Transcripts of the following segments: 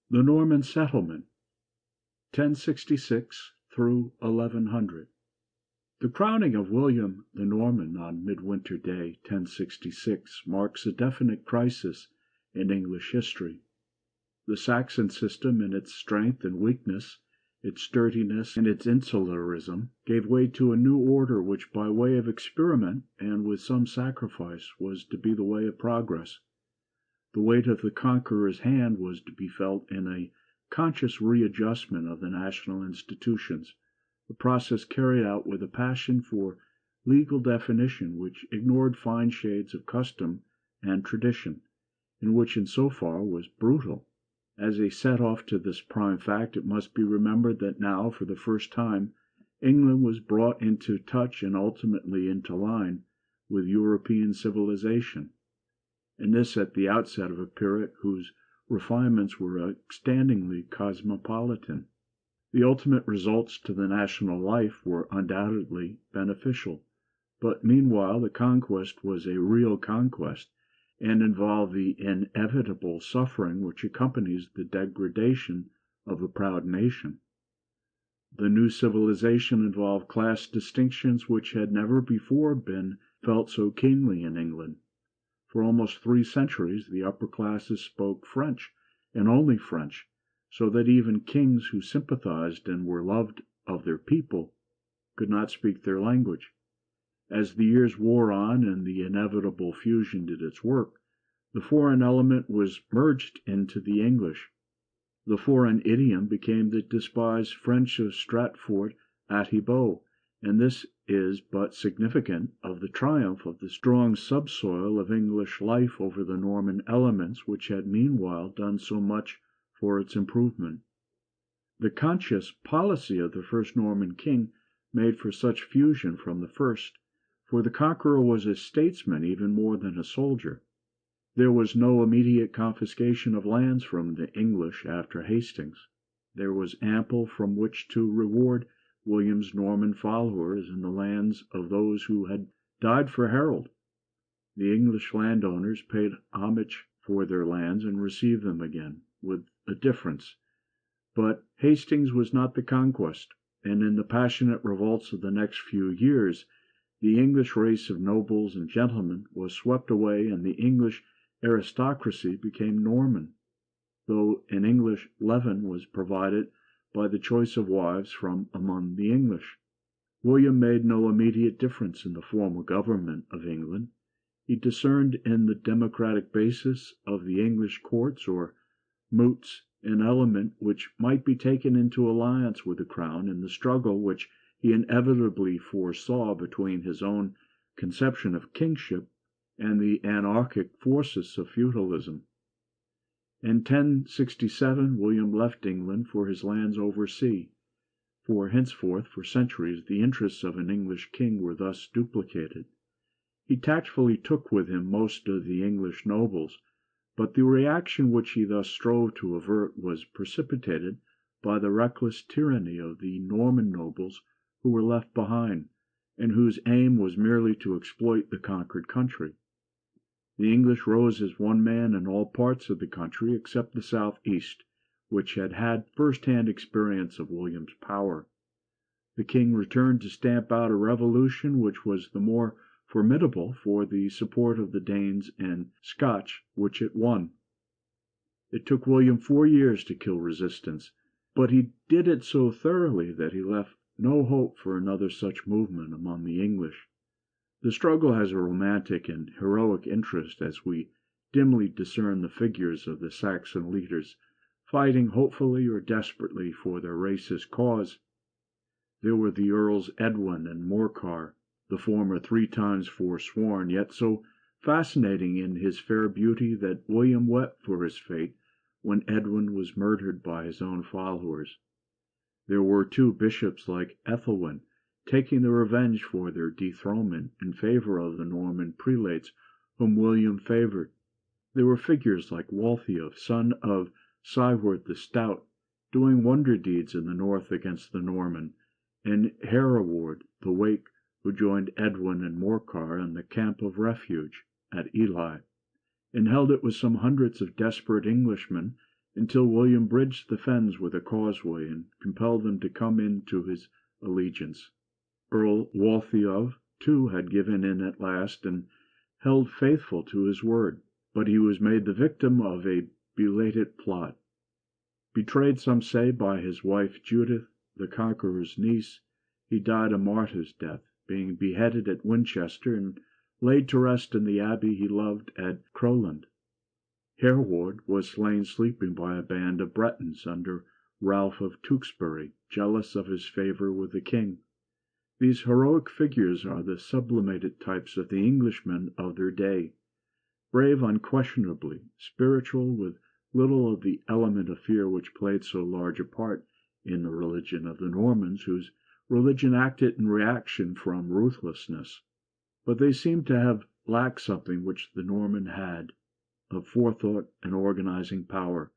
The Norman Settlement, 1066 through 1100. The crowning of William the Norman on Midwinter Day, 1066, marks a definite crisis in English history. The Saxon system, in its strength and weakness, its sturdiness and its insularism, gave way to a new order which, by way of experiment and with some sacrifice, was to be the way of progress. The weight of the Conqueror's hand was to be felt in a conscious readjustment of the national institutions, a process carried out with a passion for legal definition which ignored fine shades of custom and tradition, and which in so far was brutal. As a set-off to this prime fact, it must be remembered that now, for the first time, England was brought into touch and ultimately into line with European civilization, and this at the outset of a period whose refinements were outstandingly cosmopolitan. The ultimate results to the national life were undoubtedly beneficial, but meanwhile the conquest was a real conquest, and involved the inevitable suffering which accompanies the degradation of a proud nation. The new civilization involved class distinctions which had never before been felt so keenly in England. For almost 3 centuries the upper classes spoke French, and only French, so that even kings who sympathized and were loved of their people could not speak their language. As the years wore on and the inevitable fusion did its work, the foreign element was merged into the English. The foreign idiom became the despised French of Stratford at Hibou, and this is but significant of the triumph of the strong subsoil of English life over the Norman elements which had meanwhile done so much for its improvement. The conscious policy of the first Norman king made for such fusion from the first, for the Conqueror was a statesman even more than a soldier. There was no immediate confiscation of lands from the English after Hastings. There was ample from which to reward William's Norman followers in the lands of those who had died for Harold. The English landowners paid homage for their lands and received them again, with a difference. But Hastings was not the conquest, and in the passionate revolts of the next few years, the English race of nobles and gentlemen was swept away, and the English aristocracy became Norman, though an English leaven was provided by the choice of wives from among the English. William made no immediate difference in the formal government of England. He discerned in the democratic basis of the English courts or moots an element which might be taken into alliance with the crown in the struggle which he inevitably foresaw between his own conception of kingship and the anarchic forces of feudalism. In 1067 William left England for his lands oversea, for henceforth for centuries the interests of an English king were thus duplicated. He tactfully took with him most of the English nobles, but the reaction which he thus strove to avert was precipitated by the reckless tyranny of the Norman nobles who were left behind, and whose aim was merely to exploit the conquered country. The English rose as one man in all parts of the country except the southeast, which had had first-hand experience of William's power. The king returned to stamp out a revolution which was the more formidable for the support of the Danes and Scotch which it won. It took William 4 years to kill resistance, but he did it so thoroughly that he left no hope for another such movement among the English. The struggle has a romantic and heroic interest as we dimly discern the figures of the Saxon leaders fighting hopefully or desperately for their race's cause. There were the Earls Edwin and Morcar, the former 3 times forsworn, yet so fascinating in his fair beauty that William wept for his fate when Edwin was murdered by his own followers. There were 2 bishops like Ethelwyn, taking the revenge for their dethronement in favor of the Norman prelates whom William favored. There were figures like Waltheof, son of Siward the Stout, doing wonder deeds in the north against the Norman, and Hereward the Wake, who joined Edwin and Morcar in the camp of refuge at Ely, and held it with some hundreds of desperate Englishmen until William bridged the fens with a causeway and compelled them to come into his allegiance. Earl Waltheof, too, had given in at last, and held faithful to his word, but he was made the victim of a belated plot. Betrayed, some say, by his wife Judith, the Conqueror's niece, he died a martyr's death, being beheaded at Winchester and laid to rest in the abbey he loved at Crowland. Hereward was slain sleeping by a band of Bretons under Ralph of Tewkesbury, jealous of his favour with the king. These heroic figures are the sublimated types of the Englishmen of their day. Brave unquestionably, spiritual, with little of the element of fear which played so large a part in the religion of the Normans, whose religion acted in reaction from ruthlessness. But they seem to have lacked something which the Norman had, of forethought and organizing power,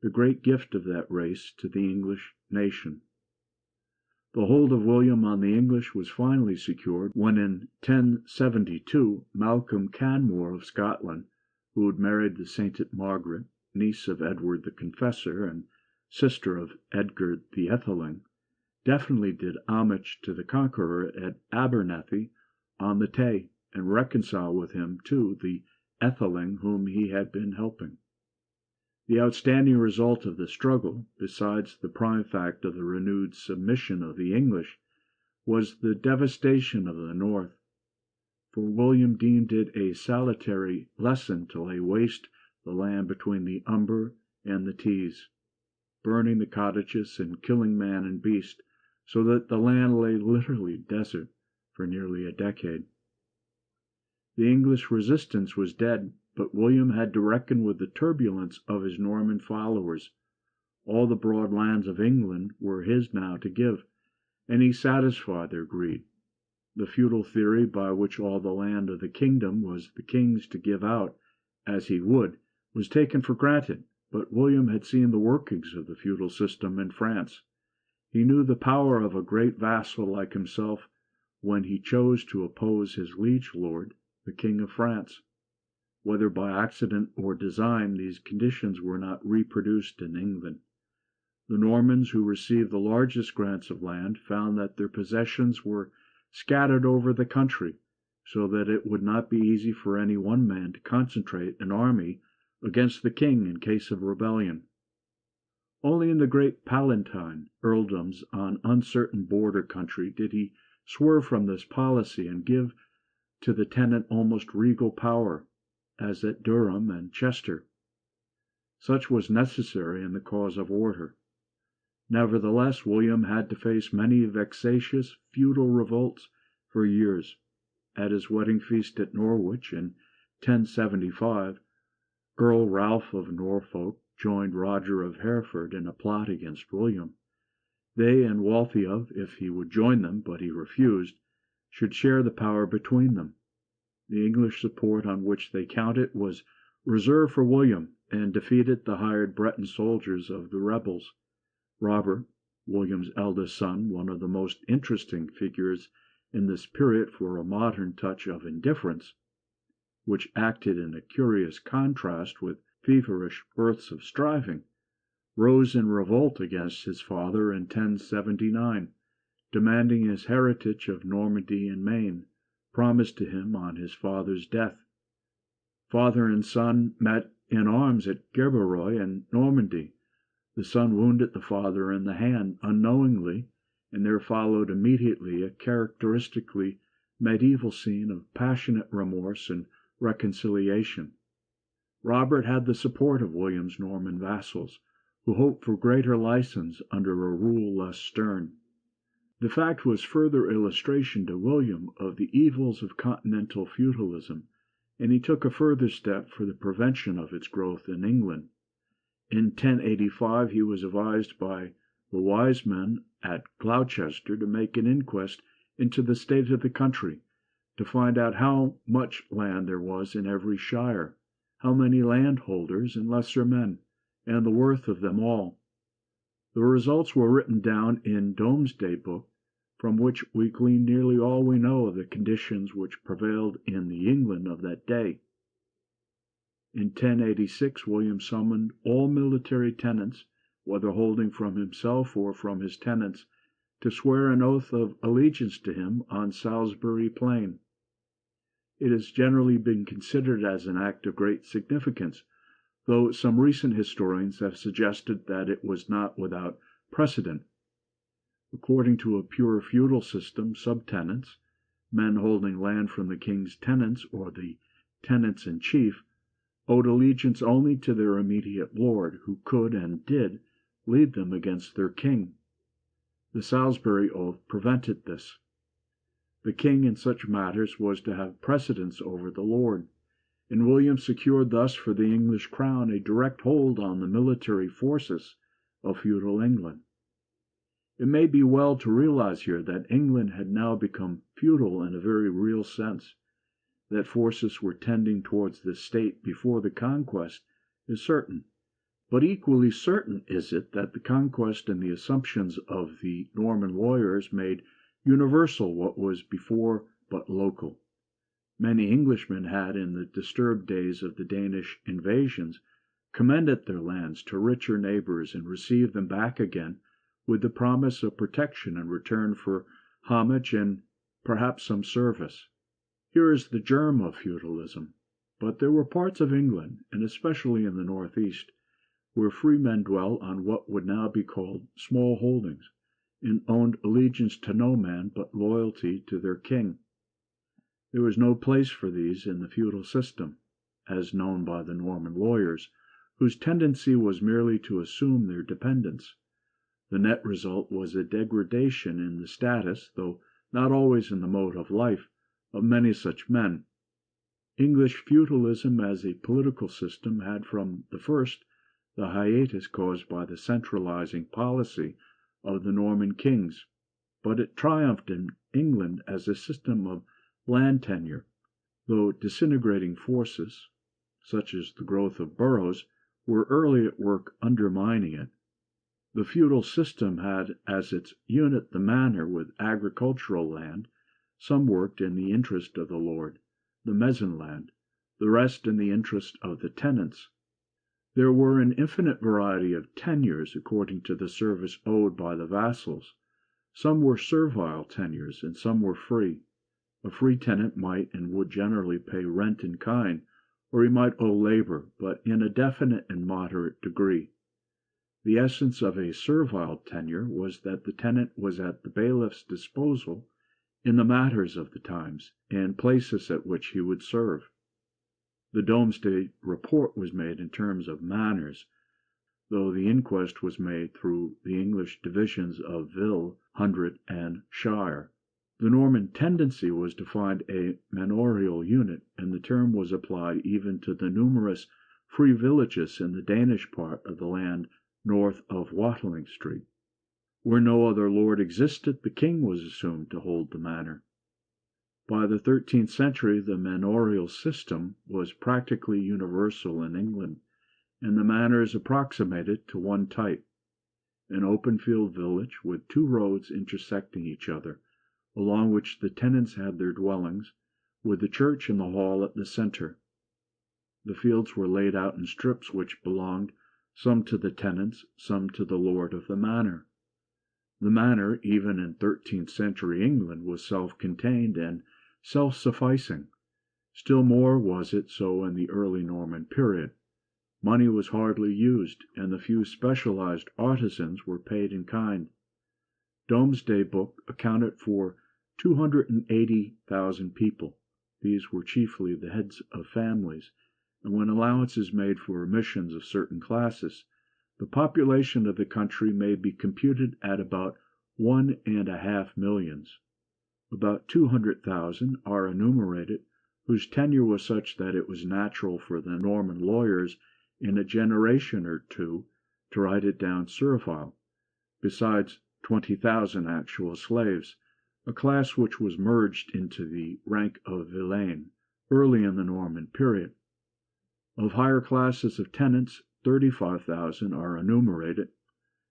the great gift of that race to the English nation. The hold of William on the English was finally secured when in 1072 Malcolm Canmore of Scotland, who had married the sainted Margaret, niece of Edward the Confessor and sister of Edgar the Etheling, definitely did homage to the Conqueror at Abernethy on the Tay, and reconciled with him, too, the Etheling whom he had been helping. The outstanding result of the struggle, besides the prime fact of the renewed submission of the English, was the devastation of the north, for William deemed it a salutary lesson to lay waste the land between the Humber and the Tees, burning the cottages and killing man and beast, so that the land lay literally desert for nearly a decade. The English resistance was dead, but William had to reckon with the turbulence of his Norman followers. All the broad lands of England were his now to give, and he satisfied their greed. The feudal theory by which all the land of the kingdom was the king's to give out as he would was taken for granted, but William had seen the workings of the feudal system in France. He knew the power of a great vassal like himself when he chose to oppose his liege lord, the King of France. Whether by accident or design, these conditions were not reproduced in England. The Normans, who received the largest grants of land, found that their possessions were scattered over the country, so that it would not be easy for any one man to concentrate an army against the king in case of rebellion. Only in the great Palatine earldoms on uncertain border country did he swerve from this policy and give to the tenant almost regal power, as at Durham and Chester. Such was necessary in the cause of order. Nevertheless, William had to face many vexatious feudal revolts for years. At his wedding feast at Norwich in 1075, Earl Ralph of Norfolk joined Roger of Hereford in a plot against William. They and Waltheof, if he would join them, but he refused, should share the power between them. The English support on which they counted was reserved for William, and defeated the hired Breton soldiers of the rebels. Robert, William's eldest son, one of the most interesting figures in this period for a modern touch of indifference, which acted in a curious contrast with feverish bursts of striving, rose in revolt against his father in 1079, demanding his heritage of Normandy and Maine, promised to him on his father's death. Father and son met in arms at Gerberoy in Normandy. The son wounded the father in the hand unknowingly, and there followed immediately a characteristically medieval scene of passionate remorse and reconciliation. Robert had the support of William's Norman vassals, who hoped for greater license under a rule less stern. The fact was further illustration to William of the evils of continental feudalism, and he took a further step for the prevention of its growth in England. In 1085 he was advised by the wise men at Gloucester to make an inquest into the state of the country, to find out how much land there was in every shire, how many landholders and lesser men, and the worth of them all. The results were written down in Domesday Book, from which we glean nearly all we know of the conditions which prevailed in the England of that day. In 1086 William summoned all military tenants, whether holding from himself or from his tenants, to swear an oath of allegiance to him on Salisbury Plain. It has generally been considered as an act of great significance, though some recent historians have suggested that it was not without precedent. According to a pure feudal system, subtenants, men holding land from the king's tenants or the tenants in chief, owed allegiance only to their immediate lord, who could and did lead them against their king. The Salisbury Oath prevented this. The king in such matters was to have precedence over the lord, and William secured thus for the English crown a direct hold on the military forces of feudal England. It may be well to realize here that England had now become feudal in a very real sense. That forces were tending towards this state before the Conquest is certain, but equally certain is it that the Conquest and the assumptions of the Norman lawyers made universal what was before but local. Many Englishmen had, in the disturbed days of the Danish invasions, commended their lands to richer neighbors and received them back again with the promise of protection in return for homage and perhaps some service. Here is the germ of feudalism. But there were parts of England, and especially in the northeast, where free men dwelt on what would now be called small holdings, and owned allegiance to no man but loyalty to their king. There was no place for these in the feudal system, as known by the Norman lawyers, whose tendency was merely to assume their dependence. The net result was a degradation in the status, though not always in the mode of life, of many such men. English feudalism as a political system had from the first the hiatus caused by the centralizing policy of the Norman kings, but it triumphed in England as a system of land tenure, though disintegrating forces, such as the growth of boroughs, were early at work undermining it. The feudal system had as its unit the manor with agricultural land. Some worked in the interest of the lord, the mezenland, the rest in the interest of the tenants. There were an infinite variety of tenures according to the service owed by the vassals. Some were servile tenures, and some were free. A free tenant might and would generally pay rent in kind, or he might owe labor, but in a definite and moderate degree. The essence of a servile tenure was that the tenant was at the bailiff's disposal in the matters of the times and places at which he would serve. The Domesday report was made in terms of manors, though the inquest was made through the English divisions of vill, hundred, and shire. The Norman tendency was to find a manorial unit, and the term was applied even to the numerous free villages in the Danish part of the land north of Watling Street. Where no other lord existed, the king was assumed to hold the manor. By the 13th century the manorial system was practically universal in England, and the manors approximated to one type: an open field village with two roads intersecting each other, along which the tenants had their dwellings, with the church and the hall at the centre. The fields were laid out in strips which belonged, some to the tenants, some to the lord of the manor. The manor, even in 13th century England, was self-contained and self-sufficing. Still more was it so in the early Norman period. Money was hardly used, and the few specialized artisans were paid in kind. Domesday Book accounted for 280,000 people. These were chiefly the heads of families, and when allowance is made for omissions of certain classes, the population of the country may be computed at about 1.5 millions. About 200,000 are enumerated, whose tenure was such that it was natural for the Norman lawyers in a generation or two to write it down servile, besides 20,000 actual slaves, a class which was merged into the rank of villein early in the Norman period. Of higher classes of tenants, 35,000 are enumerated,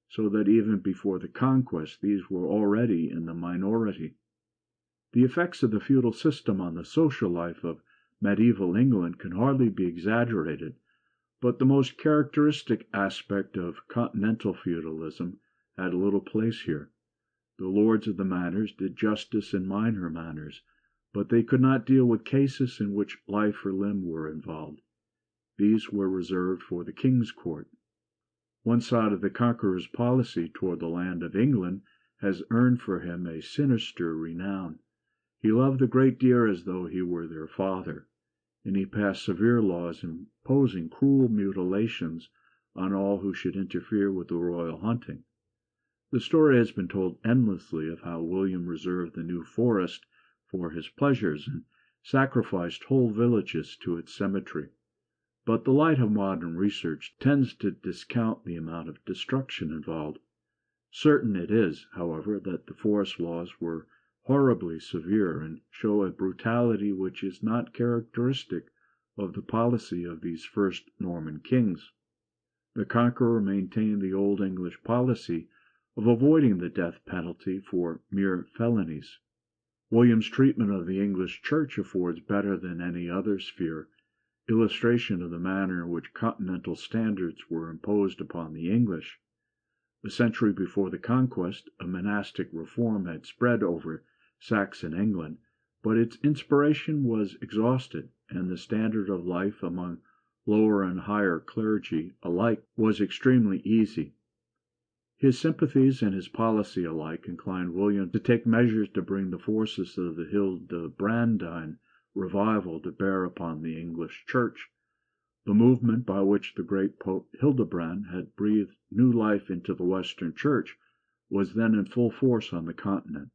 so that even before the Conquest these were already in the minority. The effects of the feudal system on the social life of medieval England can hardly be exaggerated, but the most characteristic aspect of continental feudalism had little place here. The lords of the manors did justice in minor matters, but they could not deal with cases in which life or limb were involved. These were reserved for the king's court. One side of the Conqueror's policy toward the land of England has earned for him a sinister renown. He loved the great deer as though he were their father, and he passed severe laws imposing cruel mutilations on all who should interfere with the royal hunting. The story has been told endlessly of how William reserved the New Forest for his pleasures and sacrificed whole villages to its cemetery. But the light of modern research tends to discount the amount of destruction involved. Certain it is, however, that the forest laws were horribly severe and show a brutality which is not characteristic of the policy of these first Norman kings. The Conqueror maintained the old English policy of avoiding the death penalty for mere felonies. William's treatment of the English Church affords better than any other sphere illustration of the manner in which continental standards were imposed upon the English. A century before the Conquest, a monastic reform had spread over Saxon England, but its inspiration was exhausted, and the standard of life among lower and higher clergy alike was extremely easy. His sympathies and his policy alike inclined William to take measures to bring the forces of the Hildebrandine revival to bear upon the English Church. The movement by which the great Pope Hildebrand had breathed new life into the Western Church was then in full force on the continent.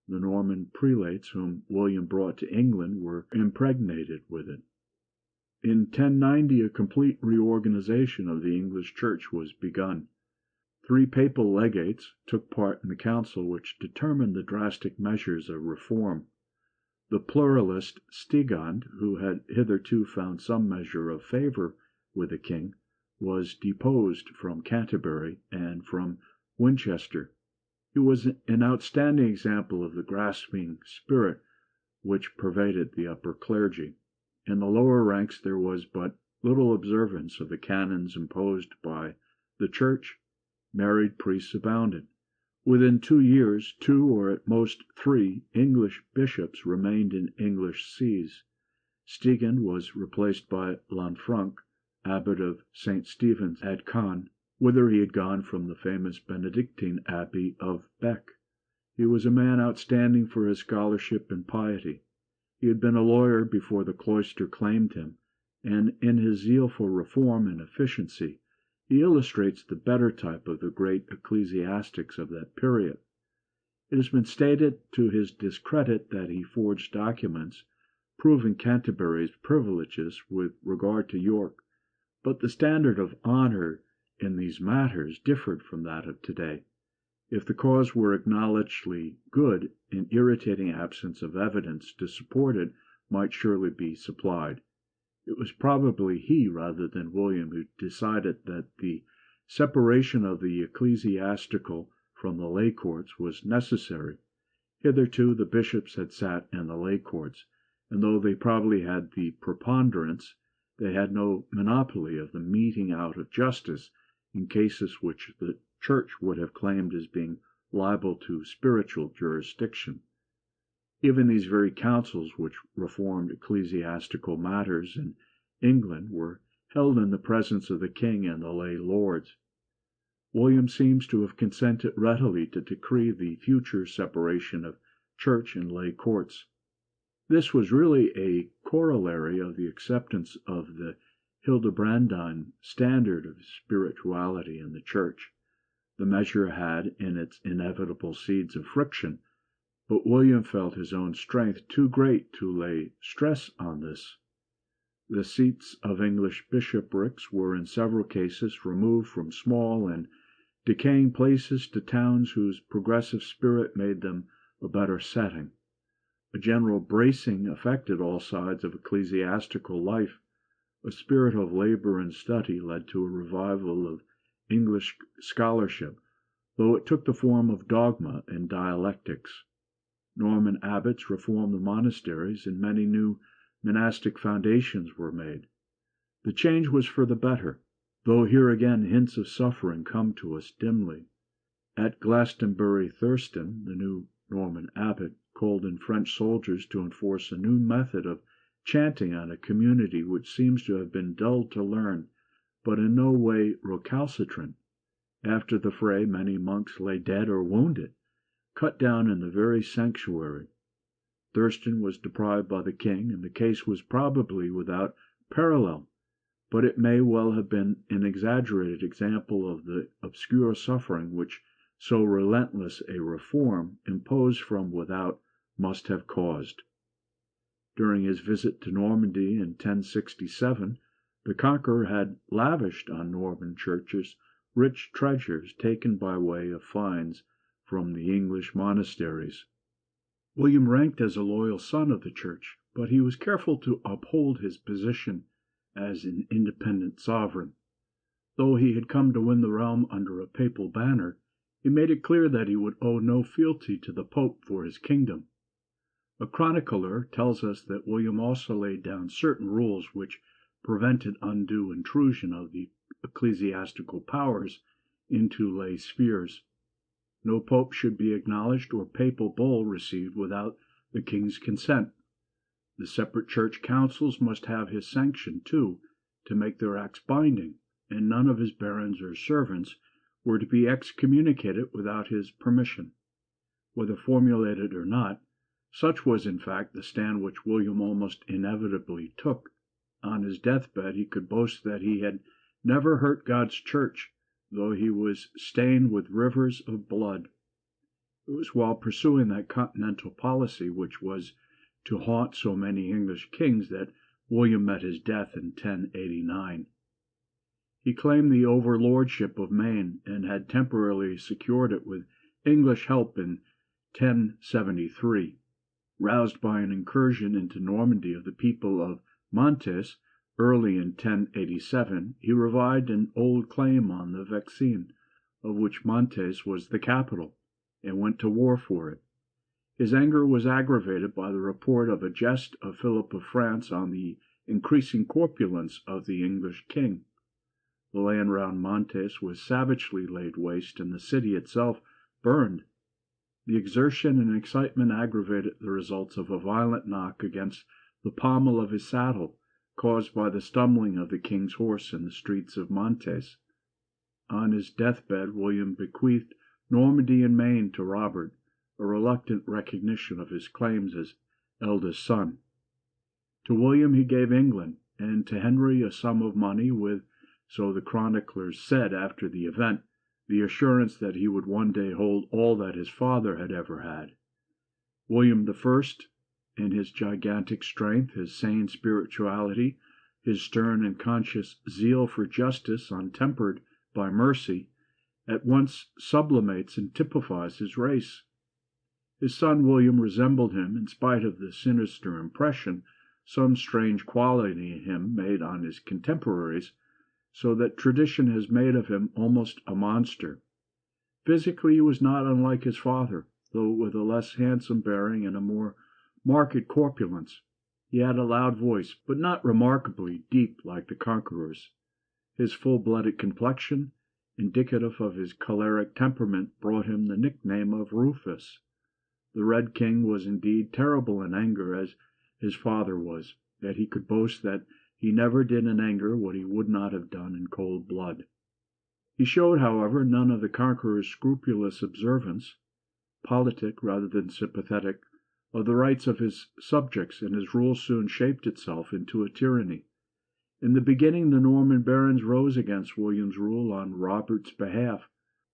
The Norman prelates whom William brought to England were impregnated with it. In 1090 a complete reorganization of the English Church was begun. 3 papal legates took part in the council which determined the drastic measures of reform. The pluralist Stigand, who had hitherto found some measure of favour with the king, was deposed from Canterbury and from Winchester. He was an outstanding example of the grasping spirit which pervaded the upper clergy. In the lower ranks there was but little observance of the canons imposed by the Church. Married priests abounded. Within 2 years, 2 or at most 3 English bishops remained in English sees. Stigand was replaced by Lanfranc, abbot of St. Stephen's at Caen, whither he had gone from the famous Benedictine abbey of Bec. He was a man outstanding for his scholarship and piety. He had been a lawyer before the cloister claimed him, and in his zeal for reform and efficiency he illustrates the better type of the great ecclesiastics of that period. It has been stated to his discredit that he forged documents proving Canterbury's privileges with regard to York, but the standard of honour in these matters differed from that of today. If the cause were acknowledgedly good, an irritating absence of evidence to support it might surely be supplied. It was probably he rather than William who decided that the separation of the ecclesiastical from the lay courts was necessary. Hitherto the bishops had sat in the lay courts, and though they probably had the preponderance, they had no monopoly of the meting out of justice in cases which the Church would have claimed as being liable to spiritual jurisdiction. Even these very councils which reformed ecclesiastical matters in England were held in the presence of the king and the lay lords. William seems to have consented readily to decree the future separation of church and lay courts. This was really a corollary of the acceptance of the Hildebrandine standard of spirituality in the Church. The measure had in its inevitable seeds of friction, but William felt his own strength too great to lay stress on this. The seats of English bishoprics were in several cases removed from small and decaying places to towns whose progressive spirit made them a better setting. A general bracing affected all sides of ecclesiastical life. A spirit of labor and study led to a revival of English scholarship, though it took the form of dogma and dialectics. Norman abbots reformed the monasteries, and many new monastic foundations were made. The change was for the better, though here again hints of suffering come to us dimly. At Glastonbury Thurston, the new Norman abbot called in French soldiers to enforce a new method of chanting on a community which seems to have been dulled to learn, but in no way recalcitrant. After the fray many monks lay dead or wounded, cut down in the very sanctuary. Thurston was deprived by the king, and the case was probably without parallel, but it may well have been an exaggerated example of the obscure suffering which so relentless a reform, imposed from without, must have caused. During his visit to Normandy in 1067, the Conqueror had lavished on Norman churches rich treasures taken by way of fines from the English monasteries. William ranked as a loyal son of the Church, but he was careful to uphold his position as an independent sovereign. Though he had come to win the realm under a papal banner, he made it clear that he would owe no fealty to the Pope for his kingdom. A chronicler tells us that William also laid down certain rules which prevented undue intrusion of the ecclesiastical powers into lay spheres. No pope should be acknowledged or papal bull received without the king's consent. The separate church councils must have his sanction, too, to make their acts binding, and none of his barons or servants were to be excommunicated without his permission. Whether formulated or not, such was in fact the stand which William almost inevitably took. On his deathbed he could boast that he had never hurt God's church, though he was stained with rivers of blood. It was while pursuing that continental policy which was to haunt so many English kings that William met his death in 1089. He claimed the overlordship of Maine, and had temporarily secured it with English help in 1073. Roused by an incursion into Normandy of the people of Mantes, early in 1087, he revived an old claim on the Vexin, of which Mantes was the capital, and went to war for it. His anger was aggravated by the report of a jest of Philip of France on the increasing corpulence of the English king. The land round Mantes was savagely laid waste, and the city itself burned. The exertion and excitement aggravated the results of a violent knock against the pommel of his saddle, caused by the stumbling of the king's horse in the streets of Mantes. On his deathbed William bequeathed Normandy and Maine to Robert, a reluctant recognition of his claims as eldest son. To William he gave England, and to Henry a sum of money with, so the chroniclers said after the event, the assurance that he would one day hold all that his father had ever had. William I, in his gigantic strength, his sane spirituality, his stern and conscious zeal for justice untempered by mercy, at once sublimates and typifies his race. His son William resembled him in spite of the sinister impression some strange quality in him made on his contemporaries, so that tradition has made of him almost a monster. Physically he was not unlike his father, though with a less handsome bearing and a more marked corpulence. He had a loud voice, but not remarkably deep like the Conqueror's. His full-blooded complexion, indicative of his choleric temperament, brought him the nickname of Rufus. The Red King was indeed terrible in anger, as his father was, yet he could boast that he never did in anger what he would not have done in cold blood. He showed, however, none of the Conqueror's scrupulous observance, politic rather than sympathetic, of the rights of his subjects, and his rule soon shaped itself into a tyranny. In the beginning the Norman barons rose against William's rule on Robert's behalf,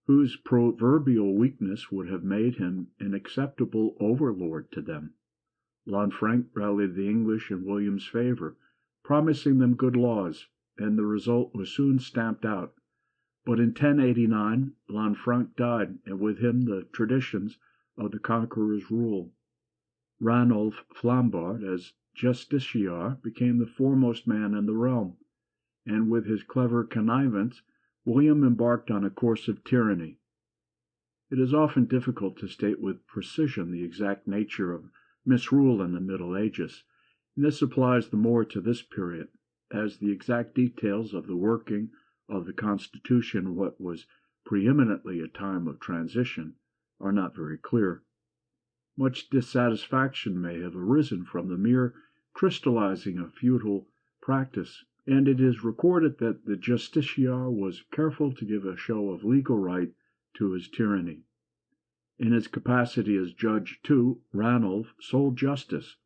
whose proverbial weakness would have made him an acceptable overlord to them. Lanfranc rallied the English in William's favour, promising them good laws, and the result was soon stamped out. But in 1089 Lanfranc died, and with him the traditions of the Conqueror's rule. Ranulph Flambard, as justiciar, became the foremost man in the realm, and with his clever connivance William embarked on a course of tyranny. It is often difficult to state with precision the exact nature of misrule in the Middle Ages, And this applies the more to this period, as the exact details of the working of the Constitution, what was preeminently a time of transition, are not very clear. Much dissatisfaction may have arisen from the mere crystallizing of feudal practice, and it is recorded that the justiciar was careful to give a show of legal right to his tyranny. In his capacity as judge, too, Ranulph sold justice,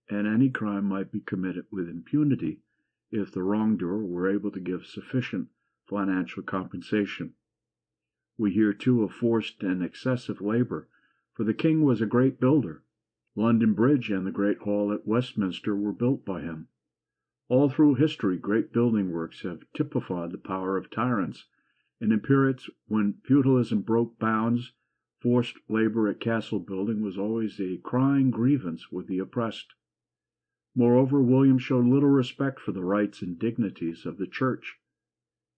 and any crime might be committed with impunity if the wrongdoer were able to give sufficient financial compensation. We hear, too, of forced and excessive labor, for the king was a great builder. London Bridge and the great hall at Westminster were built by him. All through history, great building works have typified the power of tyrants, and in periods when feudalism broke bounds, forced labor at castle building was always a crying grievance with the oppressed. Moreover, William showed little respect for the rights and dignities of the church.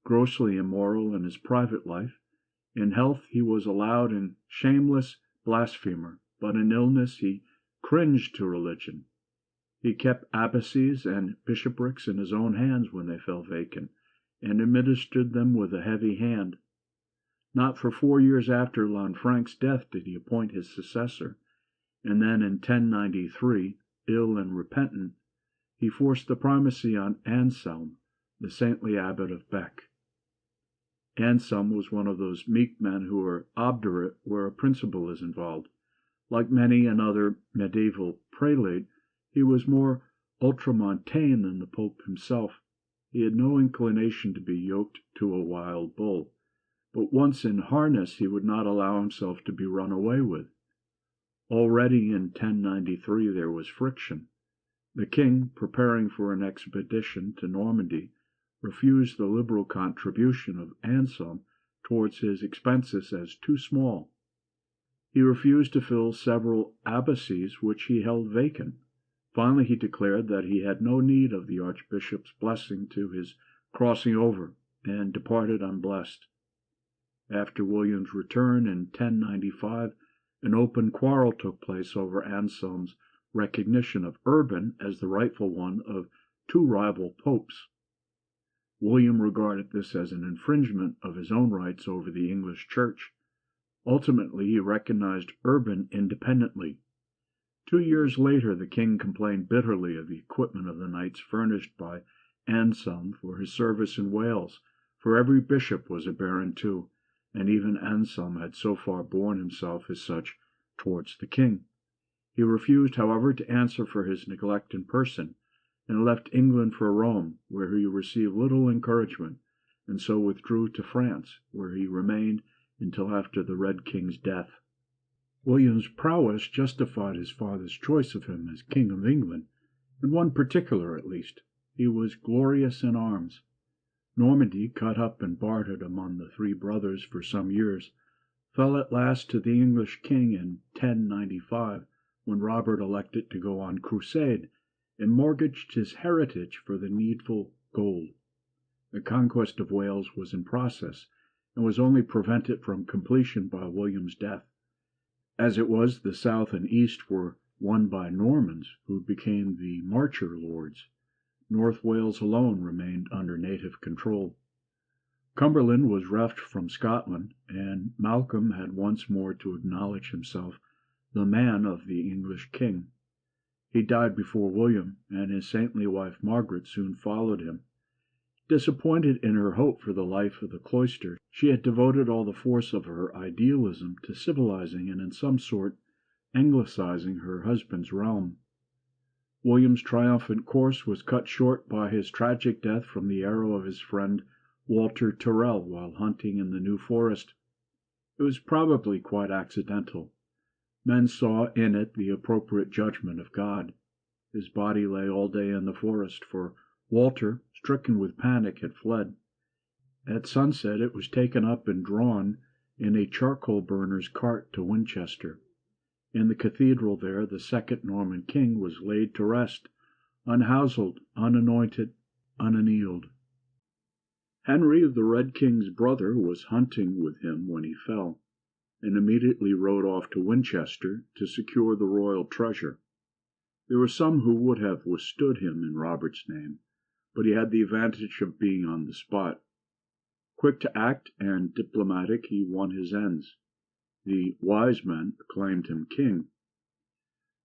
Grossly immoral in his private life, in health he was a loud and shameless blasphemer, but in illness he cringed to religion. He kept abbacies and bishoprics in his own hands when they fell vacant, and administered them with a heavy hand. Not for 4 years after Lanfranc's death did he appoint his successor, and then in 1093, ill and repentant, he forced the primacy on Anselm, the saintly abbot of Bec. Anselm was one of those meek men who are obdurate where a principle is involved. Like many another medieval prelate, he was more ultramontane than the Pope himself. He had no inclination to be yoked to a wild bull, but once in harness he would not allow himself to be run away with. Already in 1093 there was friction. The king, preparing for an expedition to Normandy, refused the liberal contribution of Anselm towards his expenses as too small. He refused to fill several abbacies which he held vacant. Finally he declared that he had no need of the archbishop's blessing to his crossing over, and departed unblessed. After William's return in 1095, an open quarrel took place over Anselm's recognition of Urban as the rightful one of two rival popes. William regarded this as an infringement of his own rights over the English Church. Ultimately, he recognized Urban independently. 2 years later, the king complained bitterly of the equipment of the knights furnished by Anselm for his service in Wales, for every bishop was a baron too, and even Anselm had so far borne himself as such towards the king. He refused, however, to answer for his neglect in person, and left England for Rome, where he received little encouragement, and so withdrew to France, where he remained until after the Red King's death. William's prowess justified his father's choice of him as King of England, in one particular at least: he was glorious in arms. Normandy, cut up and bartered among the three brothers for some years, fell at last to the English king in 1095, when Robert elected to go on crusade, and mortgaged his heritage for the needful gold. The conquest of Wales was in process, and was only prevented from completion by William's death. As it was, the south and east were won by Normans, who became the Marcher lords. North Wales alone remained under native control. Cumberland was reft from Scotland, and Malcolm had once more to acknowledge himself the man of the English king. He died before William, and his saintly wife Margaret soon followed him. Disappointed in her hope for the life of the cloister, she had devoted all the force of her idealism to civilizing and in some sort anglicizing her husband's realm. William's triumphant course was cut short by his tragic death from the arrow of his friend Walter Tyrrell while hunting in the New Forest. It was probably quite accidental. Men saw in it the appropriate judgment of God. His body lay all day in the forest, for Walter, stricken with panic, had fled. At sunset it was taken up and drawn in a charcoal burner's cart to Winchester. In the cathedral there the second Norman king was laid to rest, unhoused, unanointed, unannealed. Henry, the Red King's brother, was hunting with him when he fell, and immediately rode off to Winchester to secure the royal treasure. There were some who would have withstood him in Robert's name, but he had the advantage of being on the spot. Quick to act and diplomatic, he won his ends. The wise men acclaimed him king.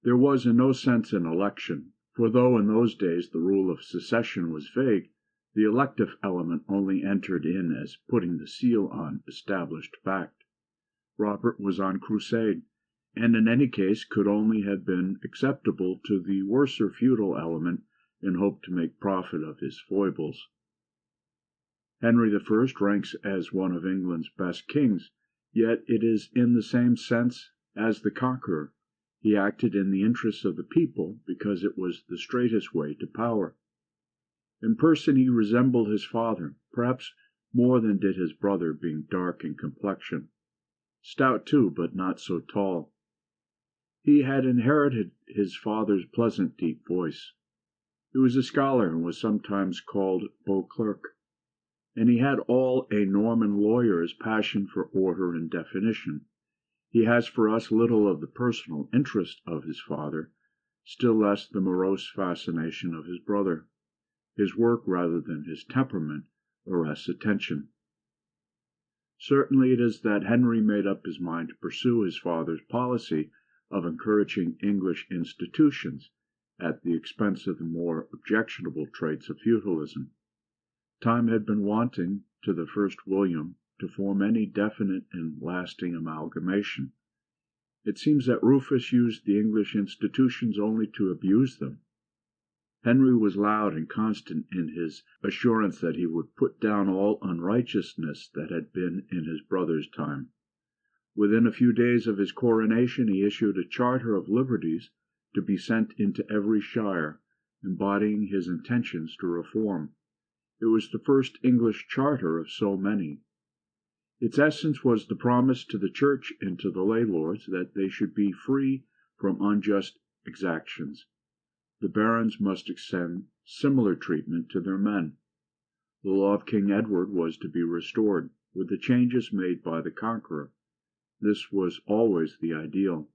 There was in no sense an election, for though in those days the rule of succession was vague, the elective element only entered in as putting the seal on established fact. Robert was on crusade, and in any case could only have been acceptable to the worser feudal element in hope to make profit of his foibles. Henry I ranks as one of England's best kings, yet it is in the same sense as the Conqueror. He acted in the interests of the people because it was the straightest way to power. In person he resembled his father, perhaps more than did his brother, being dark in complexion. Stout too, but not so tall. He had inherited his father's pleasant deep voice. He was a scholar and was sometimes called Beauclerk, and he had all a Norman lawyer's passion for order and definition. He has for us little of the personal interest of his father, still less the morose fascination of his brother. His work rather than his temperament arrests attention. Certainly it is that Henry made up his mind to pursue his father's policy of encouraging English institutions at the expense of the more objectionable traits of feudalism. Time had been wanting to the first William to form any definite and lasting amalgamation. It seems that Rufus used the English institutions only to abuse them. Henry was loud and constant in his assurance that he would put down all unrighteousness that had been in his brother's time. Within a few days of his coronation he issued a charter of liberties to be sent into every shire, embodying his intentions to reform. It was the first English charter of so many. Its essence was the promise to the Church and to the lay lords that they should be free from unjust exactions. The barons must extend similar treatment to their men. The law of King Edward was to be restored, with the changes made by the Conqueror. This was always the ideal.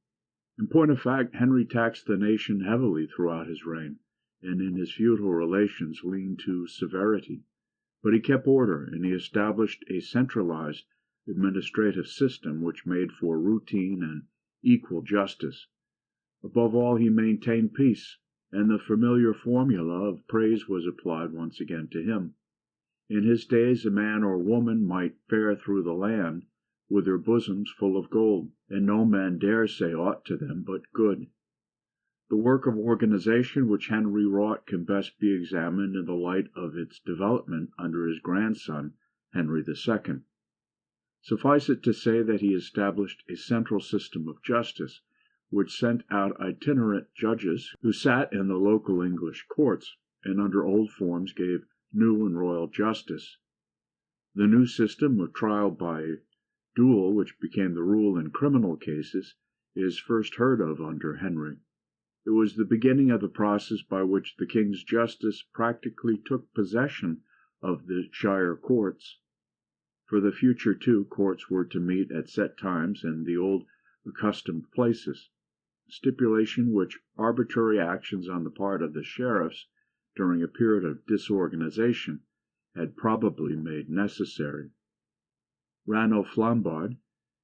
In point of fact, Henry taxed the nation heavily throughout his reign, and in his feudal relations leaned to severity. But he kept order, and he established a centralized administrative system which made for routine and equal justice. Above all, he maintained peace, and the familiar formula of praise was applied once again to him. In his days a man or woman might fare through the land with their bosoms full of gold, and no man dare say aught to them but good. The work of organization which Henry wrought can best be examined in the light of its development under his grandson, Henry II. Suffice it to say that he established a central system of justice, which sent out itinerant judges who sat in the local English courts, and under old forms gave new and royal justice. The new system of trial by duel, which became the rule in criminal cases, is first heard of under Henry. It was the beginning of the process by which the king's justice practically took possession of the shire courts. For the future, too, courts were to meet at set times in the old accustomed places, a stipulation which arbitrary actions on the part of the sheriffs during a period of disorganization had probably made necessary. Ranulph Flambard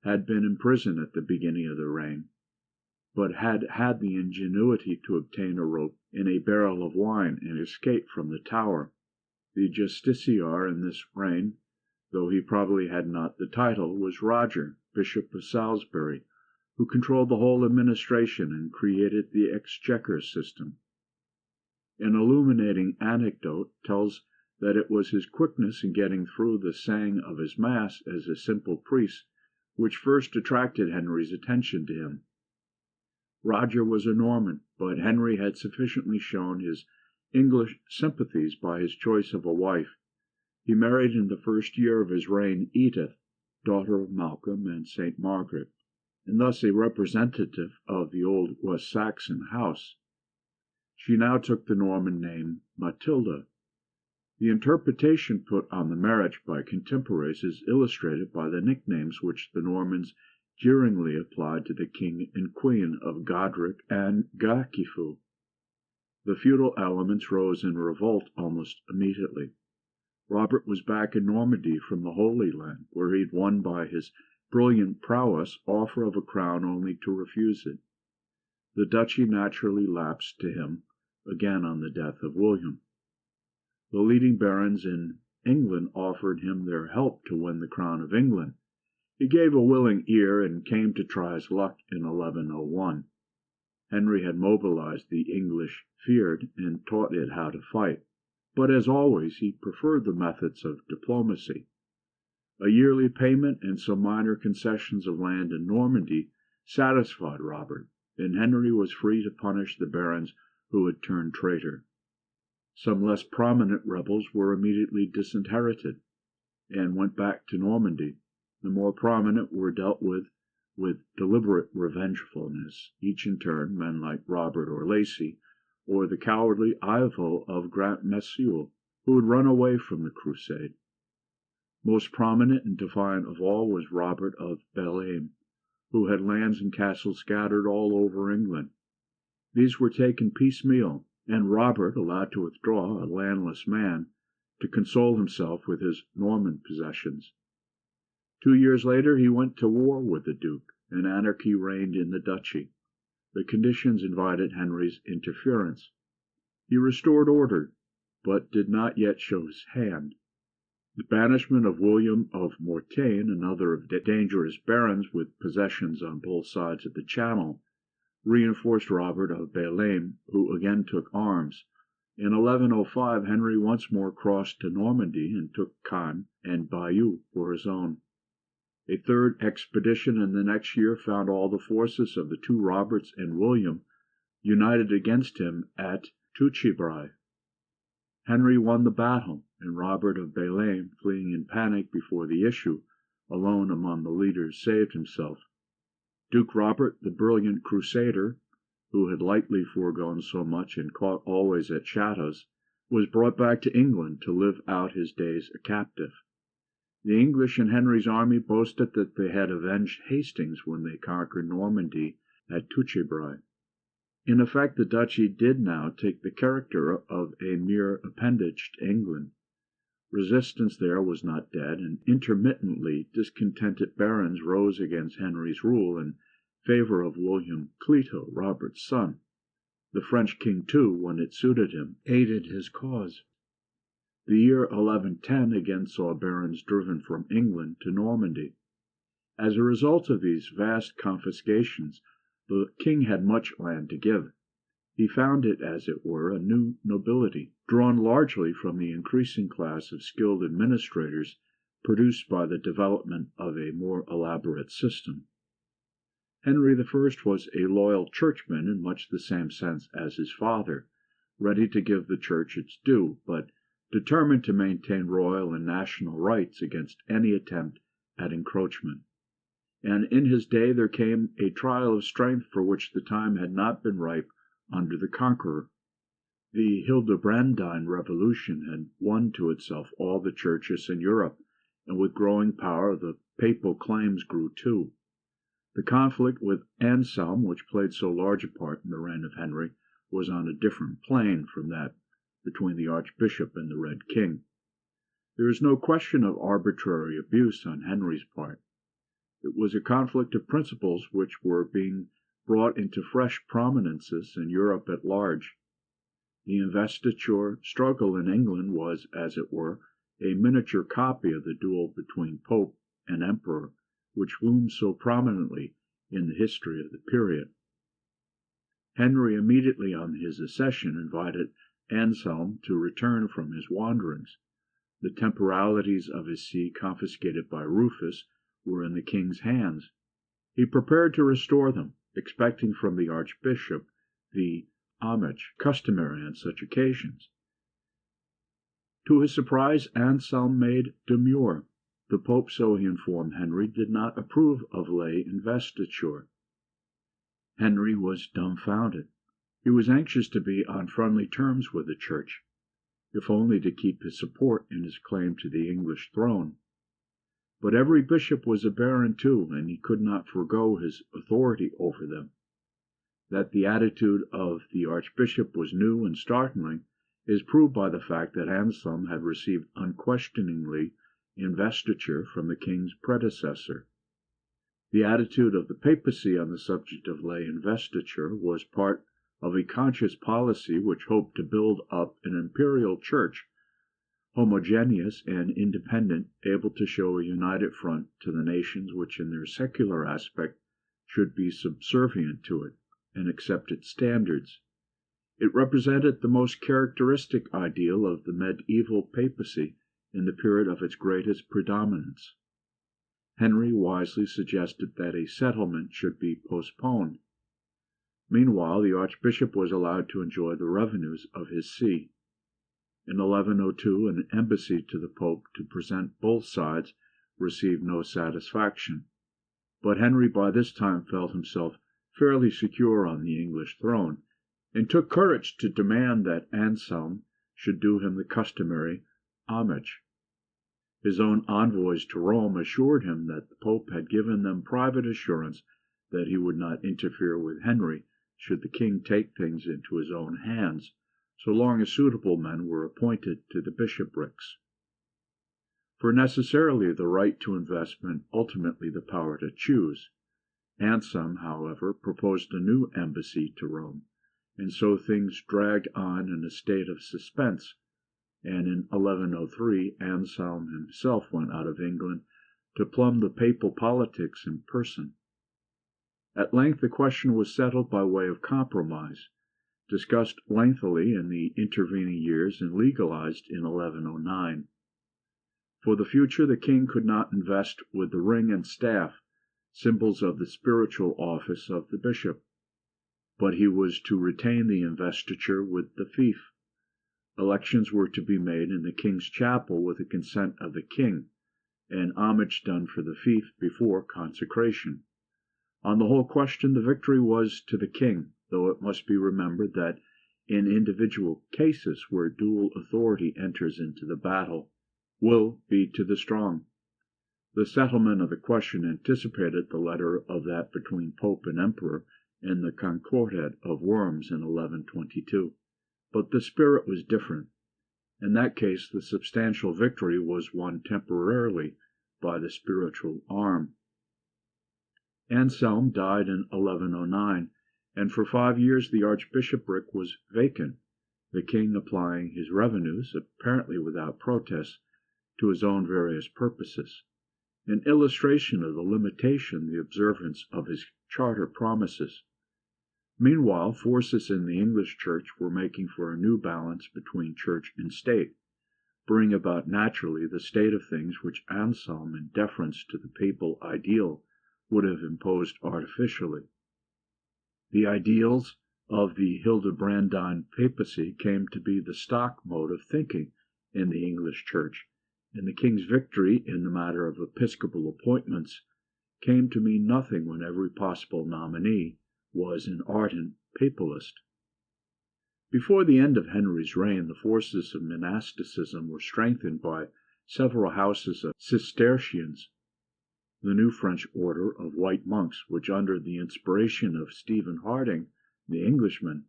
had been in prison at the beginning of the reign, but had had the ingenuity to obtain a rope in a barrel of wine and escape from the Tower. The justiciar in this reign, though he probably had not the title, was Roger, Bishop of Salisbury, who controlled the whole administration and created the exchequer system. An illuminating anecdote tells that it was his quickness in getting through the saying of his Mass as a simple priest which first attracted Henry's attention to him. Roger was a Norman, but Henry had sufficiently shown his English sympathies by his choice of a wife. He married in the first year of his reign Edith, daughter of Malcolm and St. Margaret, and thus a representative of the old West Saxon house. She now took the Norman name Matilda. The interpretation put on the marriage by contemporaries is illustrated by the nicknames which the Normans jeeringly applied to the king and queen of Godric and Gachifu. The feudal elements rose in revolt almost immediately. Robert was back in Normandy from the Holy Land, where he had won by his brilliant prowess offer of a crown only to refuse it. The duchy naturally lapsed to him again on the death of William. The leading barons in England offered him their help to win the crown of England. He gave a willing ear and came to try his luck in 1101. Henry had mobilized the English feared and taught it how to fight, but as always he preferred the methods of diplomacy. A yearly payment and some minor concessions of land in Normandy satisfied Robert, and Henry was free to punish the barons who had turned traitor. Some less prominent rebels were immediately disinherited and went back to Normandy. The more prominent were dealt with deliberate revengefulness, each in turn men like Robert or Lacy, or the cowardly Ivo of Grantmesnil, who had run away from the crusade. Most prominent and defiant of all was Robert of Balaam, who had lands and castles scattered all over England. These were taken piecemeal, and Robert allowed to withdraw, a landless man, to console himself with his Norman possessions. 2 years later he went to war with the Duke, and anarchy reigned in the duchy. The conditions invited Henry's interference. He restored order, but did not yet show his hand. The banishment of William of Mortain, another of the dangerous barons with possessions on both sides of the Channel, reinforced Robert of Balaam, who again took arms. In 1105 Henry once more crossed to Normandy and took Caen and Bayeux for his own. A third expedition in the next year found all the forces of the two Roberts and William united against him at Touchybrai. Henry won the battle, and Robert of Balaam, fleeing in panic before the issue, alone among the leaders, saved himself. Duke Robert, the brilliant crusader, who had lightly foregone so much and caught always at shadows, was brought back to England to live out his days a captive. The English in Henry's army boasted that they had avenged Hastings when they conquered Normandy at Touchybrai. In effect, the duchy did now take the character of a mere appendage to England. Resistance there was not dead, and intermittently discontented barons rose against Henry's rule in favor of William Clito, Robert's son. The French king, too, when it suited him, aided his cause. The year 1110 again saw barons driven from England to Normandy. As a result of these vast confiscations, the king had much land to give. He founded, as it were, a new nobility, drawn largely from the increasing class of skilled administrators produced by the development of a more elaborate system. Henry I was a loyal churchman in much the same sense as his father, ready to give the church its due, but determined to maintain royal and national rights against any attempt at encroachment. And in his day there came a trial of strength for which the time had not been ripe under the Conqueror. The Hildebrandine Revolution had won to itself all the churches in Europe, and with growing power the papal claims grew too. The conflict with Anselm, which played so large a part in the reign of Henry, was on a different plane from that between the Archbishop and the Red King. There is no question of arbitrary abuse on Henry's part. It was a conflict of principles which were being brought into fresh prominences in Europe at large. The investiture struggle in England was, as it were, a miniature copy of the duel between Pope and Emperor, which looms so prominently in the history of the period. Henry, immediately on his accession, invited Anselm to return from his wanderings. The temporalities of his see, confiscated by Rufus, were in the king's hands. He prepared to restore them, expecting from the archbishop the homage customary on such occasions. To his surprise, Anselm made demur. The Pope, so he informed Henry, did not approve of lay investiture. Henry was dumbfounded. He was anxious to be on friendly terms with the Church, if only to keep his support in his claim to the English throne. But every bishop was a baron too, and he could not forego his authority over them. That the attitude of the archbishop was new and startling is proved by the fact that Anselm had received unquestioningly investiture from the king's predecessor. The attitude of the papacy on the subject of lay investiture was part of a conscious policy which hoped to build up an imperial church, homogeneous and independent, able to show a united front to the nations which in their secular aspect should be subservient to it and accept its standards. It represented the most characteristic ideal of the medieval papacy in the period of its greatest predominance. Henry wisely suggested that a settlement should be postponed. Meanwhile, the archbishop was allowed to enjoy the revenues of his see. In 1102, an embassy to the Pope to present both sides received no satisfaction, but Henry by this time felt himself fairly secure on the English throne, and took courage to demand that Anselm should do him the customary homage. His own envoys to Rome assured him that the Pope had given them private assurance that he would not interfere with Henry should the king take things into his own hands, so long as suitable men were appointed to the bishoprics. For necessarily the right to investment, ultimately the power to choose. Anselm, however, proposed a new embassy to Rome, and so things dragged on in a state of suspense, and in 1103 Anselm himself went out of England to plumb the papal politics in person. At length the question was settled by way of compromise, discussed lengthily in the intervening years, and legalized in 1109. For the future the king could not invest with the ring and staff, symbols of the spiritual office of the bishop, but he was to retain the investiture with the fief. Elections were to be made in the king's chapel with the consent of the king, and homage done for the fief before consecration. On the whole question the victory was to the king, though it must be remembered that in individual cases where dual authority enters into the battle, will be to the strong. The settlement of the question anticipated the letter of that between Pope and Emperor in the Concordat of Worms in 1122. But the spirit was different. In that case the substantial victory was won temporarily by the spiritual arm. Anselm died in 1109, and for 5 years the archbishopric was vacant, the king applying his revenues, apparently without protest, to his own various purposes, an illustration of the limitation the observance of his charter promises. Meanwhile, forces in the English church were making for a new balance between church and state, bringing about naturally the state of things which Anselm, in deference to the papal ideal, would have imposed artificially. The ideals of the Hildebrandine papacy came to be the stock mode of thinking in the English church, and the king's victory in the matter of episcopal appointments came to mean nothing when every possible nominee was an ardent papalist. Before the end of Henry's reign, the forces of monasticism were strengthened by several houses of Cistercians, the new French order of white monks, which under the inspiration of Stephen Harding, the Englishman,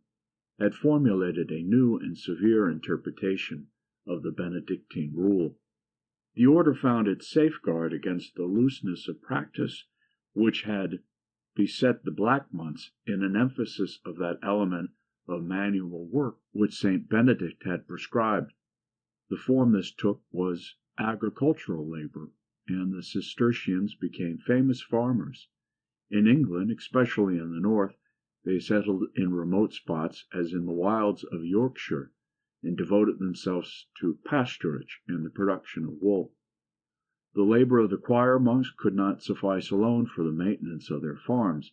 had formulated a new and severe interpretation of the Benedictine rule. The order found its safeguard against the looseness of practice which had beset the Black Monks in an emphasis of that element of manual work which St. Benedict had prescribed. The form this took was agricultural labor, and the Cistercians became famous farmers. In England, especially in the north, they settled in remote spots, as in the wilds of Yorkshire, and devoted themselves to pasturage and the production of wool. The labor of the choir monks could not suffice alone for the maintenance of their farms,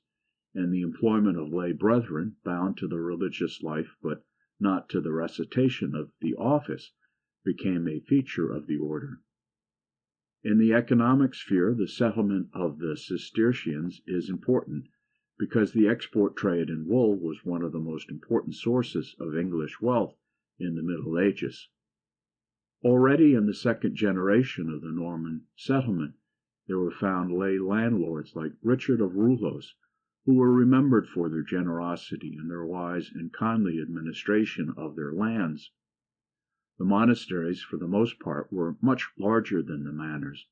and the employment of lay brethren, bound to the religious life but not to the recitation of the office, became a feature of the order. In the economic sphere, the settlement of the Cistercians is important, because the export trade in wool was one of the most important sources of English wealth in the Middle Ages. Already in the second generation of the Norman settlement, there were found lay landlords like Richard of Roulos, who were remembered for their generosity and their wise and kindly administration of their lands. The monasteries, for the most part, were much larger than the manors,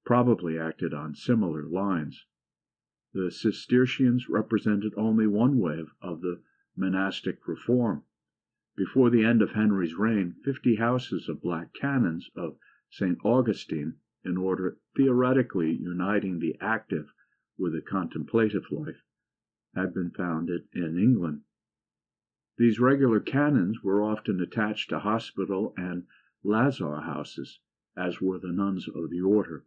probably acted on similar lines. The Cistercians represented only one wave of the monastic reform. Before the end of Henry's reign, 50 houses of black canons of St. Augustine, in order theoretically uniting the active with the contemplative life, had been founded in England. These regular canons were often attached to hospital and lazar houses, as were the nuns of the order.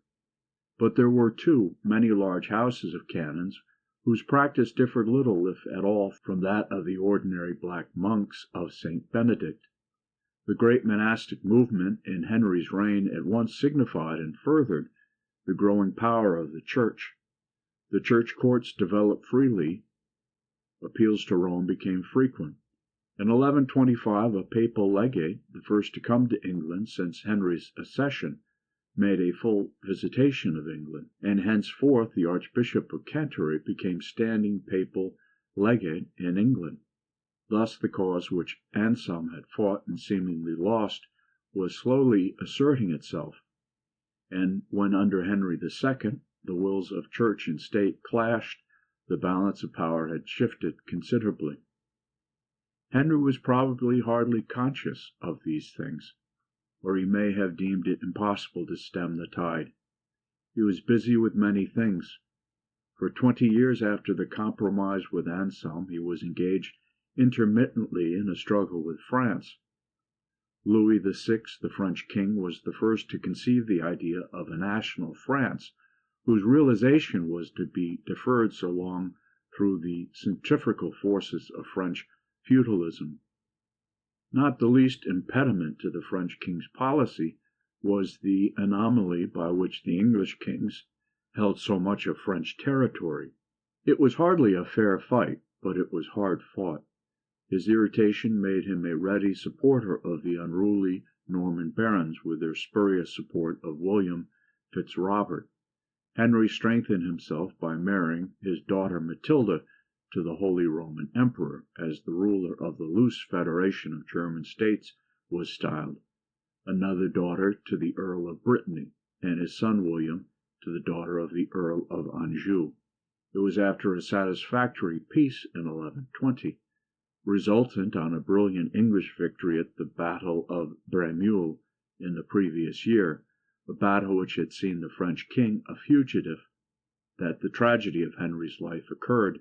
But there were, too, many large houses of canons whose practice differed little, if at all, from that of the ordinary black monks of St. Benedict. The great monastic movement in Henry's reign at once signified and furthered the growing power of the Church. The church courts developed freely. Appeals to Rome became frequent. In 1125, a papal legate, the first to come to England since Henry's accession, made a full visitation of England, and henceforth the Archbishop of Canterbury became standing papal legate in England. Thus the cause which Anselm had fought and seemingly lost was slowly asserting itself, and when under Henry II the wills of church and state clashed, the balance of power had shifted considerably. Henry was probably hardly conscious of these things, or he may have deemed it impossible to stem the tide. He was busy with many things. For 20 years after the compromise with Anselm, he was engaged intermittently in a struggle with France. Louis VI, the French king, was the first to conceive the idea of a national France, whose realization was to be deferred so long through the centrifugal forces of French feudalism. Not the least impediment to the French king's policy was the anomaly by which the English kings held so much of French territory. It was hardly a fair fight, but it was hard fought. His irritation made him a ready supporter of the unruly Norman barons with their spurious support of William Fitzrobert. Henry strengthened himself by marrying his daughter Matilda to the Holy Roman Emperor, as the ruler of the loose federation of German states was styled, another daughter to the Earl of Brittany, and his son William to the daughter of the Earl of Anjou. It was after a satisfactory peace in 1120, resultant on a brilliant English victory at the Battle of Bremule in the previous year, a battle which had seen the French king a fugitive, that the tragedy of Henry's life occurred.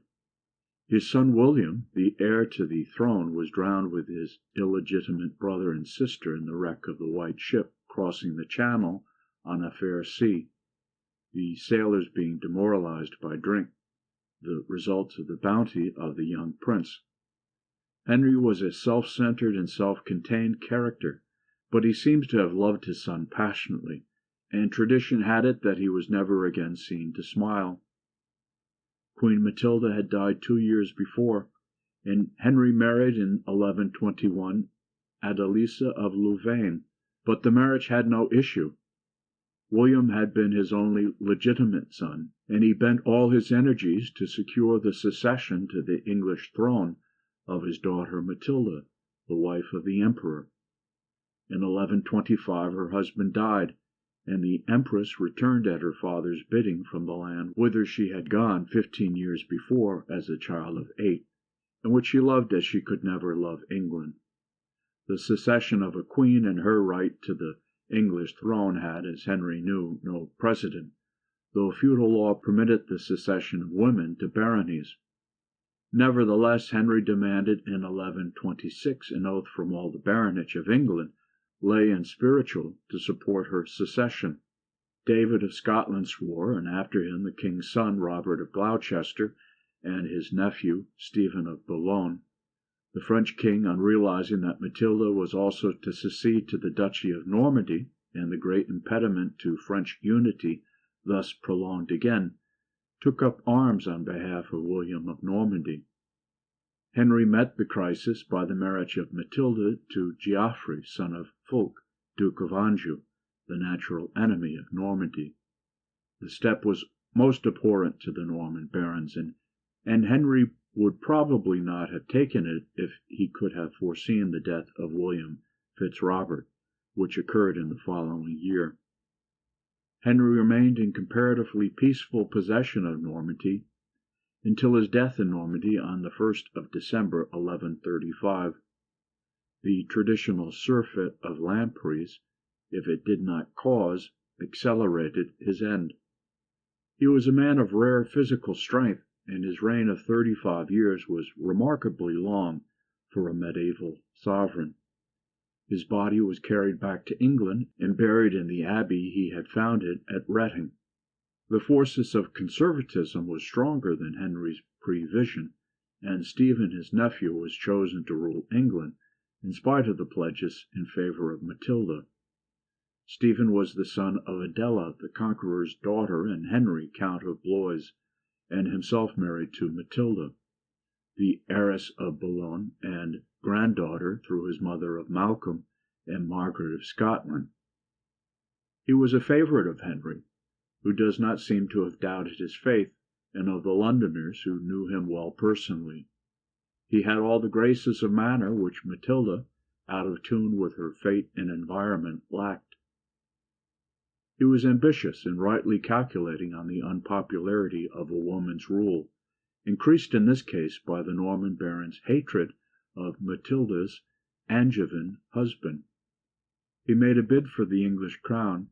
His son William, the heir to the throne, was drowned with his illegitimate brother and sister in the wreck of the White Ship crossing the Channel on a fair sea, the sailors being demoralized by drink, the result of the bounty of the young prince. Henry was a self-centered and self-contained character, but he seems to have loved his son passionately, and tradition had it that he was never again seen to smile. Queen Matilda had died 2 years before, and Henry married in 1121 Adalisa of Louvain, but the marriage had no issue. William had been his only legitimate son, and he bent all his energies to secure the succession to the English throne of his daughter Matilda, the wife of the emperor. In 1125 her husband died, and the empress returned at her father's bidding from the land whither she had gone 15 years before as a child of 8, and which she loved as she could never love England. The succession of a queen and her right to the English throne had, as Henry knew, no precedent, though feudal law permitted the succession of women to baronies. Nevertheless, Henry demanded in 1126 an oath from all the baronage of England, lay and spiritual, to support her succession. David of Scotland swore, and after him the king's son Robert of Gloucester and his nephew Stephen of Boulogne. The French king, on realizing that Matilda was also to succeed to the Duchy of Normandy, and the great impediment to French unity thus prolonged again, took up arms on behalf of William of Normandy. Henry met the crisis by the marriage of Matilda to Geoffrey, son of Fulk, Duke of Anjou, the natural enemy of Normandy. The step was most abhorrent to the Norman barons, and and Henry would probably not have taken it if he could have foreseen the death of William Fitzrobert, which occurred in the following year. Henry remained in comparatively peaceful possession of Normandy until his death in Normandy on the 1st of December, 1135. The traditional surfeit of lampreys, if it did not cause, accelerated his end. He was a man of rare physical strength, and his reign of 35 years was remarkably long for a medieval sovereign. His body was carried back to England and buried in the abbey he had founded at Reading. The forces of conservatism was stronger than Henry's prevision, and Stephen, his nephew, was chosen to rule England in spite of the pledges in favor of Matilda. Stephen was the son of Adela, the Conqueror's daughter, and Henry, Count of Blois, and himself married to Matilda, the heiress of Boulogne, and granddaughter, through his mother, of Malcolm and Margaret of Scotland. He was a favourite of Henry, who does not seem to have doubted his faith, and of the Londoners, who knew him well personally. He had all the graces of manner which Matilda, out of tune with her fate and environment, lacked. He was ambitious in rightly calculating on the unpopularity of a woman's rule, increased in this case by the Norman baron's hatred of Matilda's Angevin husband. He made a bid for the English crown,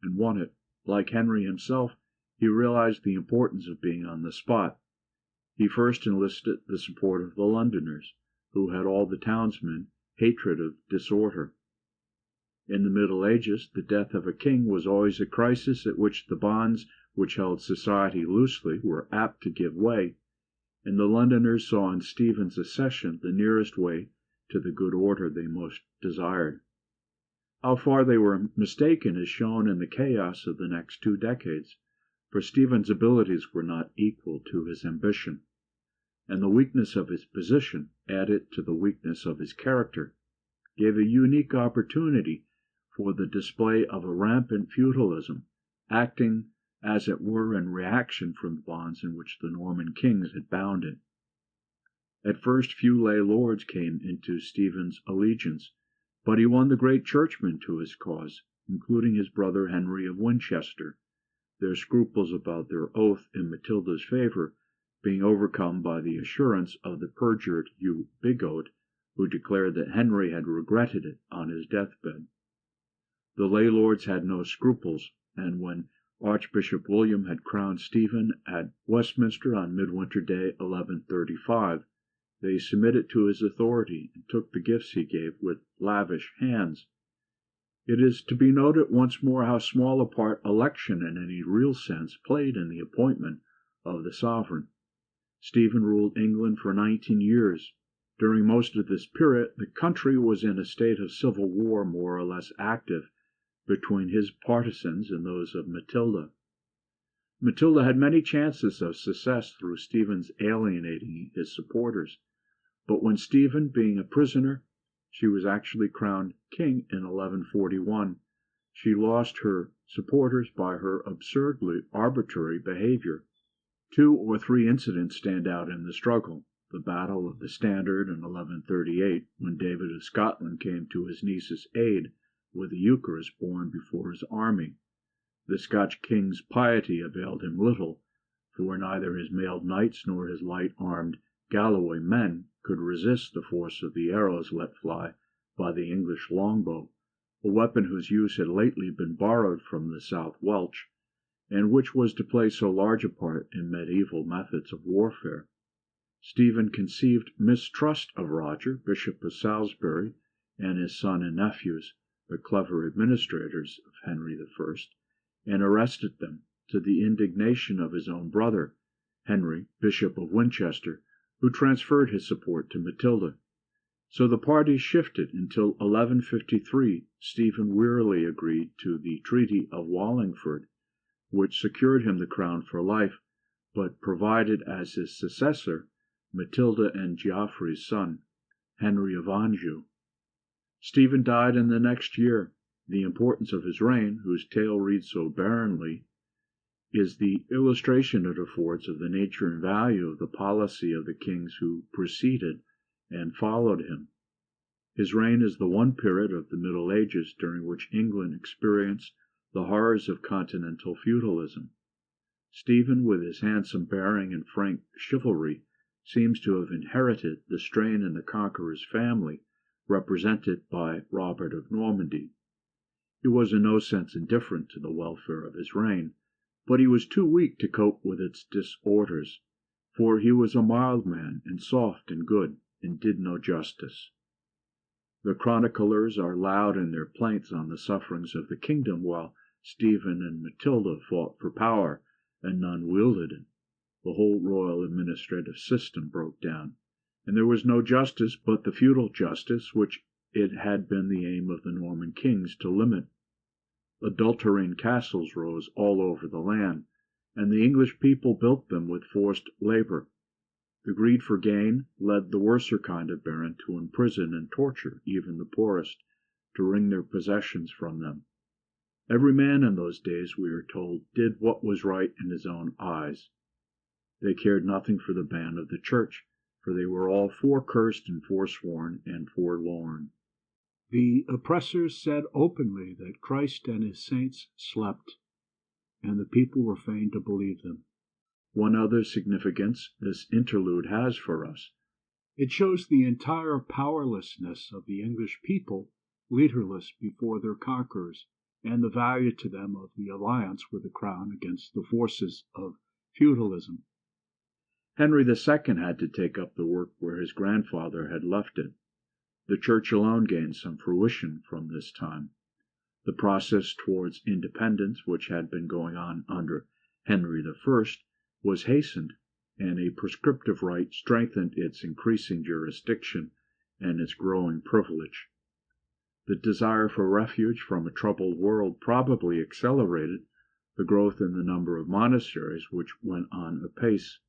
and won it. Like Henry himself, he realized the importance of being on the spot. He first enlisted the support of the Londoners, who had all the townsmen hatred of disorder. In the Middle Ages, the death of a king was always a crisis at which the bonds which held society loosely were apt to give way, and the Londoners saw in Stephen's accession the nearest way to the good order they most desired. How far they were mistaken is shown in the chaos of the next 2 decades, for Stephen's abilities were not equal to his ambition, and the weakness of his position, added to the weakness of his character, gave a unique opportunity for the display of a rampant feudalism, acting as it were in reaction from the bonds in which the Norman kings had bound it. At first few lay lords came into Stephen's allegiance, but he won the great churchmen to his cause, including his brother Henry of Winchester, their scruples about their oath in Matilda's favour being overcome by the assurance of the perjured Hugh Bigot, who declared that Henry had regretted it on his deathbed. The lay lords had no scruples, and when Archbishop William had crowned Stephen at Westminster on Midwinter Day, 1135, they submitted to his authority and took the gifts he gave with lavish hands. It is to be noted once more how small a part election in any real sense played in the appointment of the sovereign. Stephen ruled England for 19 years. During most of this period, the country was in a state of civil war more or less active between his partisans and those of Matilda. Matilda had many chances of success through Stephen's alienating his supporters, but when Stephen, being a prisoner, she was actually crowned king in 1141, she lost her supporters by her absurdly arbitrary behavior. 2 or 3 incidents stand out in the struggle. The Battle of the Standard in 1138, when David of Scotland came to his niece's aid with the Eucharist borne before his army. The Scotch king's piety availed him little, for neither his mailed knights nor his light-armed Galloway men could resist the force of the arrows let fly by the English longbow, a weapon whose use had lately been borrowed from the South Welsh, and which was to play so large a part in medieval methods of warfare. Stephen conceived mistrust of Roger, Bishop of Salisbury, and his son and nephews, the clever administrators of Henry I, and arrested them, to the indignation of his own brother, Henry, Bishop of Winchester, who transferred his support to Matilda. So the parties shifted until 1153 Stephen wearily agreed to the Treaty of Wallingford, which secured him the crown for life, but provided as his successor Matilda and Geoffrey's son, Henry of Anjou. Stephen died in the next year. The importance of his reign, whose tale reads so barrenly, is the illustration it affords of the nature and value of the policy of the kings who preceded and followed him. His reign is the one period of the Middle Ages during which England experienced the horrors of continental feudalism. Stephen, with his handsome bearing and frank chivalry, seems to have inherited the strain in the Conqueror's family, represented by Robert of Normandy. He was in no sense indifferent to the welfare of his reign, but he was too weak to cope with its disorders, for he was a mild man, and soft and good, and did no justice. The chroniclers are loud in their plaints on the sufferings of the kingdom, while Stephen and Matilda fought for power, and none wielded it. The whole royal administrative system broke down, and there was no justice but the feudal justice which it had been the aim of the Norman kings to limit. Adulterine castles rose all over the land, and the English people built them with forced labor. The greed for gain led the worser kind of baron to imprison and torture even the poorest, to wring their possessions from them. Every man in those days, we are told, did what was right in his own eyes. They cared nothing for the ban of the church, for they were all forecursed and forsworn and forlorn. The oppressors said openly that Christ and his saints slept, and the people were fain to believe them. One other significance this interlude has for us. It shows the entire powerlessness of the English people, leaderless before their conquerors, and the value to them of the alliance with the crown against the forces of feudalism. Henry II had to take up the work where his grandfather had left it. The Church alone gained some fruition from this time. The process towards independence, which had been going on under Henry I, was hastened, and a prescriptive right strengthened its increasing jurisdiction and its growing privilege. The desire for refuge from a troubled world probably accelerated the growth in the number of monasteries, which went on apace.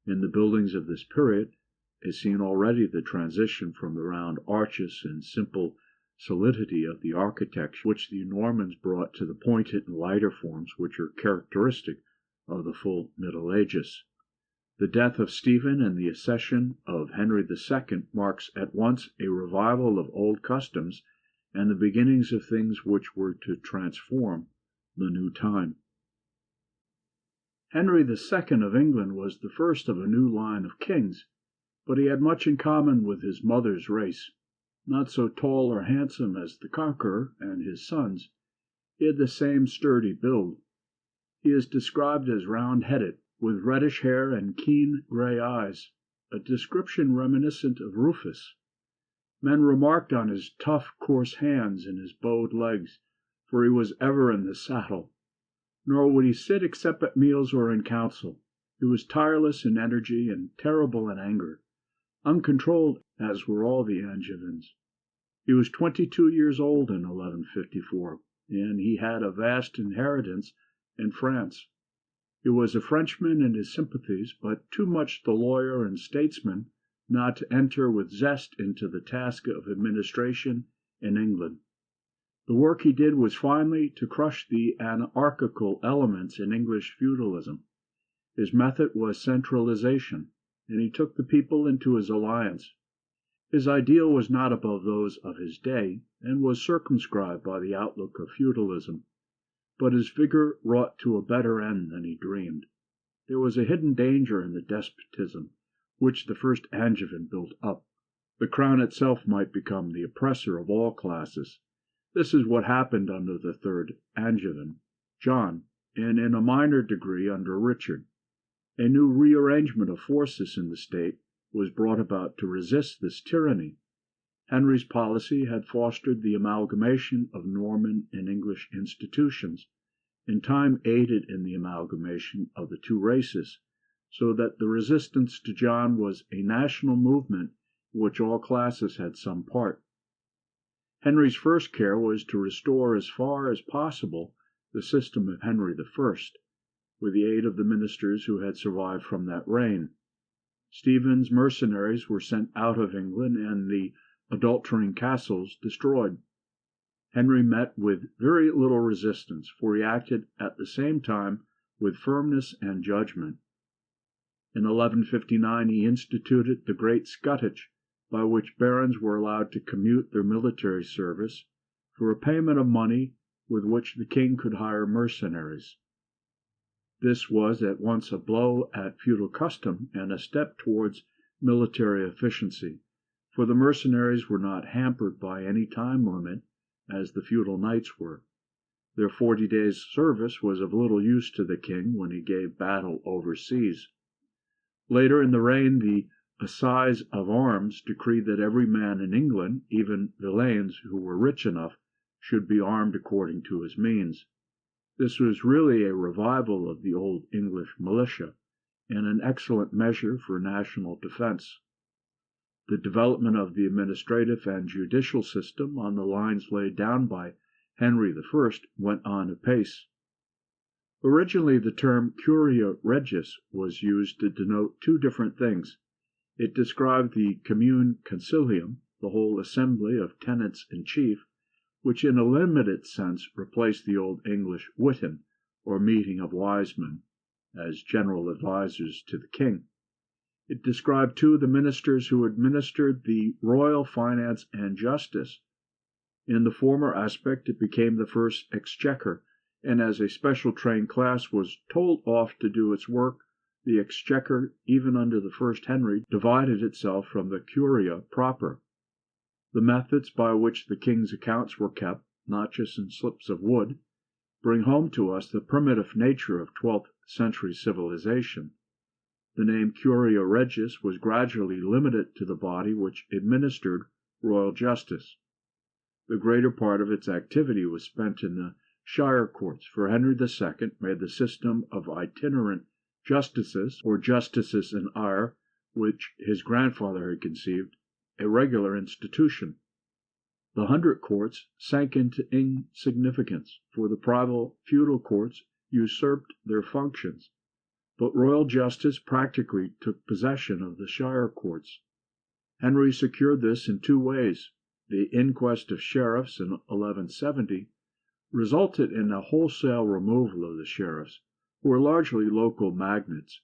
In the buildings of this period is seen already the transition from the round arches and simple solidity of the architecture which the Normans brought to the pointed and lighter forms which are characteristic of the full Middle Ages. The death of Stephen and the accession of Henry II marks at once a revival of old customs and the beginnings of things which were to transform the new time. Henry II of England was the first of a new line of kings, but he had much in common with his mother's race. Not so tall or handsome as the Conqueror and his sons, he had the same sturdy build. He is described as round-headed, with reddish hair and keen gray eyes, a description reminiscent of Rufus. Men remarked on his tough, coarse hands and his bowed legs, for he was ever in the saddle. Nor would he sit except at meals or in council. He was tireless in energy and terrible in anger, uncontrolled as were all the Angevins. He was 22 years old in 1154, and he had a vast inheritance in France. He was a Frenchman in his sympathies, but too much the lawyer and statesman not to enter with zest into the task of administration in England. The work he did was finally to crush the anarchical elements in English feudalism. His method was centralization, and he took the people into his alliance. His ideal was not above those of his day, and was circumscribed by the outlook of feudalism, but his vigor wrought to a better end than he dreamed. There was a hidden danger in the despotism which the first Angevin built up. The crown itself might become the oppressor of all classes. This is what happened under the third Angevin, John, and in a minor degree under Richard. A new rearrangement of forces in the state was brought about to resist this tyranny. Henry's policy had fostered the amalgamation of Norman and English institutions, in time aided in the amalgamation of the two races, so that the resistance to John was a national movement in which all classes had some part. Henry's first care was to restore as far as possible the system of Henry I, with the aid of the ministers who had survived from that reign. Stephen's mercenaries were sent out of England and the adulterine castles destroyed. Henry met with very little resistance, for he acted at the same time with firmness and judgment. In 1159 he instituted the Great Scutage, by which barons were allowed to commute their military service for a payment of money with which the king could hire mercenaries. This was at once a blow at feudal custom and a step towards military efficiency, for the mercenaries were not hampered by any time limit, as the feudal knights were. Their 40 days' service was of little use to the king when he gave battle overseas. Later in the reign, the Assize of Arms decreed that every man in England, even villeins who were rich enough, should be armed according to his means. This was really a revival of the old English militia, and an excellent measure for national defense. The development of the administrative and judicial system on the lines laid down by Henry I went on apace. Originally, the term curia regis was used to denote two different things. It described the commune concilium, the whole assembly of tenants in chief, which in a limited sense replaced the old English witan, or meeting of wise men, as general advisers to the king. It described, too, the ministers who administered the royal finance and justice. In the former aspect it became the first exchequer, and as a special trained class was told off to do its work, the exchequer, even under the first Henry, divided itself from the curia proper. The methods by which the king's accounts were kept, not just in slips of wood, bring home to us the primitive nature of 12th century civilization. The name curia regis was gradually limited to the body which administered royal justice. The greater part of its activity was spent in the shire courts, for Henry II made the system of itinerant justices, or justices in eyre, which his grandfather had conceived, a regular institution. The 100 courts sank into insignificance, for the private feudal courts usurped their functions, but royal justice practically took possession of the shire courts. Henry secured this in two ways. The inquest of sheriffs in 1170 resulted in a wholesale removal of the sheriffs, who were largely local magnates,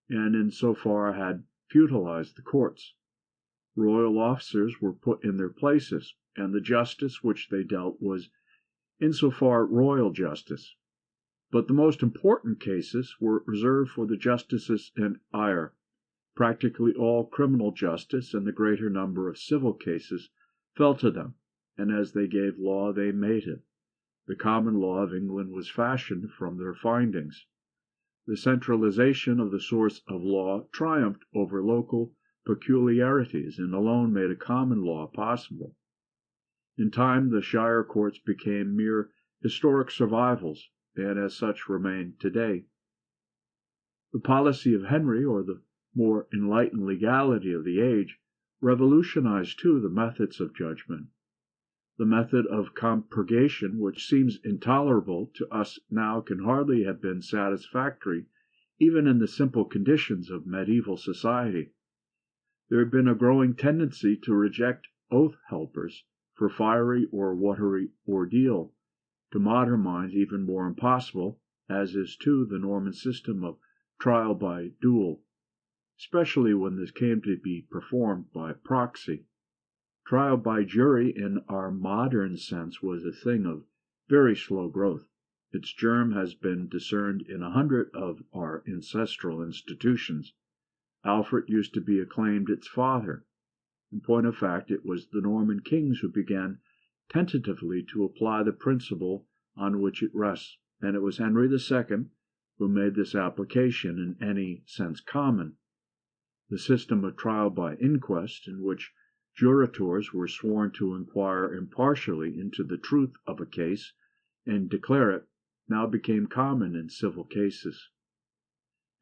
and in so far had feudalized the courts. Royal officers were put in their places, and the justice which they dealt was insofar royal justice. But the most important cases were reserved for the justices in eyre. Practically all criminal justice and the greater number of civil cases fell to them, and as they gave law they made it. The common law of England was fashioned from their findings. The centralization of the source of law triumphed over local peculiarities, and alone made a common law possible. In time the shire courts became mere historic survivals, and as such remain today. The policy of Henry, or the more enlightened legality of the age, revolutionized too the methods of judgment. The method of compurgation, which seems intolerable to us now, can hardly have been satisfactory even in the simple conditions of medieval society. There had been a growing tendency to reject oath-helpers for fiery or watery ordeal, to modern minds even more impossible, as is too the Norman system of trial by duel, especially when this came to be performed by proxy. Trial by jury in our modern sense was a thing of very slow growth. Its germ has been discerned in 100 of our ancestral institutions. Alfred used to be acclaimed its father. In point of fact, it was the Norman kings who began tentatively to apply the principle on which it rests, and it was Henry II who made this application in any sense common. The system of trial by inquest, in which jurators were sworn to inquire impartially into the truth of a case and declare it, now became common in civil cases.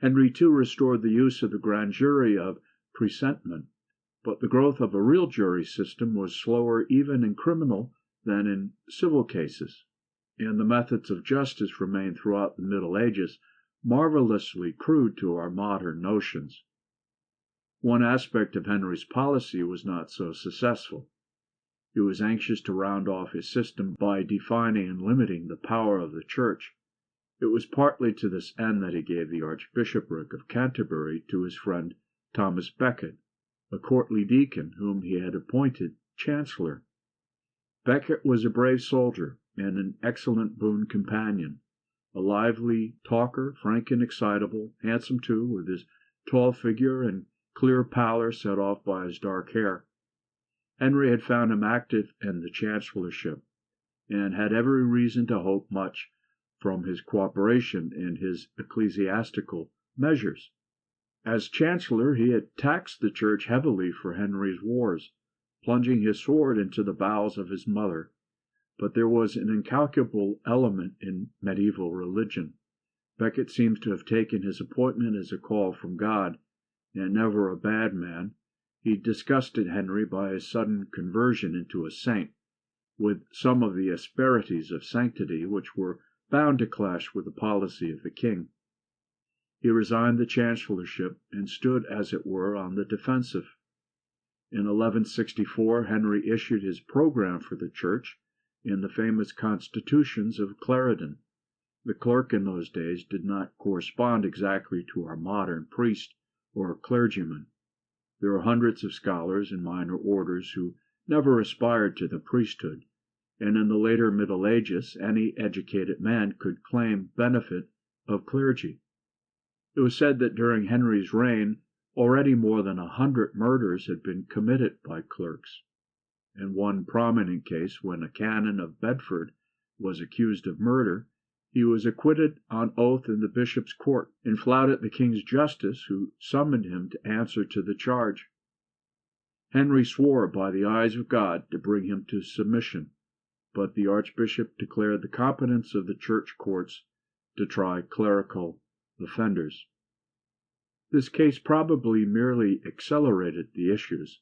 Henry too restored the use of the grand jury of presentment, but the growth of a real jury system was slower even in criminal than in civil cases, and the methods of justice remained throughout the Middle Ages marvelously crude to our modern notions. One aspect of Henry's policy was not so successful. He was anxious to round off his system by defining and limiting the power of the Church. It was partly to this end that he gave the Archbishopric of Canterbury to his friend Thomas Beckett, a courtly deacon whom he had appointed chancellor. Beckett was a brave soldier and an excellent boon companion, a lively talker, frank and excitable, handsome too, with his tall figure and clear pallor set off by his dark hair. Henry had found him active in the chancellorship, and had every reason to hope much from his cooperation in his ecclesiastical measures. As chancellor, he had taxed the church heavily for Henry's wars, plunging his sword into the bowels of his mother. But there was an incalculable element in medieval religion. Becket seems to have taken his appointment as a call from God, and never a bad man. He disgusted Henry by his sudden conversion into a saint, with some of the asperities of sanctity which were bound to clash with the policy of the king. He resigned the chancellorship, and stood, as it were, on the defensive. In 1164 Henry issued his programme for the Church in the famous Constitutions of Clarendon. The clerk in those days did not correspond exactly to our modern priest or clergyman. There are hundreds of scholars in minor orders who never aspired to the priesthood, and in the later Middle Ages any educated man could claim benefit of clergy. It was said that during Henry's reign already more than 100 murders had been committed by clerks. In one prominent case, when a canon of Bedford was accused of murder, he was acquitted on oath in the bishop's court, and flouted the king's justice, who summoned him to answer to the charge. Henry swore by the eyes of God to bring him to submission, but the archbishop declared the competence of the church courts to try clerical offenders. This case probably merely accelerated the issues.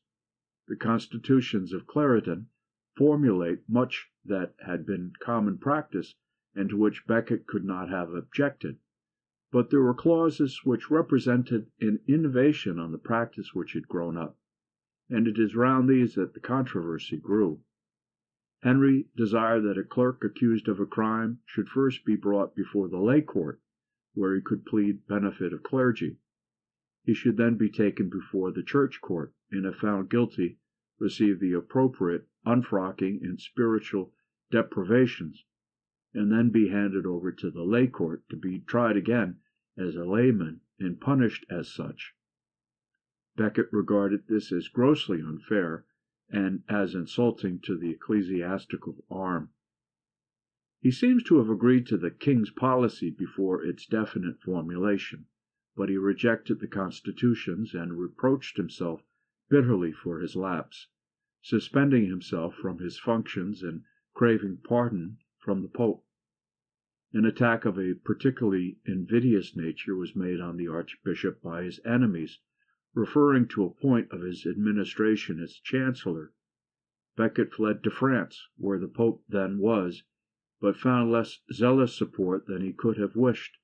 The Constitutions of Clarendon formulate much that had been common practice, and to which Becket could not have objected. But there were clauses which represented an innovation on the practice which had grown up, and it is round these that the controversy grew. Henry desired that a clerk accused of a crime should first be brought before the lay court, where he could plead benefit of clergy. He should then be taken before the church court, and if found guilty, receive the appropriate unfrocking and spiritual deprivations, and then be handed over to the lay court to be tried again as a layman and punished as such. Becket regarded this as grossly unfair, and as insulting to the ecclesiastical arm. He seems to have agreed to the king's policy before its definite formulation, but he rejected the constitutions, and reproached himself bitterly for his lapse, suspending himself from his functions and craving pardon from the Pope. An attack of a particularly invidious nature was made on the archbishop by his enemies, referring to a point of his administration as chancellor. Becket fled to France, where the Pope then was, but found less zealous support than he could have wished.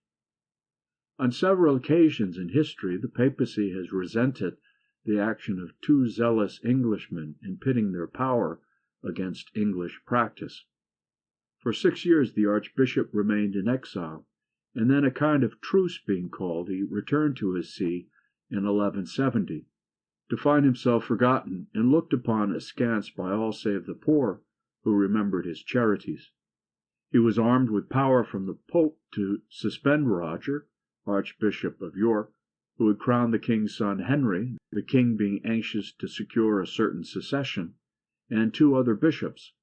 On several occasions in history the papacy has resented the action of too zealous Englishmen in pitting their power against English practice. For 6 years the archbishop remained in exile, and then, a kind of truce being called, he returned to his see in 1170, to find himself forgotten and looked upon askance by all save the poor, who remembered his charities. He was armed with power from the Pope to suspend Roger, Archbishop of York, who had crowned the king's son Henry, the king being anxious to secure a certain succession, and 2 other bishops.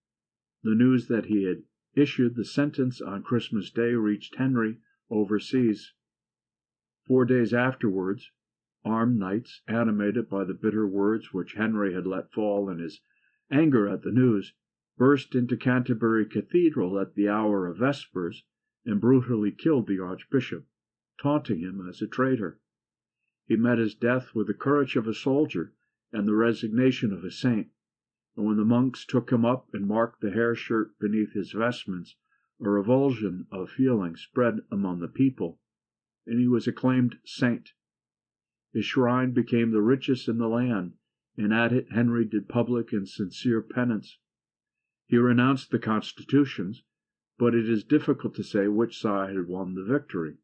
The news that he had issued the sentence on Christmas Day reached Henry overseas. 4 days afterwards, armed knights, animated by the bitter words which Henry had let fall in his anger at the news, burst into Canterbury Cathedral at the hour of vespers, and brutally killed the archbishop, taunting him as a traitor. He met his death with the courage of a soldier and the resignation of a saint, and when the monks took him up and marked the hair shirt beneath his vestments, a revulsion of feeling spread among the people, and he was acclaimed saint. His shrine became the richest in the land, and at it Henry did public and sincere penance. He renounced the constitutions, but it is difficult to say which side had won the victory.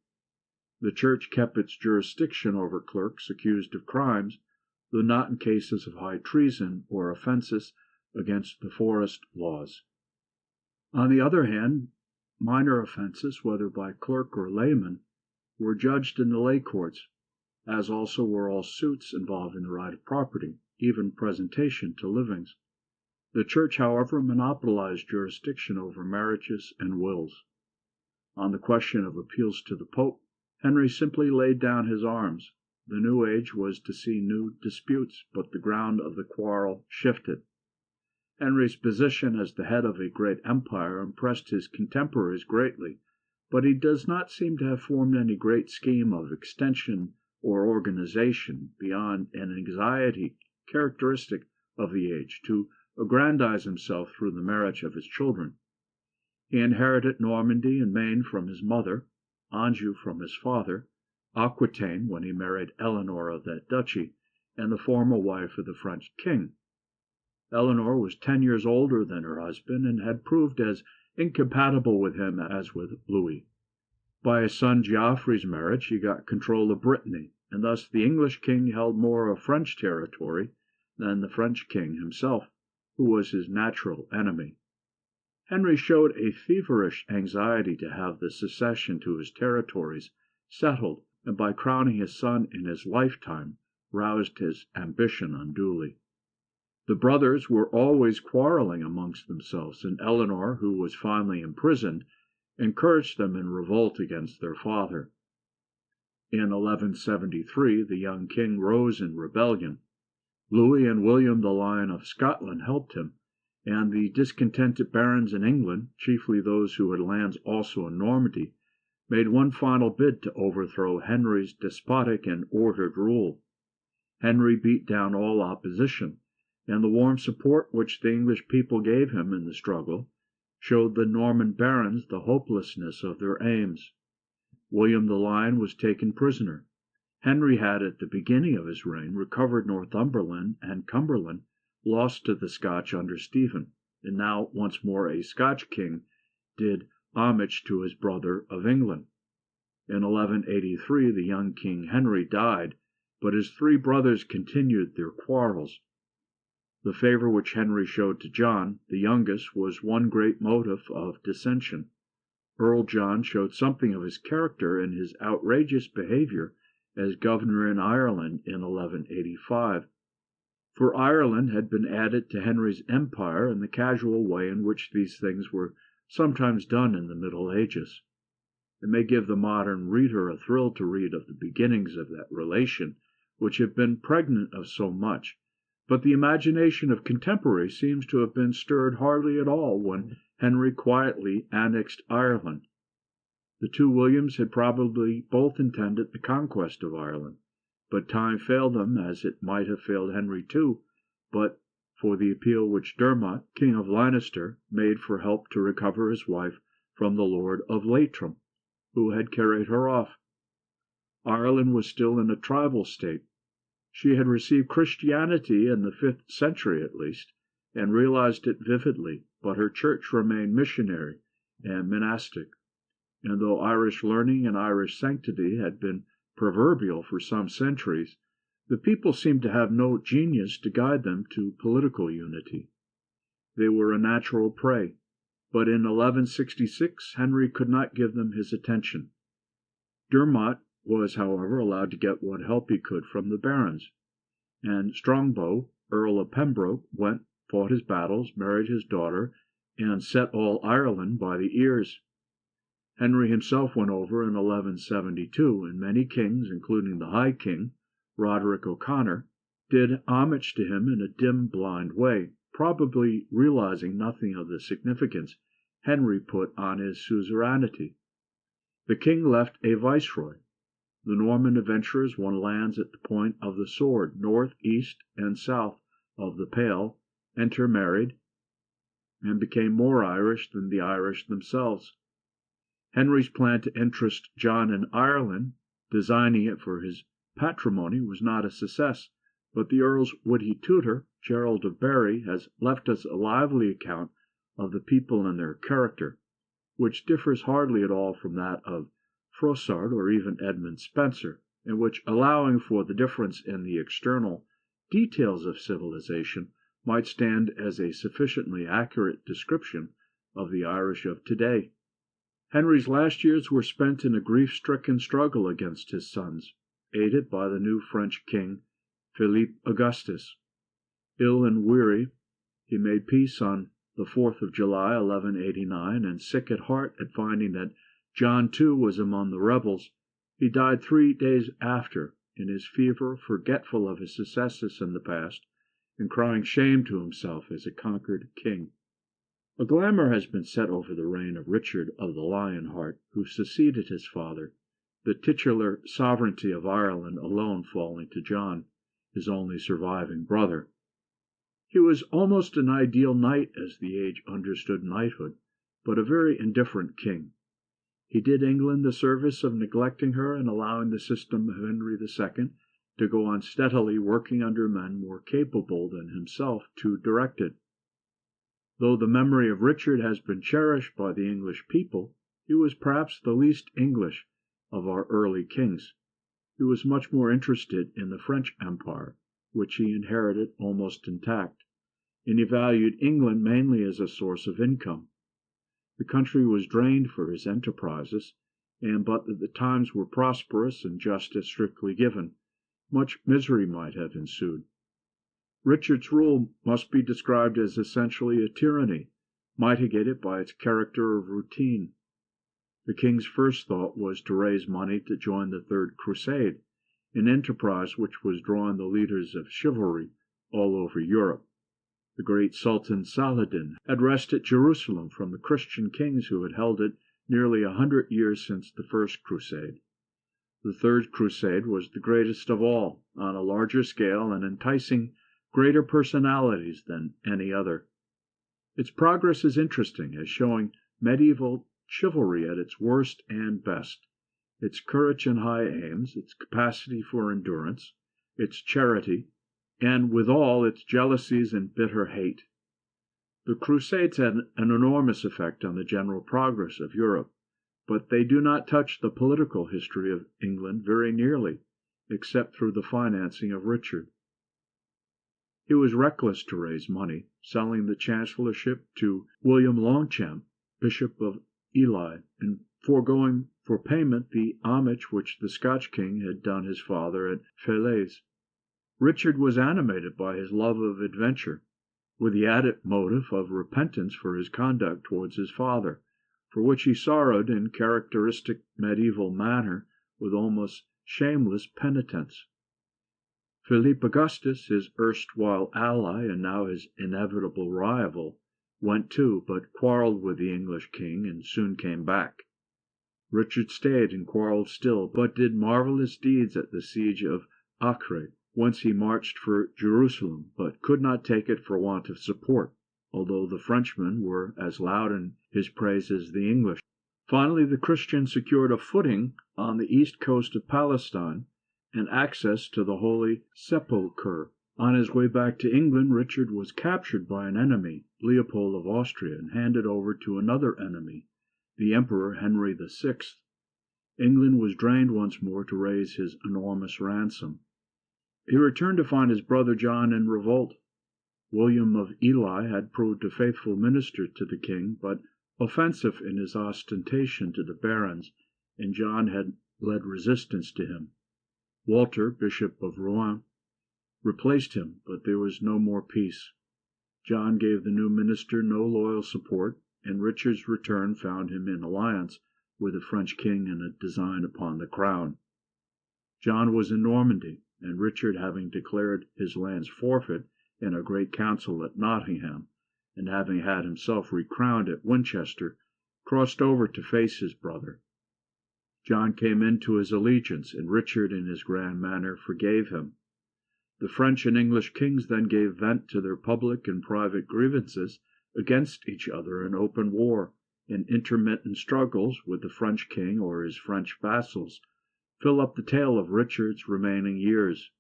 The Church kept its jurisdiction over clerks accused of crimes, though not in cases of high treason or offences against the forest laws. On the other hand, minor offences, whether by clerk or layman, were judged in the lay courts, as also were all suits involving the right of property, even presentation to livings. The Church, however, monopolized jurisdiction over marriages and wills. On the question of appeals to the Pope, Henry simply laid down his arms. The new age was to see new disputes, but the ground of the quarrel shifted. Henry's position as the head of a great empire impressed his contemporaries greatly, but he does not seem to have formed any great scheme of extension or organization beyond an anxiety characteristic of the age to aggrandize himself through the marriage of his children. He inherited Normandy and Maine from his mother, Anjou from his father, Aquitaine when he married Eleanor of that duchy, and the former wife of the French king. Eleanor was 10 years older than her husband, and had proved as incompatible with him as with Louis. By his son Geoffrey's marriage he got control of Brittany, and thus the English king held more of French territory than the French king himself, who was his natural enemy. Henry showed a feverish anxiety to have the succession to his territories settled, and by crowning his son in his lifetime, roused his ambition unduly. The brothers were always quarrelling amongst themselves, and Eleanor, who was finally imprisoned, encouraged them in revolt against their father. In 1173 the young king rose in rebellion. Louis and William the Lion of Scotland helped him, and the discontented barons in England, chiefly those who had lands also in Normandy, made one final bid to overthrow Henry's despotic and ordered rule. Henry beat down all opposition, and the warm support which the English people gave him in the struggle showed the Norman barons the hopelessness of their aims. William the Lion was taken prisoner. Henry had at the beginning of his reign recovered Northumberland and Cumberland, lost to the Scotch under Stephen, and now once more a Scotch king did homage to his brother of England. In 1183 the young King Henry died, but his 3 brothers continued their quarrels. The favor which Henry showed to John, the youngest, was one great motive of dissension. Earl John showed something of his character in his outrageous behavior as governor in Ireland in 1185. For Ireland had been added to Henry's empire in the casual way in which these things were sometimes done in the Middle Ages. It may give the modern reader a thrill to read of the beginnings of that relation, which have been pregnant of so much, but the imagination of contemporaries seems to have been stirred hardly at all when Henry quietly annexed Ireland. The 2 Williams had probably both intended the conquest of Ireland, but time failed them, as it might have failed Henry too, but for the appeal which Dermot, King of Leinster, made for help to recover his wife from the Lord of Leitrim, who had carried her off. Ireland was still in a tribal state. She had received Christianity in the 5th century at least, and realized it vividly, but her church remained missionary and monastic. And though Irish learning and Irish sanctity had been proverbial for some centuries, the people seemed to have no genius to guide them to political unity. They were a natural prey, but in 1166 Henry could not give them his attention. Dermot was, however, allowed to get what help he could from the barons, and Strongbow, Earl of Pembroke, went, fought his battles, married his daughter, and set all Ireland by the ears. Henry himself went over in 1172, and many kings, including the High King, Roderick O'Connor, did homage to him in a dim, blind way, probably realizing nothing of the significance Henry put on his suzerainty. The king left a viceroy. The Norman adventurers won lands at the point of the sword, north, east, and south of the Pale, intermarried, and became more Irish than the Irish themselves. Henry's plan to interest John in Ireland, designing it for his patrimony, was not a success, but the Earl's would-he tutor, Gerald of Barry, has left us a lively account of the people and their character. which differs hardly at all from that of Froissart or even Edmund Spenser, and which, allowing for the difference in the external details of civilization, might stand as a sufficiently accurate description of the Irish of to-day. Henry's last years were spent in a grief-stricken struggle against his sons, aided by the new French king, Philippe Augustus. Ill and weary, he made peace on the 4th of July, 1189, and sick at heart at finding that John too was among the rebels, he died 3 days after, in his fever, forgetful of his successes in the past, and crying shame to himself as a conquered king. A glamour has been set over the reign of Richard of the Lion Heart, who succeeded his father, the titular sovereignty of Ireland alone falling to John, his only surviving brother. He was almost an ideal knight as the age understood knighthood, but a very indifferent king. He did England the service of neglecting her and allowing the system of Henry II to go on steadily, working under men more capable than himself to direct it. Though the memory of Richard has been cherished by the English people, he was perhaps the least English of our early kings. He was much more interested in the French Empire, which he inherited almost intact, and he valued England mainly as a source of income. The country was drained for his enterprises, and but that the times were prosperous and justice strictly given, much misery might have ensued. Richard's rule must be described as essentially a tyranny, mitigated by its character of routine. The king's first thought was to raise money to join the Third Crusade, an enterprise which was drawing the leaders of chivalry all over Europe. The great Sultan Saladin had wrested Jerusalem from the Christian kings who had held it nearly 100 years since the First Crusade. The Third Crusade was the greatest of all, on a larger scale and enticing greater personalities than any other. Its progress is interesting as showing medieval chivalry at its worst and best, its courage and high aims, its capacity for endurance, its charity, and withal its jealousies and bitter hate. The Crusades had an enormous effect on the general progress of Europe, but they do not touch the political history of England very nearly, except through the financing of Richard. He was reckless to raise money, selling the chancellorship to William Longchamp, Bishop of Ely, and foregoing for payment the homage which the Scotch king had done his father at Falaise. Richard was animated by his love of adventure, with the added motive of repentance for his conduct towards his father, for which he sorrowed in characteristic medieval manner with almost shameless penitence. Philippe Augustus, his erstwhile ally and now his inevitable rival, went too, but quarrelled with the English king and soon came back. Richard stayed and quarrelled still, but did marvellous deeds at the siege of Acre, whence he marched for Jerusalem, but could not take it for want of support, although the Frenchmen were as loud in his praise as the English. Finally, the Christians secured a footing on the east coast of Palestine and access to the Holy Sepulchre. On his way back to England, Richard was captured by an enemy, Leopold of Austria, and handed over to another enemy, the Emperor Henry VI. England was drained once more to raise his enormous ransom. He returned to find his brother John in revolt. William of Ely had proved a faithful minister to the king, but offensive in his ostentation to the barons, and John had led resistance to him. Walter, Bishop of Rouen, replaced him, but there was no more peace. John gave the new minister no loyal support, and Richard's return found him in alliance with the French king in a design upon the crown. John was in Normandy, and Richard, having declared his lands forfeit in a great council at Nottingham, and having had himself recrowned at Winchester, crossed over to face his brother. John came into his allegiance, and Richard, in his grand manner, forgave him. The French and English kings then gave vent to their public and private grievances against each other in open war, and intermittent struggles with the French king or his French vassals fill up the tale of Richard's remaining years.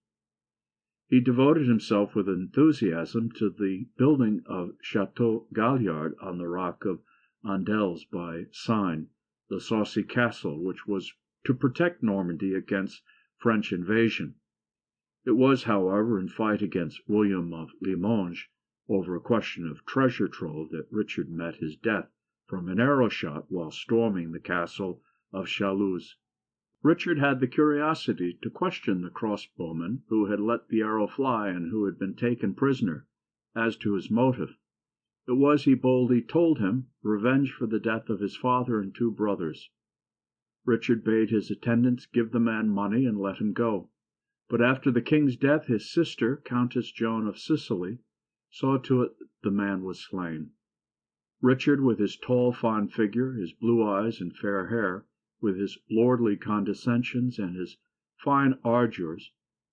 He devoted himself with enthusiasm to the building of Chateau Galliard on the rock of Andels by sign the Saucy Castle, which was to protect Normandy against French invasion. It was, however, in fight against William of Limoges, over a question of treasure trove, that Richard met his death from an arrow shot while storming the castle of Chaluz. Richard had the curiosity to question the crossbowman who had let the arrow fly and who had been taken prisoner, as to his motive. It was, he boldly told him, revenge for the death of his father and 2 brothers. Richard bade his attendants give the man money and let him go. But after the king's death, his sister, Countess Joan of Sicily, saw to it the man was slain. Richard, with his tall, fine figure, his blue eyes and fair hair, with his lordly condescensions and his fine ardors,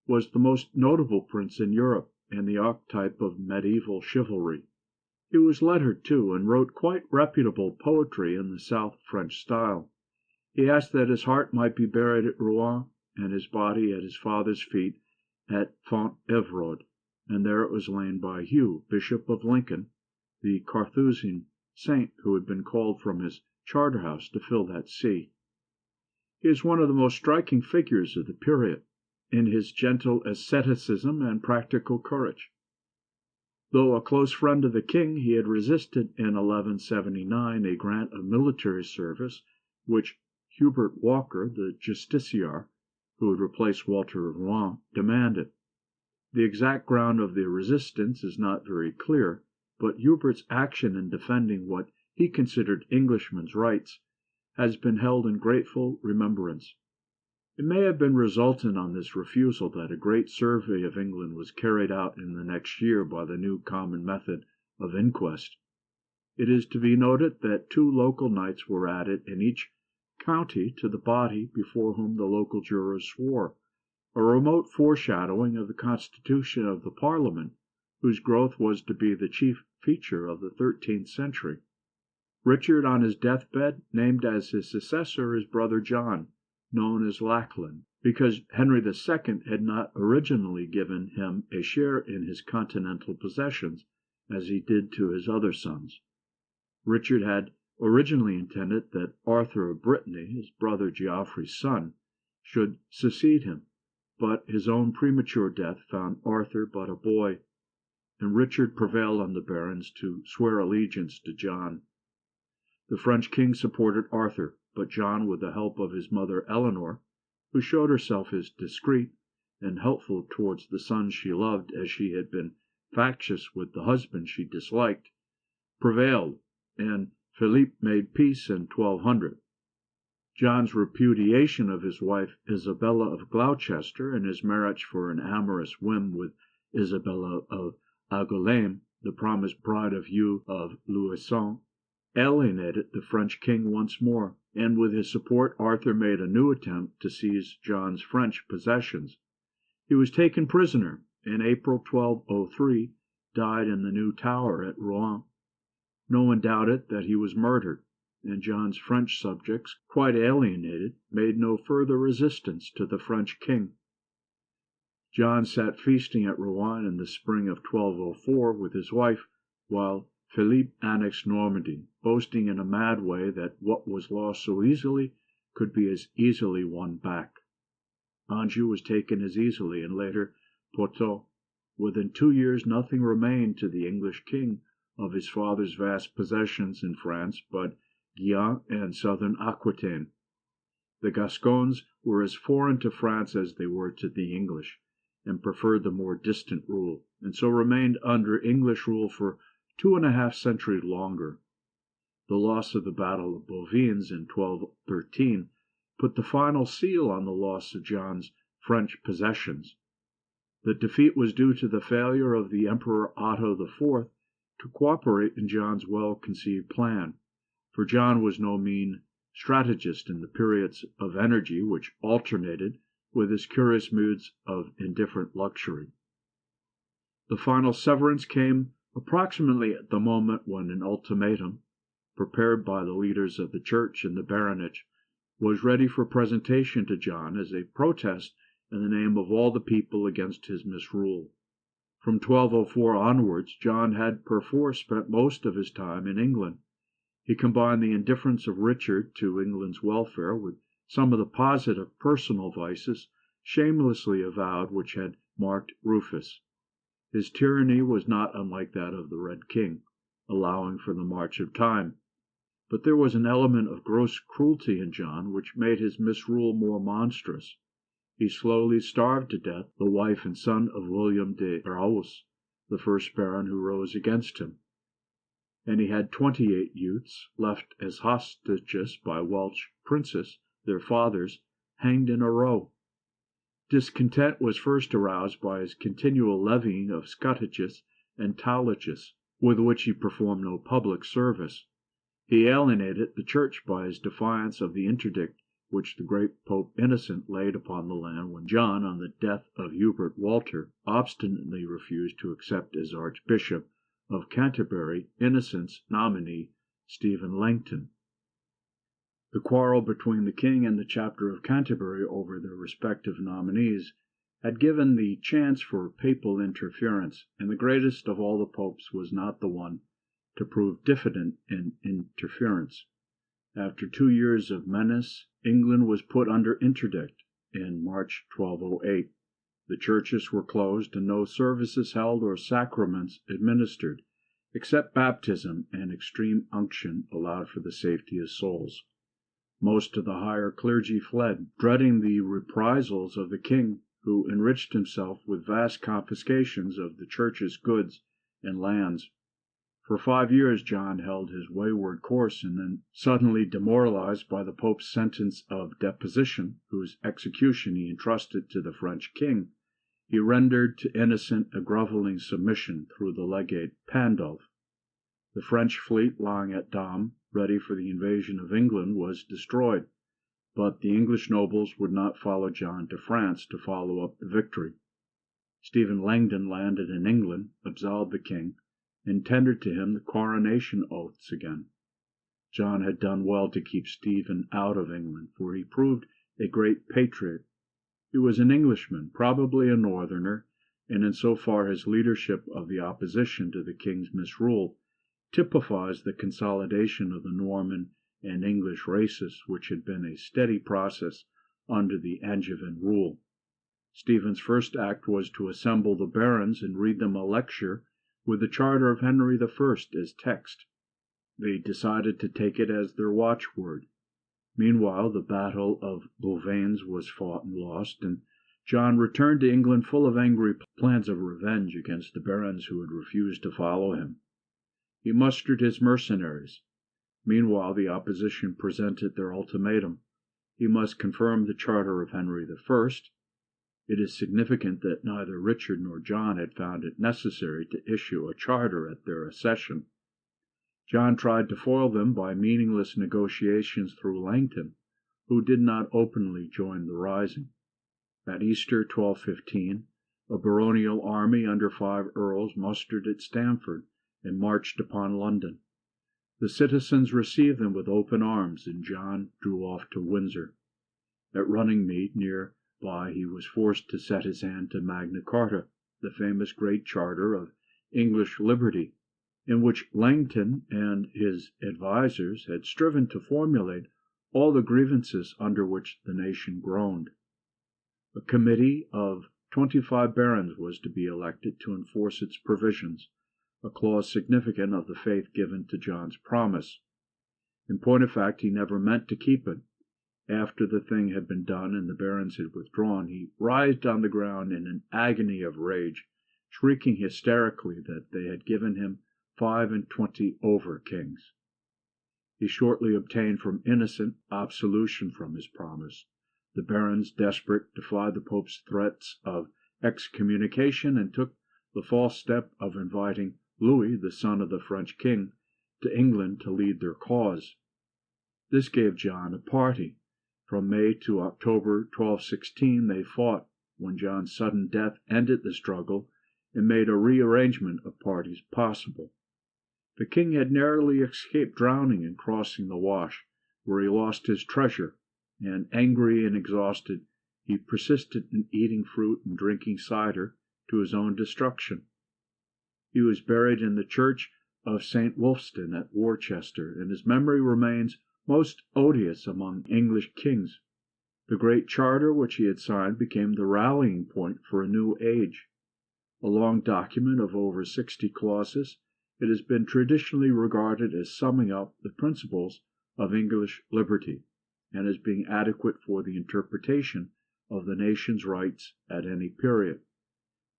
was the most notable prince in Europe, and the archetype of medieval chivalry. He was lettered, too, and wrote quite reputable poetry in the South French style. He asked that his heart might be buried at Rouen, and his body at his father's feet at Font-Evrode, and there it was lain by Hugh, Bishop of Lincoln, the Carthusian saint who had been called from his charterhouse to fill that see. He is one of the most striking figures of the period, in his gentle asceticism and practical courage. Though a close friend of the king, he had resisted in 1179 a grant of military service which Hubert Walker, the justiciar, who would replace Walter of Rouen, demanded. The exact ground of the resistance is not very clear, but Hubert's action in defending what he considered Englishmen' rights has been held in grateful remembrance. It may have been resultant on this refusal that a great survey of England was carried out in the next year by the new common method of inquest. It is to be noted that 2 local knights were added in each county to the body before whom the local jurors swore, a remote foreshadowing of the constitution of the Parliament, whose growth was to be the chief feature of the 13th century. Richard, on his deathbed, named as his successor his brother John, known as Lachlan, because Henry II. Had not originally given him a share in his continental possessions, as he did to his other sons. Richard had originally intended that Arthur of Brittany, his brother Geoffrey's son, should succeed him, but his own premature death found Arthur but a boy, and Richard prevailed on the barons to swear allegiance to John. The French king supported Arthur, but John, with the help of his mother Eleanor, who showed herself as discreet and helpful towards the son she loved as she had been factious with the husband she disliked, prevailed, and Philippe made peace in 1200. John's repudiation of his wife Isabella of Gloucester, and his marriage for an amorous whim with Isabella of Angoulême, the promised bride of Hugh of Louison, alienated the French king once more, and with his support Arthur made a new attempt to seize John's French possessions. He was taken prisoner, and April 1203 died in the new tower at Rouen. No one doubted that he was murdered, and John's French subjects, quite alienated, made no further resistance to the French king. John sat feasting at Rouen in the spring of 1204 with his wife, while Philippe annexed Normandy, boasting in a mad way that what was lost so easily could be as easily won back. Anjou was taken as easily, and later Poitou. Within 2 years nothing remained to the English king of his father's vast possessions in France but Guyenne and southern Aquitaine. The Gascons were as foreign to France as they were to the English, and preferred the more distant rule, and so remained under English rule for 2½ centuries longer. The loss of the Battle of Bouvines in 1213 put the final seal on the loss of John's French possessions. The defeat was due to the failure of the Emperor Otto IV to cooperate in John's well-conceived plan, for John was no mean strategist in the periods of energy which alternated with his curious moods of indifferent luxury. The final severance came approximately at the moment when an ultimatum, prepared by the leaders of the church and the baronage, was ready for presentation to John as a protest in the name of all the people against his misrule. From 1204 onwards, John had perforce spent most of his time in England. He combined the indifference of Richard to England's welfare with some of the positive personal vices shamelessly avowed which had marked Rufus. His tyranny was not unlike that of the Red King, allowing for the march of time. But there was an element of gross cruelty in John which made his misrule more monstrous. He slowly starved to death the wife and son of William the Conqueror, the first baron who rose against him, and he had 28 youths, left as hostages by Welsh princes, their fathers, hanged in a row. Discontent was first aroused by his continual levying of scuttages and tallages, with which he performed no public service. He alienated the Church by his defiance of the interdict which the great Pope Innocent laid upon the land when John, on the death of Hubert Walter, obstinately refused to accept as Archbishop of Canterbury Innocent's nominee, Stephen Langton. The quarrel between the king and the chapter of Canterbury over their respective nominees had given the chance for papal interference, and the greatest of all the popes was not the one to prove diffident in interference. After 2 years of menace, England was put under interdict in March 1208. The churches were closed and no services held or sacraments administered, except baptism and extreme unction allowed for the safety of souls. Most of the higher clergy fled, dreading the reprisals of the king, who enriched himself with vast confiscations of the church's goods and lands. For 5 years John held his wayward course, and then, suddenly demoralized by the Pope's sentence of deposition, whose execution he entrusted to the French king, he rendered to Innocent a grovelling submission through the legate Pandulf. The French fleet lying at Dam, ready for the invasion of England, was destroyed, but the English nobles would not follow John to France to follow up the victory. Stephen Langton landed in England, absolved the king, and tendered to him the coronation oaths again. John had done well to keep Stephen out of England, for he proved a great patriot. He was an Englishman, probably a northerner, and in so far his leadership of the opposition to the king's misrule typifies the consolidation of the Norman and English races, which had been a steady process under the Angevin rule. Stephen's first act was to assemble the barons and read them a lecture with the charter of Henry I as text. They decided to take it as their watchword. Meanwhile, the battle of Louvains was fought and lost, and John returned to England full of angry plans of revenge against the barons who had refused to follow him. He mustered his mercenaries. Meanwhile, the opposition presented their ultimatum. He must confirm the charter of Henry I. It is significant that neither Richard nor John had found it necessary to issue a charter at their accession. John tried to foil them by meaningless negotiations through Langton, who did not openly join the rising. At Easter 1215, a baronial army under 5 earls mustered at Stamford and marched upon London. The citizens received them with open arms, and John drew off to Windsor. At Runningmead, near by, he was forced to set his hand to Magna Carta, the famous Great Charter of English liberty, in which Langton and his advisers had striven to formulate all the grievances under which the nation groaned. A committee of 25 barons was to be elected to enforce its provisions, a clause significant of the faith given to John's promise. In point of fact, he never meant to keep it. After the thing had been done and the barons had withdrawn, he writhed on the ground in an agony of rage, shrieking hysterically that they had given him 25 over-kings. He shortly obtained from Innocent absolution from his promise. The barons, desperate, defied the Pope's threats of excommunication and took the false step of inviting Louis, the son of the French king, to England to lead their cause. This gave John a party. From May to October 1216 they fought, when John's sudden death ended the struggle and made a rearrangement of parties possible. The king had narrowly escaped drowning in crossing the Wash, where he lost his treasure, and, angry and exhausted, he persisted in eating fruit and drinking cider to his own destruction. He was buried in the church of St. Wulfstan at Worcester, and his memory remains most odious among English kings. The Great Charter which he had signed became the rallying point for a new age. A long document of over 60 clauses, it has been traditionally regarded as summing up the principles of English liberty, and as being adequate for the interpretation of the nation's rights at any period.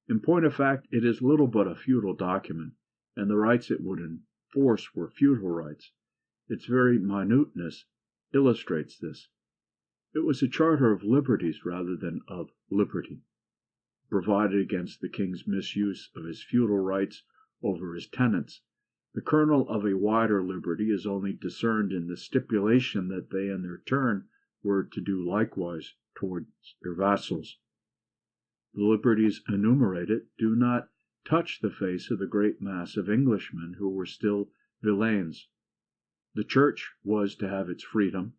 In point of fact, it is little but a feudal document, and the rights it would enforce were feudal rights. Its very minuteness illustrates this. It was a charter of liberties rather than of liberty. It provided against the king's misuse of his feudal rights over his tenants. The kernel of a wider liberty is only discerned in the stipulation that they in their turn were to do likewise towards their vassals. The liberties enumerated do not touch the face of the great mass of Englishmen who were still villeins. The Church was to have its freedom,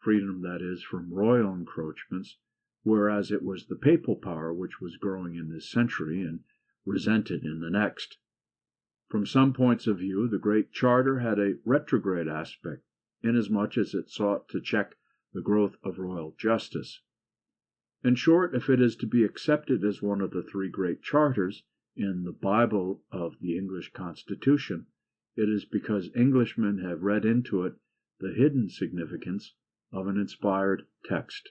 that is, from royal encroachments, whereas it was the papal power which was growing in this century and resented in the next. From some points of view, the Great Charter had a retrograde aspect, inasmuch as it sought to check the growth of royal justice. In short, if it is to be accepted as one of the three great charters in the Bible of the English Constitution, it is because Englishmen have read into it the hidden significance of an inspired text.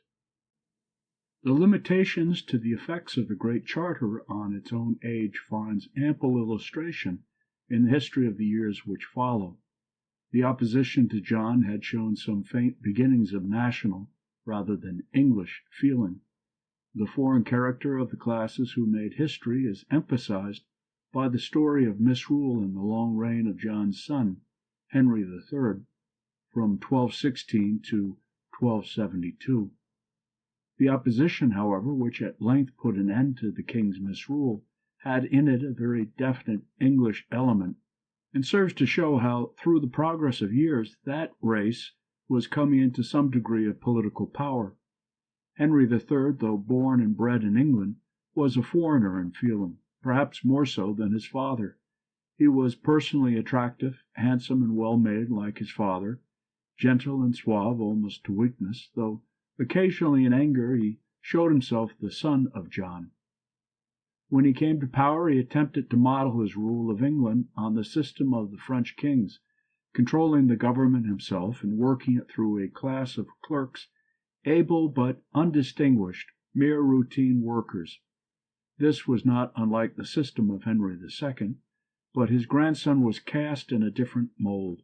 The limitations to the effects of the Great Charter on its own age finds ample illustration in the history of the years which follow. The opposition to John had shown some faint beginnings of national rather than English feeling. The foreign character of the classes who made history is emphasized by the story of misrule in the long reign of John's son, Henry III, from 1216 to 1272. The opposition, however, which at length put an end to the king's misrule, had in it a very definite English element, and serves to show how, through the progress of years, that race was coming into some degree of political power. Henry III, though born and bred in England, was a foreigner in feeling, perhaps more so than his father. He was personally attractive, handsome and well-made like his father, gentle and suave almost to weakness, though occasionally in anger he showed himself the son of John. When he came to power, he attempted to model his rule of England on the system of the French kings, controlling the government himself and working it through a class of clerks, able but undistinguished, mere routine workers. This was not unlike the system of Henry II, but his grandson was cast in a different mold.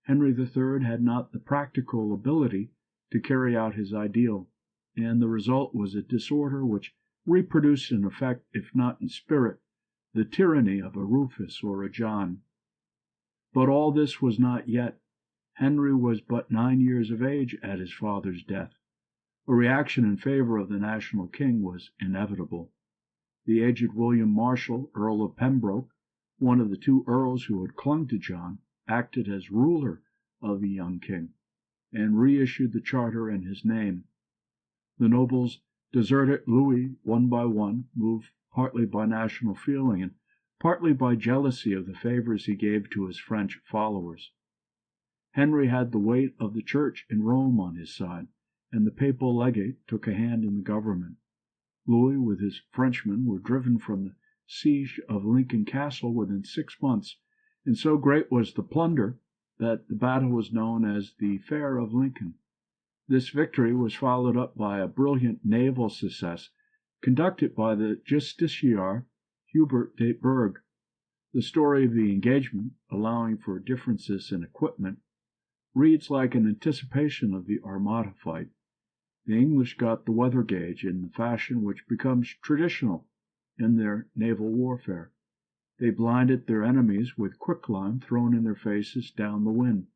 Henry III had not the practical ability to carry out his ideal, and the result was a disorder which reproduced in effect, if not in spirit, the tyranny of a Rufus or a John. But all this was not yet. Henry was but 9 years of age at his father's death. A reaction in favor of the national king was inevitable. The aged William Marshal, Earl of Pembroke, one of the two earls who had clung to John, acted as ruler of the young king, and reissued the charter in his name. The nobles deserted Louis one by one, moved partly by national feeling and partly by jealousy of the favors he gave to his French followers. Henry had the weight of the Church in Rome on his side, and the papal legate took a hand in the government. Louis, with his Frenchmen, were driven from the siege of Lincoln Castle within 6 months, and so great was the plunder that the battle was known as the Fair of Lincoln. This victory was followed up by a brilliant naval success conducted by the justiciar Hubert de Burgh. The story of the engagement, allowing for differences in equipment, reads like an anticipation of the Armada fight. The English got the weather gauge in the fashion which becomes traditional in their naval warfare. They blinded their enemies with quicklime thrown in their faces down the wind.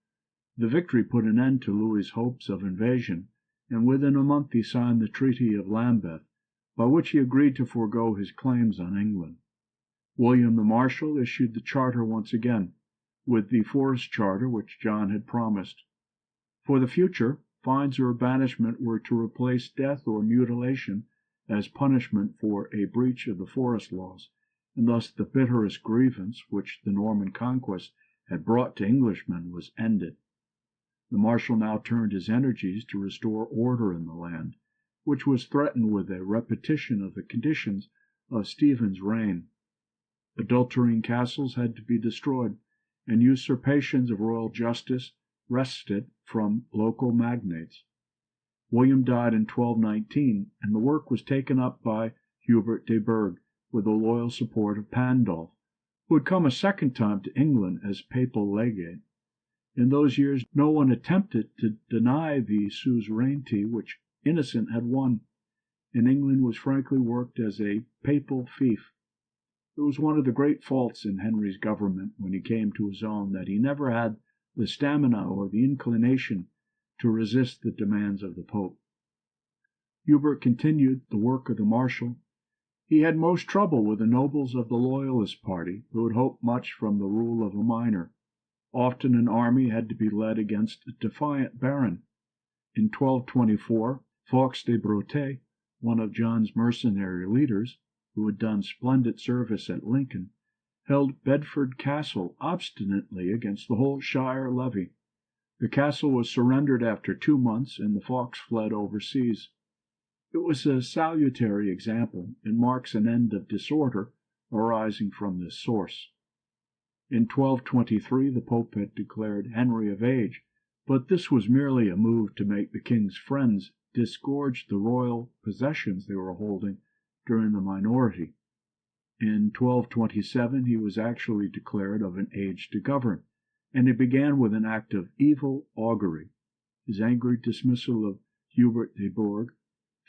The victory put an end to Louis's hopes of invasion, and within a month he signed the Treaty of Lambeth, by which he agreed to forego his claims on England. William the Marshal issued the charter once again, with the Forest Charter which John had promised. For the future, fines or banishment were to replace death or mutilation as punishment for a breach of the forest laws, and thus the bitterest grievance which the Norman Conquest had brought to Englishmen was ended. The Marshal now turned his energies to restore order in the land, which was threatened with a repetition of the conditions of Stephen's reign. Adulterine castles had to be destroyed, and usurpations of royal justice wrested from local magnates. William died in 1219, and the work was taken up by Hubert de Burgh, with the loyal support of Pandulf, who had come a second time to England as papal legate. In those years no one attempted to deny the suzerainty which Innocent had won, and England was frankly worked as a papal fief. It was one of the great faults in Henry's government when he came to his own that he never had the stamina or the inclination to resist the demands of the Pope. Hubert continued the work of the Marshal. He had most trouble with the nobles of the Loyalist party, who had hoped much from the rule of a minor. Often an army had to be led against a defiant baron. In 1224, Fawkes de Breauté, one of John's mercenary leaders, who had done splendid service at Lincoln, held Bedford Castle obstinately against the whole shire levy. The castle was surrendered after 2 months, and the Fawkes fled overseas. It was a salutary example, and marks an end of disorder arising from this source. In 1223 the Pope had declared Henry of age, but this was merely a move to make the king's friends disgorge the royal possessions they were holding during the minority. In 1227 he was actually declared of an age to govern, and it began with an act of evil augury, his angry dismissal of Hubert de Burgh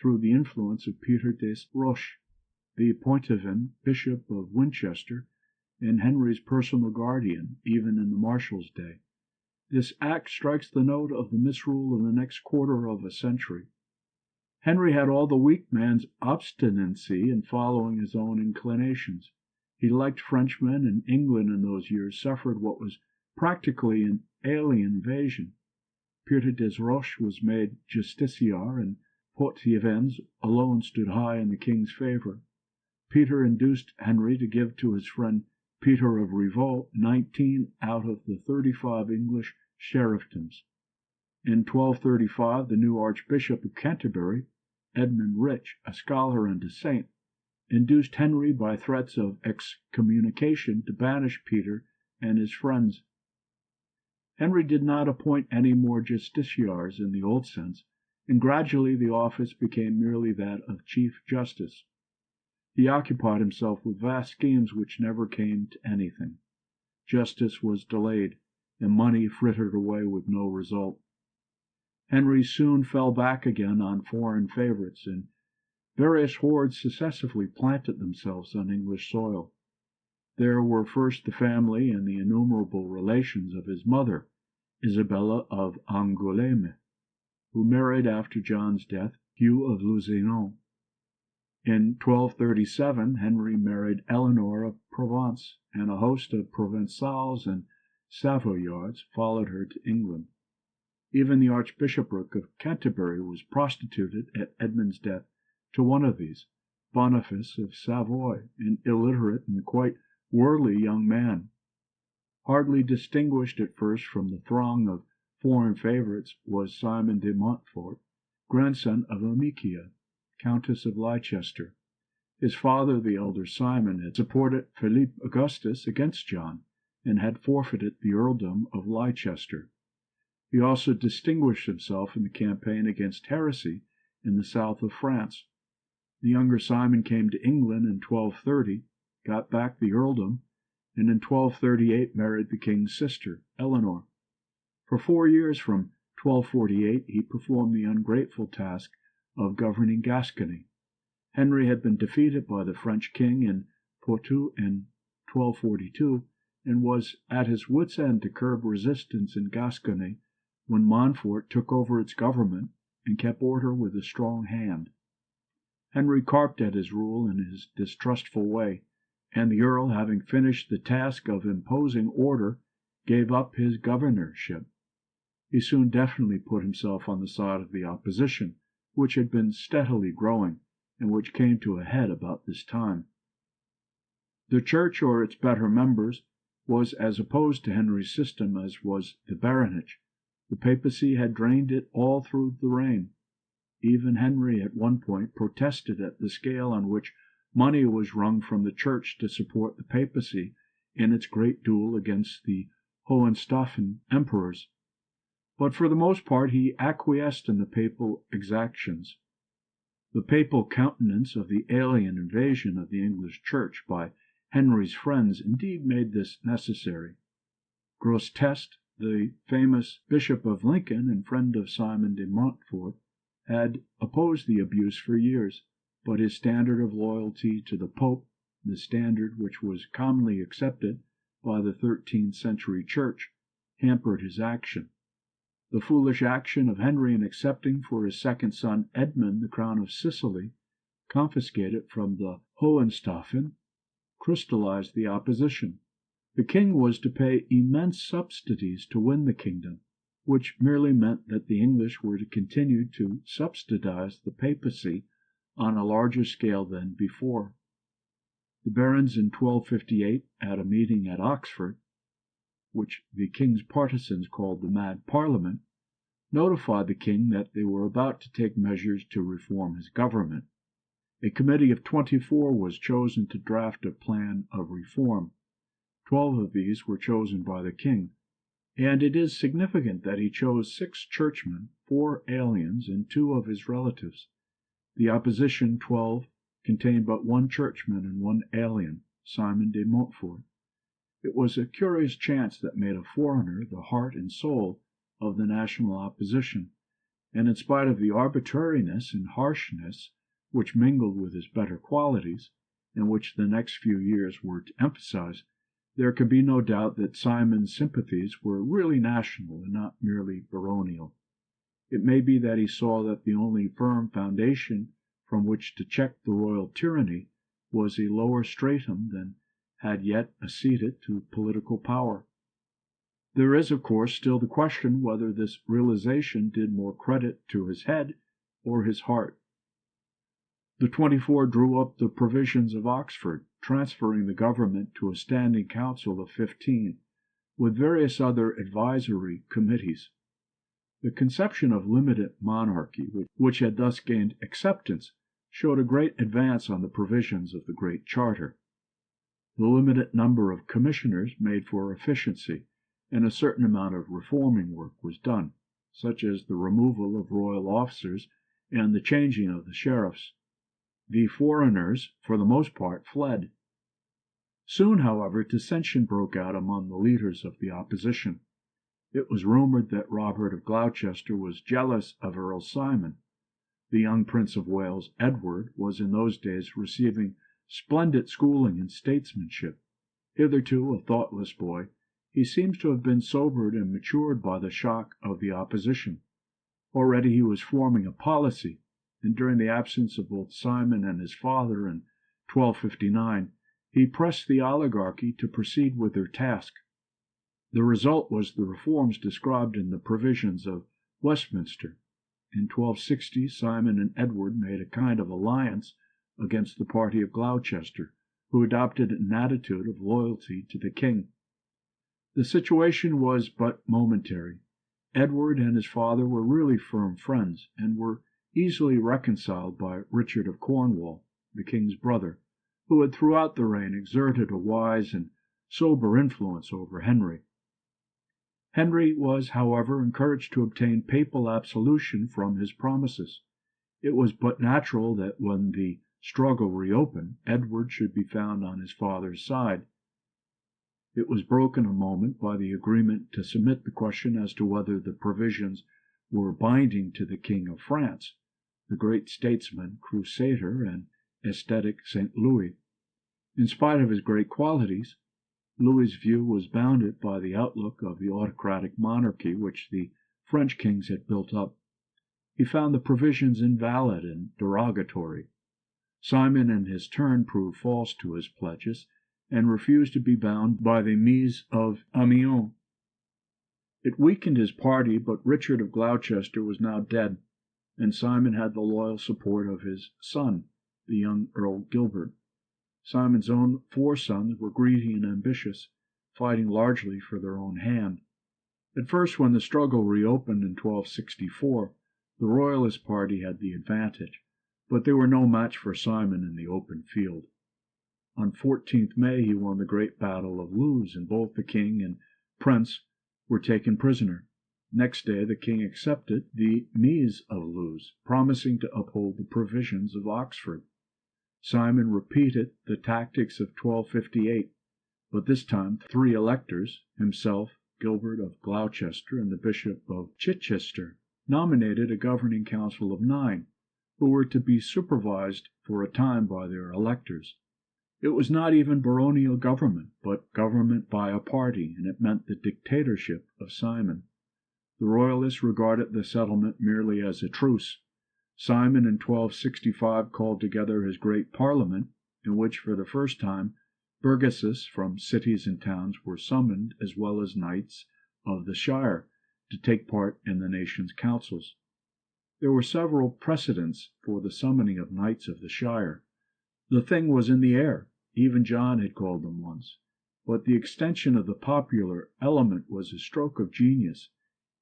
through the influence of Peter des Roches, the Poitevin Bishop of Winchester, and Henry's personal guardian, even in the Marshal's day. This act strikes the note of the misrule of the next quarter of a century. Henry had all the weak man's obstinacy in following his own inclinations. He liked Frenchmen, and England in those years suffered what was practically an alien invasion. Peter des Roches was made justiciar, and Poitevins alone stood high in the king's favour. Peter induced Henry to give to his friend Peter of Revolt 19 out of the 35 English sheriffdoms. In 1235 the new Archbishop of Canterbury, Edmund Rich, a scholar and a saint, induced Henry by threats of excommunication to banish Peter and his friends. Henry did not appoint any more justiciars in the old sense, and gradually the office became merely that of Chief Justice. He occupied himself with vast schemes which never came to anything. Justice was delayed, and money frittered away with no result. Henry soon fell back again on foreign favourites, and various hordes successively planted themselves on English soil. There were first the family and the innumerable relations of his mother, Isabella of Angoulême, who married after John's death Hugh of Lusignan. In 1237 Henry married Eleanor of Provence, and a host of Provençals and Savoyards followed her to England. Even the Archbishopric of Canterbury was prostituted at Edmund's death to one of these, Boniface of Savoy, an illiterate and quite worldly young man. Hardly distinguished at first from the throng of foreign favourites was Simon de Montfort, grandson of Amicia, Countess of Leicester. His father, the elder Simon, had supported Philip Augustus against John, and had forfeited the earldom of Leicester. He also distinguished himself in the campaign against heresy in the south of France. The younger Simon came to England in 1230, got back the earldom, and in 1238 married the king's sister, Eleanor. For 4 years, from 1248, he performed the ungrateful task of governing Gascony. Henry had been defeated by the French king in Poitou in 1242, and was at his wits' end to curb resistance in Gascony when Montfort took over its government and kept order with a strong hand. Henry carped at his rule in his distrustful way, and the earl, having finished the task of imposing order, gave up his governorship. He soon definitely put himself on the side of the opposition, which had been steadily growing, and which came to a head about this time. The Church, or its better members, was as opposed to Henry's system as was the baronage. The papacy had drained it all through the reign. Even Henry at one point protested at the scale on which money was wrung from the church to support the papacy in its great duel against the Hohenstaufen emperors. But for the most part he acquiesced in the papal exactions. The papal countenance of the alien invasion of the English church by Henry's friends indeed made this necessary. Grosseteste, the famous Bishop of Lincoln and friend of Simon de Montfort, had opposed the abuse for years, but his standard of loyalty to the Pope, the standard which was commonly accepted by the 13th century church, hampered his action. The foolish action of Henry in accepting for his second son Edmund the crown of Sicily, confiscated from the Hohenstaufen, crystallized the opposition. The king was to pay immense subsidies to win the kingdom, which merely meant that the English were to continue to subsidize the papacy on a larger scale than before. The barons in 1258, at a meeting at Oxford, which the king's partisans called the Mad Parliament, notified the king that they were about to take measures to reform his government. A committee of 24 was chosen to draft a plan of reform. 12 of these were chosen by the king, and it is significant that he chose 6 churchmen, 4 aliens, and 2 of his relatives. The opposition 12 contained but 1 churchman and 1 alien, Simon de Montfort. It was a curious chance that made a foreigner the heart and soul of the national opposition, and in spite of the arbitrariness and harshness which mingled with his better qualities, and which the next few years were to emphasize, there can be no doubt that Simon's sympathies were really national and not merely baronial. It may be that he saw that the only firm foundation from which to check the royal tyranny was a lower stratum than had yet acceded to political power. There is, of course, still the question whether this realization did more credit to his head or his heart. The 24 drew up the provisions of Oxford, transferring the government to a standing council of 15, with various other advisory committees. The conception of limited monarchy, which had thus gained acceptance, showed a great advance on the provisions of the Great Charter. The limited number of commissioners made for efficiency, and a certain amount of reforming work was done, such as the removal of royal officers and the changing of the sheriffs. The foreigners, for the most part, fled. Soon, however, dissension broke out among the leaders of the opposition. It was rumoured that Robert of Gloucester was jealous of Earl Simon. The young Prince of Wales, Edward, was in those days receiving splendid schooling in statesmanship. Hitherto a thoughtless boy, he seems to have been sobered and matured by the shock of the opposition. Already he was forming a policy, and during the absence of both Simon and his father in 1259, he pressed the oligarchy to proceed with their task. The result was the reforms described in the provisions of Westminster. In 1260, Simon and Edward made a kind of alliance against the party of Gloucester, who adopted an attitude of loyalty to the king. The situation was but momentary. Edward and his father were really firm friends, and were easily reconciled by Richard of Cornwall, the king's brother, who had throughout the reign exerted a wise and sober influence over Henry. Henry was, however, encouraged to obtain papal absolution from his promises. It was but natural that when the struggle reopened, Edward should be found on his father's side. It was broken a moment by the agreement to submit the question as to whether the provisions were binding to the King of France, the great statesman, crusader, and aesthetic St. Louis. In spite of his great qualities, Louis's view was bounded by the outlook of the autocratic monarchy which the French kings had built up. He found the provisions invalid and derogatory. Simon in his turn proved false to his pledges, and refused to be bound by the Mise of Amiens. It weakened his party, but Richard of Gloucester was now dead, and Simon had the loyal support of his son, the young Earl Gilbert. Simon's own 4 sons were greedy and ambitious. fighting largely for their own hand. At first, when the struggle reopened in 1264, the Royalist party had the advantage, but they were no match for Simon in the open field. On 14th May he won the great battle of Lewes, and both the king and prince were taken prisoner. Next day the king accepted the mise of Lewes, promising to uphold the provisions of Oxford. Simon repeated the tactics of 1258, but this time 3 electors, himself, Gilbert of Gloucester, and the Bishop of Chichester, nominated a governing council of 9, who were to be supervised for a time by their electors. It was not even baronial government, but government by a party, and it meant the dictatorship of Simon. The Royalists regarded the settlement merely as a truce. Simon in 1265 called together his great parliament, in which for the first time burgesses from cities and towns were summoned, as well as knights of the shire, to take part in the nation's councils. There were several precedents for the summoning of knights of the shire. The thing was in the air. Even John had called them once. But the extension of the popular element was a stroke of genius,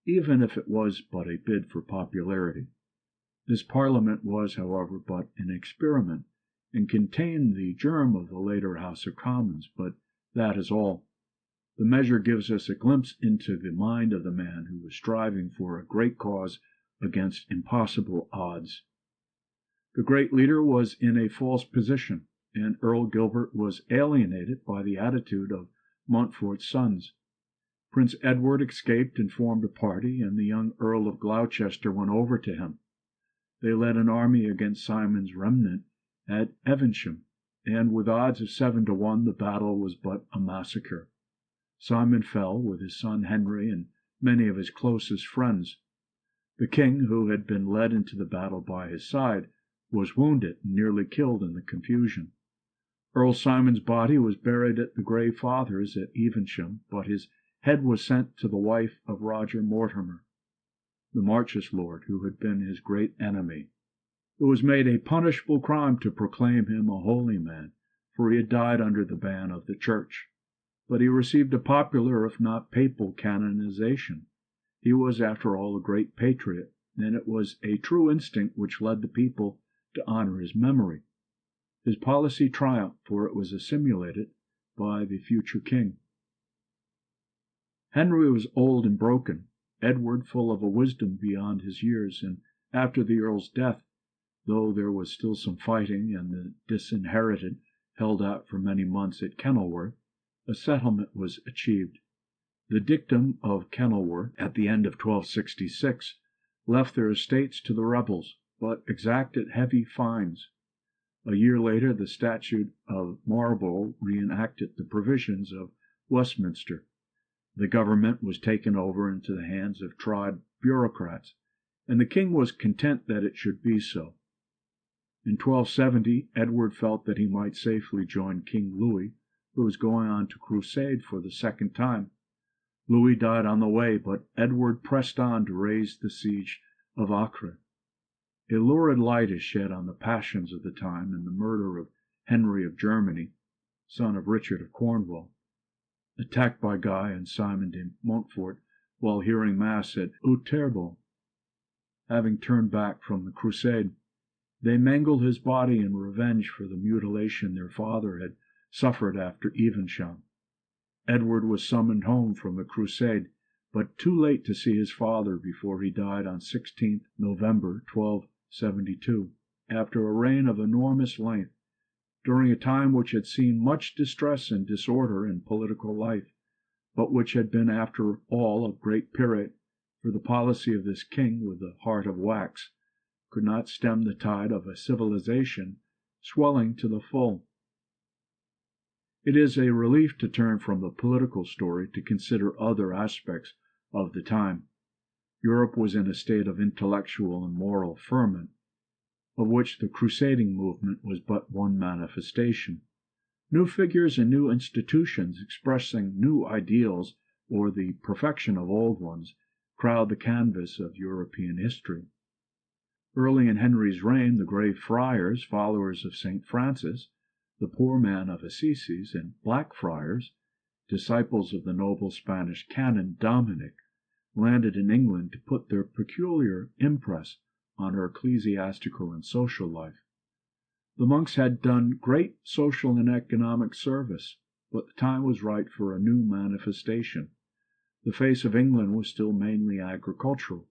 even if it was but a bid for popularity. This parliament was, however, but an experiment, and contained the germ of the later House of Commons, but that is all. The measure gives us a glimpse into the mind of the man who was striving for a great cause against impossible odds. The great leader was in a false position, and Earl Gilbert was alienated by the attitude of Montfort's sons. Prince Edward escaped and formed a party, and the young Earl of Gloucester went over to him. They led an army against Simon's remnant at Evesham, and with odds of 7 to 1 the battle was but a massacre. Simon fell, with his son Henry and many of his closest friends. The king, who had been led into the battle by his side, was wounded and nearly killed in the confusion. Earl Simon's body was buried at the Grey Fathers at Evesham, but his head was sent to the wife of Roger Mortimer, the Marches lord, who had been his great enemy. It was made a punishable crime to proclaim him a holy man, for he had died under the ban of the Church. But he received a popular, if not papal, canonization. He was, after all, a great patriot, and it was a true instinct which led the people to honor his memory. His policy triumphed, for it was assimilated by the future king. Henry was old and broken, Edward full of a wisdom beyond his years, and after the earl's death, though there was still some fighting, and the disinherited held out for many months at Kenilworth, a settlement was achieved. The dictum of Kenilworth, at the end of 1266, left their estates to the rebels, but exacted heavy fines. A year later, the Statute of Marlborough reenacted the provisions of Westminster. The government was taken over into the hands of tried bureaucrats, and the king was content that it should be so. In 1270, Edward felt that he might safely join King Louis, who was going on to crusade for the second time. Louis died on the way, but Edward pressed on to raise the siege of Acre. A lurid light is shed on the passions of the time in the murder of Henry of Germany, son of Richard of Cornwall, attacked by Guy and Simon de Montfort while hearing mass at Utterbol. Having turned back from the crusade, they mangled his body in revenge for the mutilation their father had suffered after Evesham. Edward was summoned home from the crusade, but too late to see his father before he died on 16th November 1272, after a reign of enormous length, during a time which had seen much distress and disorder in political life, but which had been after all a great period, for the policy of this king with the heart of wax could not stem the tide of a civilization swelling to the full. It is a relief to turn from the political story to consider other aspects of the time. Europe was in a state of intellectual and moral ferment, of which the crusading movement was but one manifestation. New figures and new institutions expressing new ideals or the perfection of old ones crowd the canvas of European history. Early in Henry's reign, the Grey Friars, followers of St. Francis, the Poor Man of Assisi, and Black Friars, disciples of the noble Spanish canon Dominic, landed in England to put their peculiar impress on her ecclesiastical and social life. The monks had done great social and economic service, but the time was right for a new manifestation. The face of England was still mainly agricultural,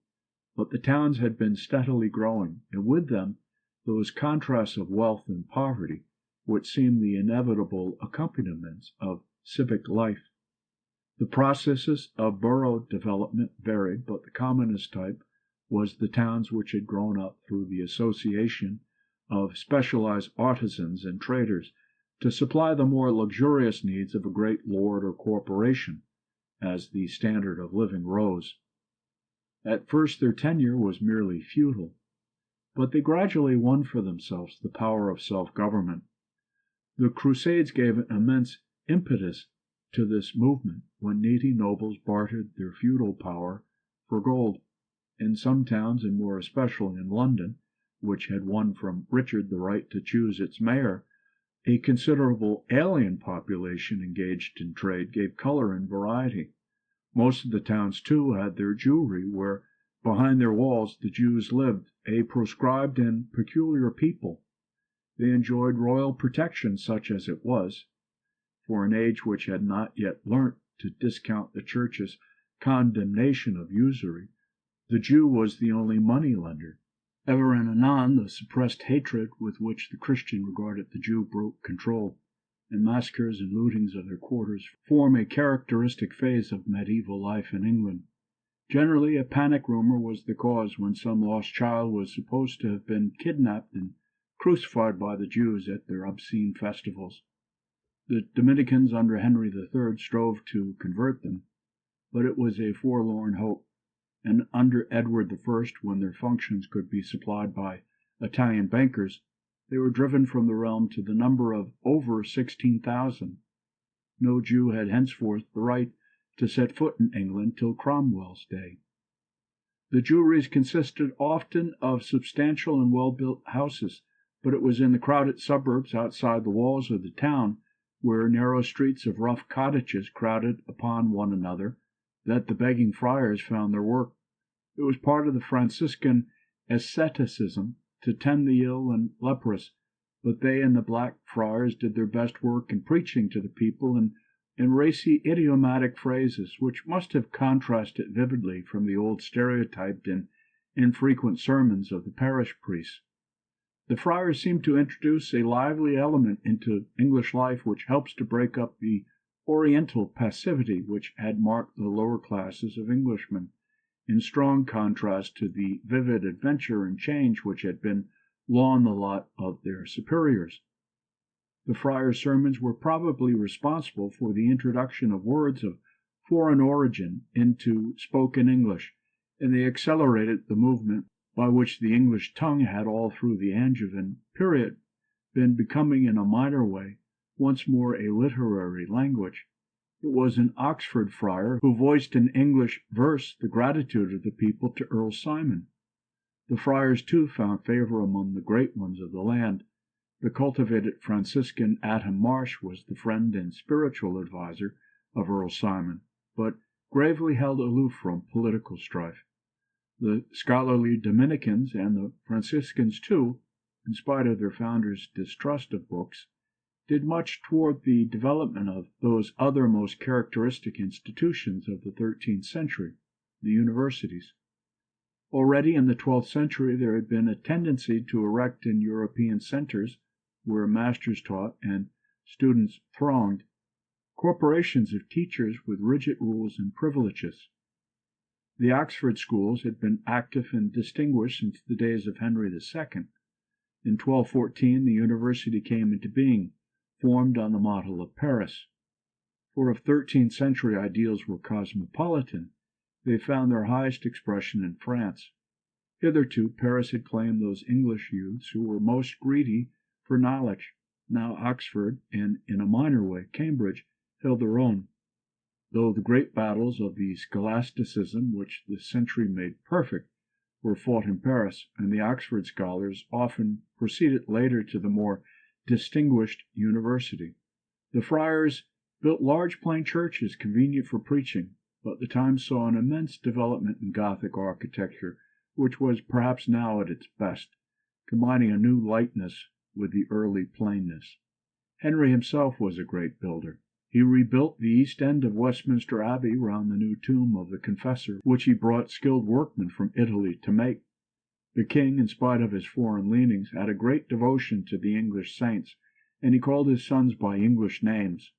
but the towns had been steadily growing, and with them those contrasts of wealth and poverty which seemed the inevitable accompaniments of civic life. The processes of borough development varied, but the commonest type was the towns which had grown up through the association of specialized artisans and traders to supply the more luxurious needs of a great lord or corporation, as the standard of living rose. At first their tenure was merely feudal, but they gradually won for themselves the power of self-government. The Crusades gave an immense impetus to this movement when needy nobles bartered their feudal power for gold. In some towns, and more especially in London, which had won from Richard the right to choose its mayor, a considerable alien population engaged in trade gave color and variety. Most of the towns, too, had their Jewry, where behind their walls the Jews lived, a proscribed and peculiar people. They enjoyed royal protection, such as it was, for an age which had not yet learnt to discount the Church's condemnation of usury. The Jew was the only money lender. Ever and anon the suppressed hatred with which the Christian regarded the Jew broke control, and massacres and lootings of their quarters form a characteristic phase of medieval life in England. Generally a panic rumor was the cause when some lost child was supposed to have been kidnapped and crucified by the Jews at their obscene festivals. The Dominicans under Henry III strove to convert them, but it was a forlorn hope, and under Edward I, when their functions could be supplied by Italian bankers, they were driven from the realm to the number of over 16,000. No Jew had henceforth the right to set foot in England till Cromwell's day. The Jewries consisted often of substantial and well-built houses, but it was in the crowded suburbs outside the walls of the town, where narrow streets of rough cottages crowded upon one another, that the begging friars found their work. It was part of the Franciscan asceticism to tend the ill and leprous, but they and the Black Friars did their best work in preaching to the people in racy idiomatic phrases, which must have contrasted vividly from the old stereotyped and infrequent sermons of the parish priests. The friars seemed to introduce a lively element into English life which helps to break up the oriental passivity which had marked the lower classes of Englishmen, in strong contrast to the vivid adventure and change which had been long the lot of their superiors. The friars' sermons were probably responsible for the introduction of words of foreign origin into spoken English, and they accelerated the movement by which the English tongue had all through the Angevin period been becoming in a minor way once more a literary language. It was an Oxford friar who voiced in English verse the gratitude of the people to Earl Simon. The friars, too, found favor among the great ones of the land. The cultivated Franciscan Adam Marsh was the friend and spiritual adviser of Earl Simon, but gravely held aloof from political strife. The scholarly Dominicans and the Franciscans, too, in spite of their founders' distrust of books, did much toward the development of those other most characteristic institutions of the 13th century, the universities. Already in the 12th century there had been a tendency to erect in European centers, where masters taught and students thronged, corporations of teachers with rigid rules and privileges. The Oxford schools had been active and distinguished since the days of Henry II. In 1214 the university came into being, formed on the model of Paris. For if 13th century ideals were cosmopolitan, they found their highest expression in France. Hitherto Paris had claimed those English youths who were most greedy for knowledge. Now Oxford, and in a minor way Cambridge, held their own. Though the great battles of the scholasticism which the century made perfect were fought in Paris, and the Oxford scholars often proceeded later to the more distinguished university. The friars built large plain churches convenient for preaching, but the time saw an immense development in Gothic architecture, which was perhaps now at its best, combining a new lightness with the early plainness. Henry himself was a great builder. He rebuilt the east end of Westminster Abbey round the new tomb of the Confessor, which he brought skilled workmen from Italy to make. The king, in spite of his foreign leanings, had a great devotion to the English saints, and he called his sons by English names.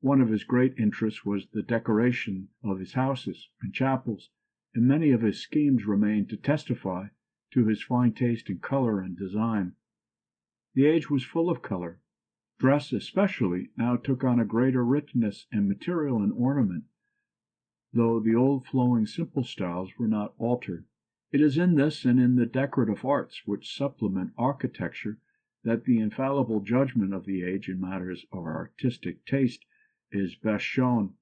One of his great interests was the decoration of his houses and chapels, and many of his schemes remain to testify to his fine taste in color and design. The age was full of color. Dress especially now took on a greater richness in material and ornament, though the old flowing simple styles were not altered. It is in this and in the decorative arts which supplement architecture that the infallible judgment of the age in matters of artistic taste is best shown.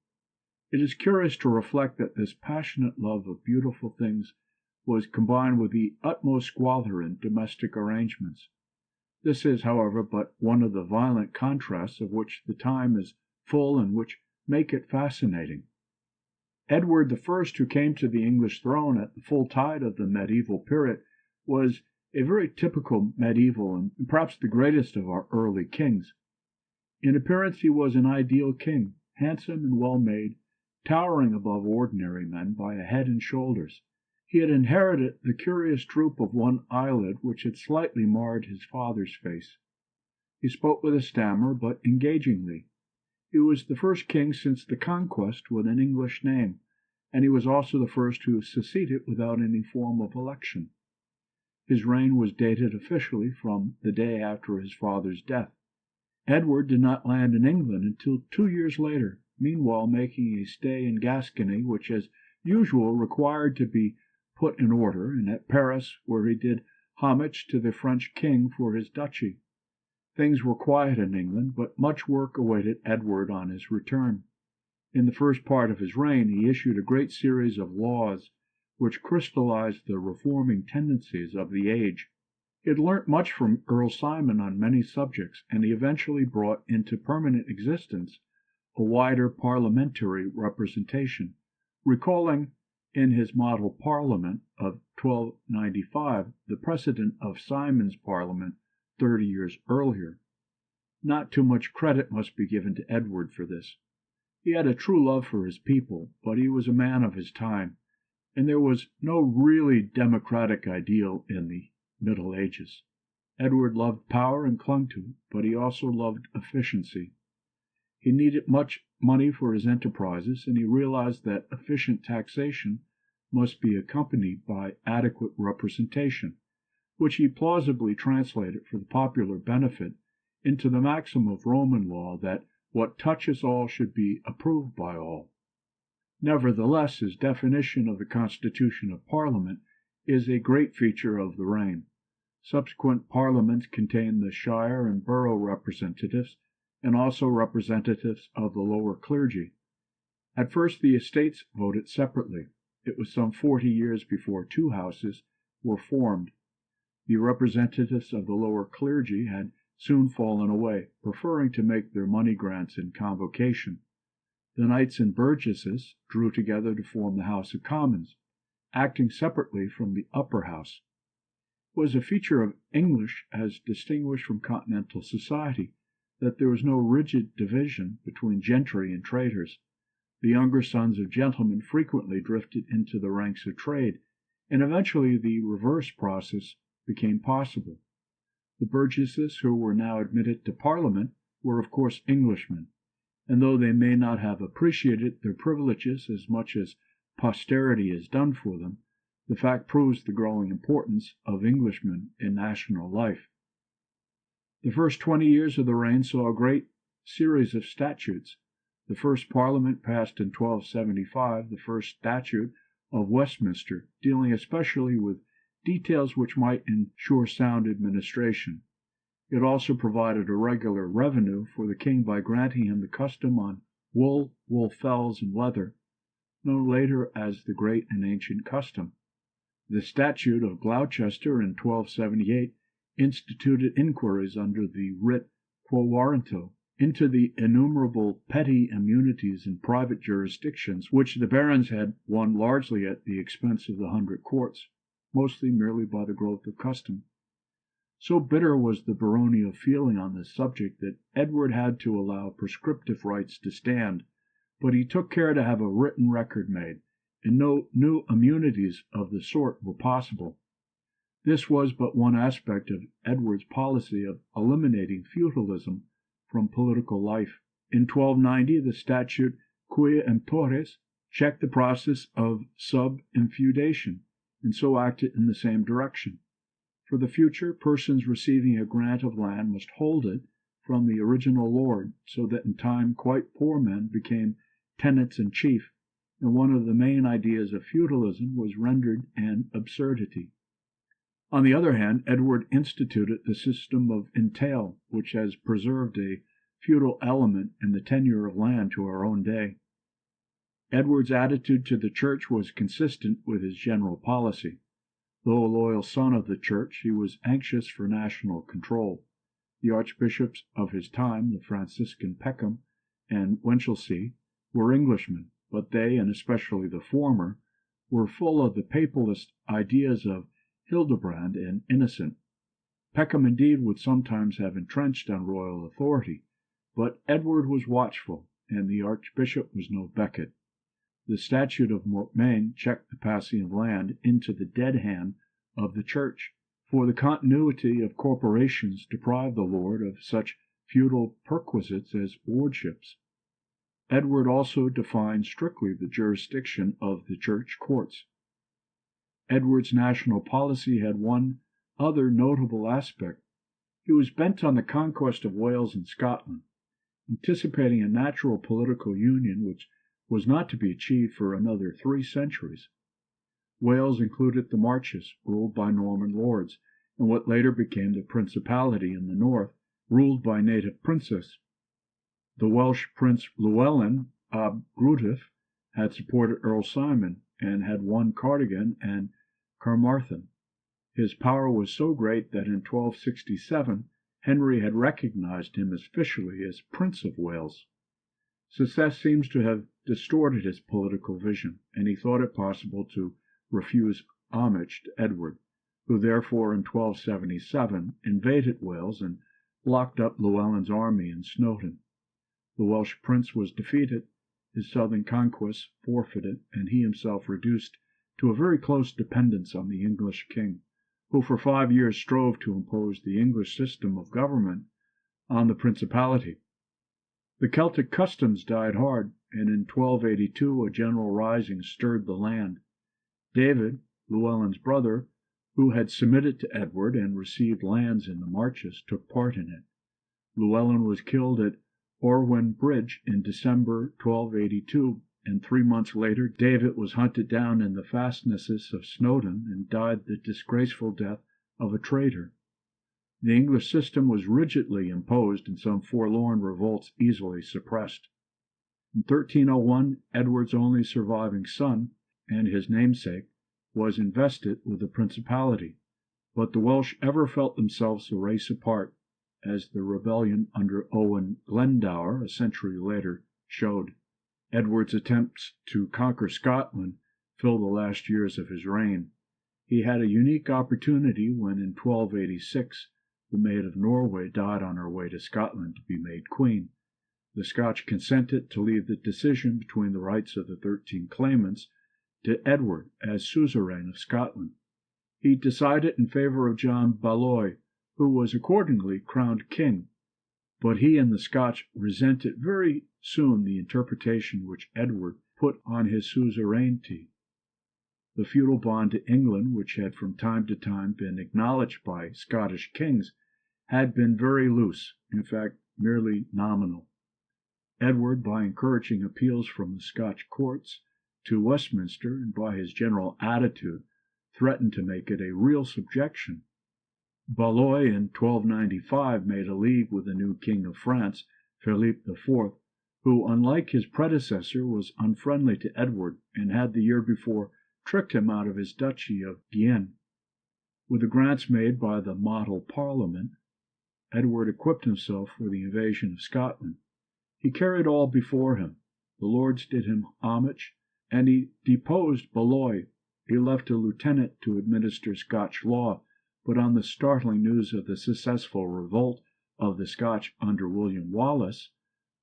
It is curious to reflect that this passionate love of beautiful things was combined with the utmost squalor in domestic arrangements. This is, however, but one of the violent contrasts of which the time is full and which make it fascinating. Edward I, who came to the English throne at the full tide of the medieval period, was a very typical medieval and perhaps the greatest of our early kings. In appearance he was an ideal king, handsome and well-made, towering above ordinary men by a head and shoulders. He had inherited the curious droop of one eyelid which had slightly marred his father's face. He spoke with a stammer, but engagingly. He was the first king since the Conquest with an English name, and he was also the first who succeeded without any form of election. His reign was dated officially from the day after his father's death. Edward did not land in England until 2 years later, meanwhile making a stay in Gascony, which, as usual, required to be put in order, and at Paris, where he did homage to the French king for his duchy. Things were quiet in England, but much work awaited Edward on his return. In the first part of his reign he issued a great series of laws which crystallized the reforming tendencies of the age. He had learnt much from Earl Simon on many subjects, and he eventually brought into permanent existence a wider parliamentary representation, recalling in his model parliament of 1295 the precedent of Simon's parliament 30 years earlier. Not too much credit must be given to Edward for this. He had a true love for his people, but he was a man of his time, and there was no really democratic ideal in the Middle Ages. Edward loved power and clung to it, but he also loved efficiency. He needed much money for his enterprises, and he realized that efficient taxation must be accompanied by adequate representation, which he plausibly translated for the popular benefit into the maxim of Roman law that what touches all should be approved by all. Nevertheless, his definition of the constitution of Parliament is a great feature of the reign. Subsequent parliaments contained the shire and borough representatives, and also representatives of the lower clergy. At first the estates voted separately. It was some 40 years before two houses were formed. The representatives of the lower clergy had soon fallen away, preferring to make their money grants in convocation. The knights and burgesses drew together to form the House of Commons, acting separately from the upper house. It was a feature of English, as distinguished from continental society, that there was no rigid division between gentry and traders. The younger sons of gentlemen frequently drifted into the ranks of trade, and eventually the reverse process became possible. The burgesses who were now admitted to Parliament were of course Englishmen, and though they may not have appreciated their privileges as much as posterity has done for them, the fact proves the growing importance of Englishmen in national life. The first 20 years of the reign saw a great series of statutes. The first Parliament passed in 1275 the first statute of Westminster, dealing especially with details which might ensure sound administration. It also provided a regular revenue for the king by granting him the custom on wool, wool fells, and leather, known later as the Great and Ancient Custom. The Statute of Gloucester in 1278 instituted inquiries under the writ quo warranto, into the innumerable petty immunities and private jurisdictions which the barons had won largely at the expense of the 100 courts, mostly merely by the growth of custom. So bitter was the baronial feeling on this subject that Edward had to allow prescriptive rights to stand, but he took care to have a written record made, and no new immunities of the sort were possible. This was but one aspect of Edward's policy of eliminating feudalism from political life. In 1290, the statute Quia Emptores checked the process of sub-infeudation, and so acted in the same direction. For the future, persons receiving a grant of land must hold it from the original lord, so that in time quite poor men became tenants in chief, and one of the main ideas of feudalism was rendered an absurdity. On the other hand, Edward instituted the system of entail, which has preserved a feudal element in the tenure of land to our own day. Edward's attitude to the church was consistent with his general policy. Though a loyal son of the church, he was anxious for national control. The archbishops of his time, the Franciscan Peckham and Winchelsea, were Englishmen, but they, and especially the former, were full of the papalist ideas of Hildebrand and Innocent. Peckham indeed would sometimes have entrenched on royal authority, but Edward was watchful, and the archbishop was no Beckett. The statute of Mortmain checked the passing of land into the dead hand of the church, for the continuity of corporations deprived the lord of such feudal perquisites as wardships. Edward also defined strictly the jurisdiction of the church courts. Edward's national policy had one other notable aspect. He was bent on the conquest of Wales and Scotland, anticipating a natural political union which was not to be achieved for another 3 centuries. Wales included the Marches, ruled by Norman lords, and what later became the Principality in the north, ruled by native princes. The Welsh Prince Llewellyn ab Gruffydd had supported Earl Simon, and had won Cardigan and Carmarthen. His power was so great that in 1267 Henry had recognized him officially as Prince of Wales. Success seems to have distorted his political vision, and he thought it possible to refuse homage to Edward, who therefore in 1277 invaded Wales and locked up Llewellyn's army in Snowdon. The Welsh prince was defeated, his southern conquests forfeited, and he himself reduced to a very close dependence on the English king, who for 5 years strove to impose the English system of government on the Principality. The Celtic customs died hard, and in 1282 a general rising stirred the land. David, Llewellyn's brother, who had submitted to Edward and received lands in the Marches, took part in it. Llewellyn was killed at Orwen Bridge in December 1282, and 3 months later David was hunted down in the fastnesses of Snowdon and died the disgraceful death of a traitor. The English system was rigidly imposed, and some forlorn revolts easily suppressed. In 1301, Edward's only surviving son, and his namesake, was invested with the Principality, but the Welsh ever felt themselves a race apart, as the rebellion under Owen Glendower a century later showed. Edward's attempts to conquer Scotland filled the last years of his reign. He had a unique opportunity when in 1286 the Maid of Norway died on her way to Scotland to be made queen. The Scotch consented to leave the decision between the rights of the 13 claimants to Edward as suzerain of Scotland. He decided in favor of John Balloy, who was accordingly crowned king, but he and the Scotch resented very soon the interpretation which Edward put on his suzerainty. The feudal bond to England, which had from time to time been acknowledged by Scottish kings, had been very loose, in fact merely nominal. Edward, by encouraging appeals from the Scotch courts to Westminster, and by his general attitude, threatened to make it a real subjection. Balloy in 1295 made a league with the new king of France, Philippe IV, who, unlike his predecessor, was unfriendly to Edward, and had the year before tricked him out of his duchy of Guienne. With the grants made by the model parliament, Edward equipped himself for the invasion of Scotland. He carried all before him. The lords did him homage, and he deposed Balloy. He left a lieutenant to administer Scotch law, but on the startling news of the successful revolt of the Scotch under William Wallace,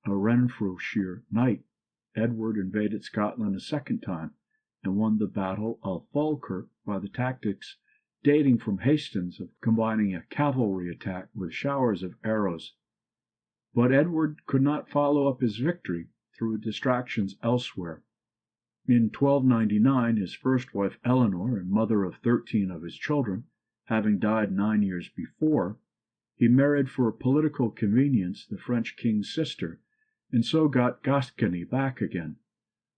a Renfrewshire knight, Edward invaded Scotland a second time, and won the battle of Falkirk by the tactics dating from Hastings of combining a cavalry attack with showers of arrows. But Edward could not follow up his victory through distractions elsewhere. In 1299, his first wife Eleanor, and mother of 13 of his children, having died 9 years before, he married for political convenience the French king's sister, and so got Gascony back again.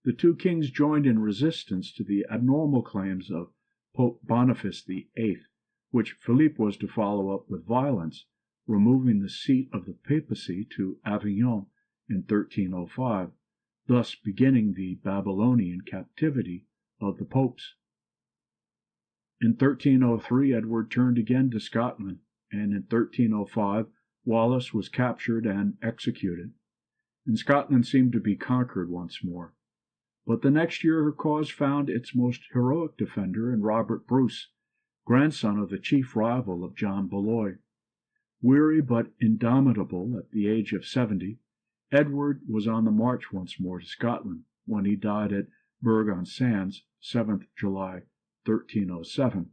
The two kings joined in resistance to the abnormal claims of Pope Boniface VIII, which Philippe was to follow up with violence, removing the seat of the papacy to Avignon in 1305, thus beginning the Babylonian captivity of the popes. In 1303 Edward turned again to Scotland, and in 1305 Wallace was captured and executed, and Scotland seemed to be conquered once more. But the next year her cause found its most heroic defender in Robert Bruce, grandson of the chief rival of John Balloy. Weary but indomitable at the age of 70, Edward was on the march once more to Scotland, when he died at Berg-on-Sands, 7th July, 1307.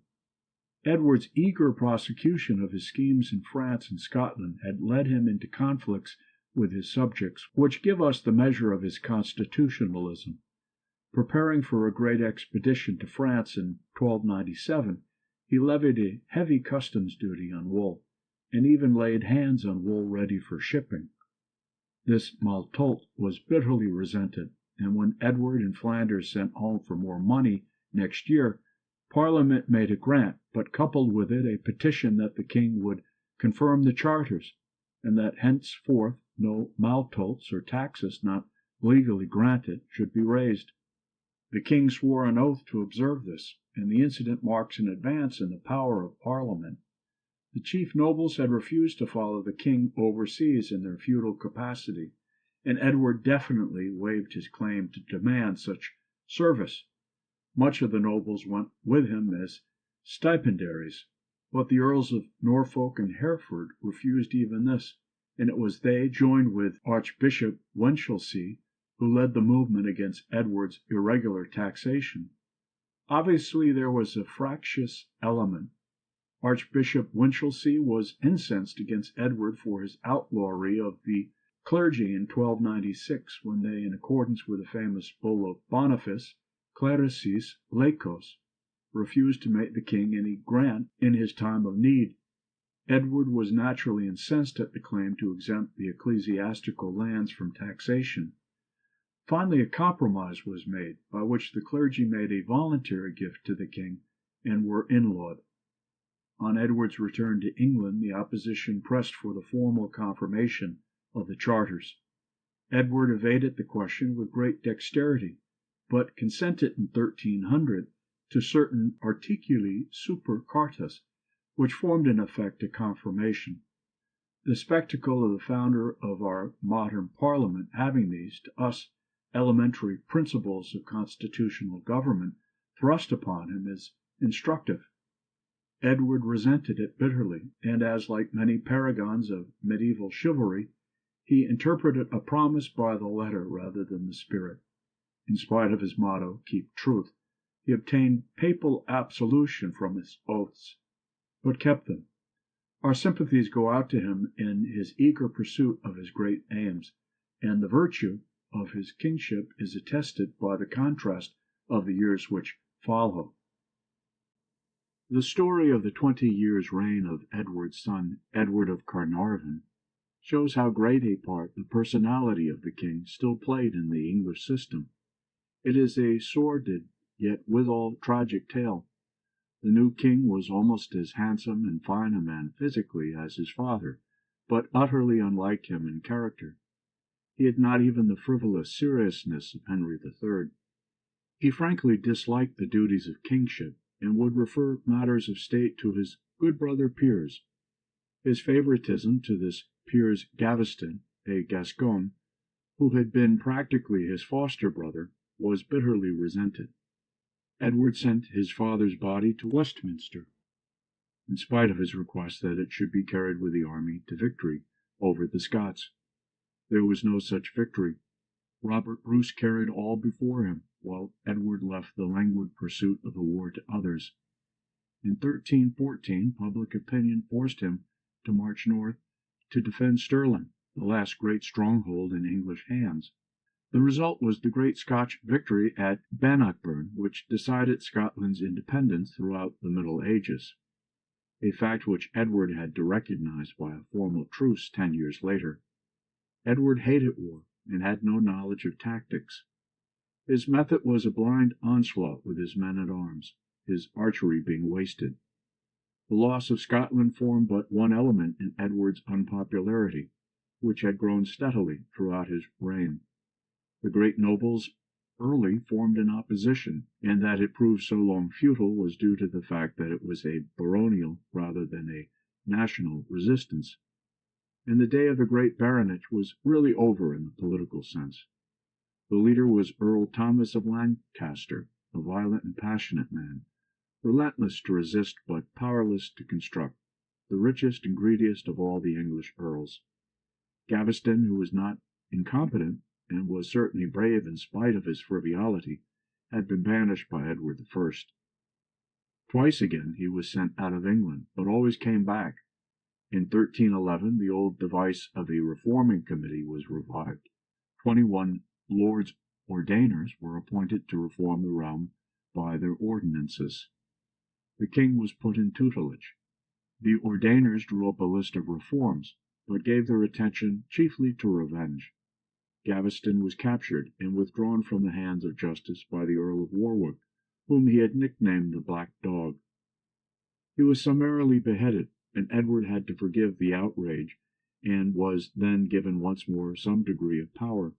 Edward's eager prosecution of his schemes in France and Scotland had led him into conflicts with his subjects, which give us the measure of his constitutionalism. Preparing for a great expedition to France in 1297, he levied a heavy customs duty on wool, and even laid hands on wool ready for shipping. This maltôte was bitterly resented, and when Edward in Flanders sent home for more money next year, Parliament made a grant, but coupled with it a petition that the king would confirm the charters, and that henceforth no maltôtes or taxes not legally granted should be raised. The king swore an oath to observe this, and the incident marks an advance in the power of Parliament. The chief nobles had refused to follow the king overseas in their feudal capacity, and Edward definitely waived his claim to demand such service. Much of the nobles went with him as stipendiaries, but the Earls of Norfolk and Hereford refused even this, and it was they, joined with Archbishop Winchelsea, who led the movement against Edward's irregular taxation. Obviously there was a fractious element. Archbishop Winchelsea was incensed against Edward for his outlawry of the clergy in 1296, when they, in accordance with the famous bull of Boniface, Clericis Laicos, refused to make the king any grant in his time of need. Edward was naturally incensed at the claim to exempt the ecclesiastical lands from taxation. Finally, a compromise was made, by which the clergy made a voluntary gift to the king and were inlawed. On Edward's return to England, the opposition pressed for the formal confirmation of the charters. Edward evaded the question with great dexterity, but consented in 1300 to certain articuli super cartas, which formed in effect a confirmation. The spectacle of the founder of our modern Parliament having these, to us, elementary principles of constitutional government thrust upon him is instructive. Edward resented it bitterly, and as, like many paragons of medieval chivalry, he interpreted a promise by the letter rather than the spirit. In spite of his motto, "Keep truth," he obtained papal absolution from his oaths, but kept them. Our sympathies go out to him in his eager pursuit of his great aims, and the virtue of his kingship is attested by the contrast of the years which follow. The story of the 20 years' reign of Edward's son, Edward of Carnarvon, shows how great a part the personality of the king still played in the English system. It is a sordid, yet withal tragic tale. The new king was almost as handsome and fine a man physically as his father, but utterly unlike him in character. He had not even the frivolous seriousness of Henry III. He frankly disliked the duties of kingship, and would refer matters of state to his good brother peers. His favoritism to this Piers Gaveston, a Gascon, who had been practically his foster brother, was bitterly resented. Edward sent his father's body to Westminster, in spite of his request that it should be carried with the army to victory over the Scots. There was no such victory. Robert Bruce carried all before him, while Edward left the languid pursuit of the war to others. In 1314, public opinion forced him to march north to defend Stirling, the last great stronghold in English hands. The result was the great Scotch victory at Bannockburn, which decided Scotland's independence throughout the Middle Ages, a fact which Edward had to recognize by a formal truce 10 years later. Edward hated war and had no knowledge of tactics. His method was a blind onslaught with his men-at-arms, his archery being wasted. The loss of Scotland formed but one element in Edward's unpopularity, which had grown steadily throughout his reign. The great nobles early formed an opposition, and that it proved so long futile was due to the fact that it was a baronial rather than a national resistance. And the day of the great baronage was really over in the political sense. The leader was Earl Thomas of Lancaster, a violent and passionate man, relentless to resist but powerless to construct, the richest and greediest of all the English earls. Gaveston, who was not incompetent, and was certainly brave in spite of his frivolity, had been banished by Edward I. Twice again he was sent out of England, but always came back. In 1311 the old device of a reforming committee was revived. 21 Lords Ordainers were appointed to reform the realm by their ordinances. The king was put in tutelage. The Ordainers drew up a list of reforms, but gave their attention chiefly to revenge. Gaveston was captured and withdrawn from the hands of justice by the Earl of Warwick, whom he had nicknamed the Black Dog. He was summarily beheaded, and Edward had to forgive the outrage, and was then given once more some degree of power.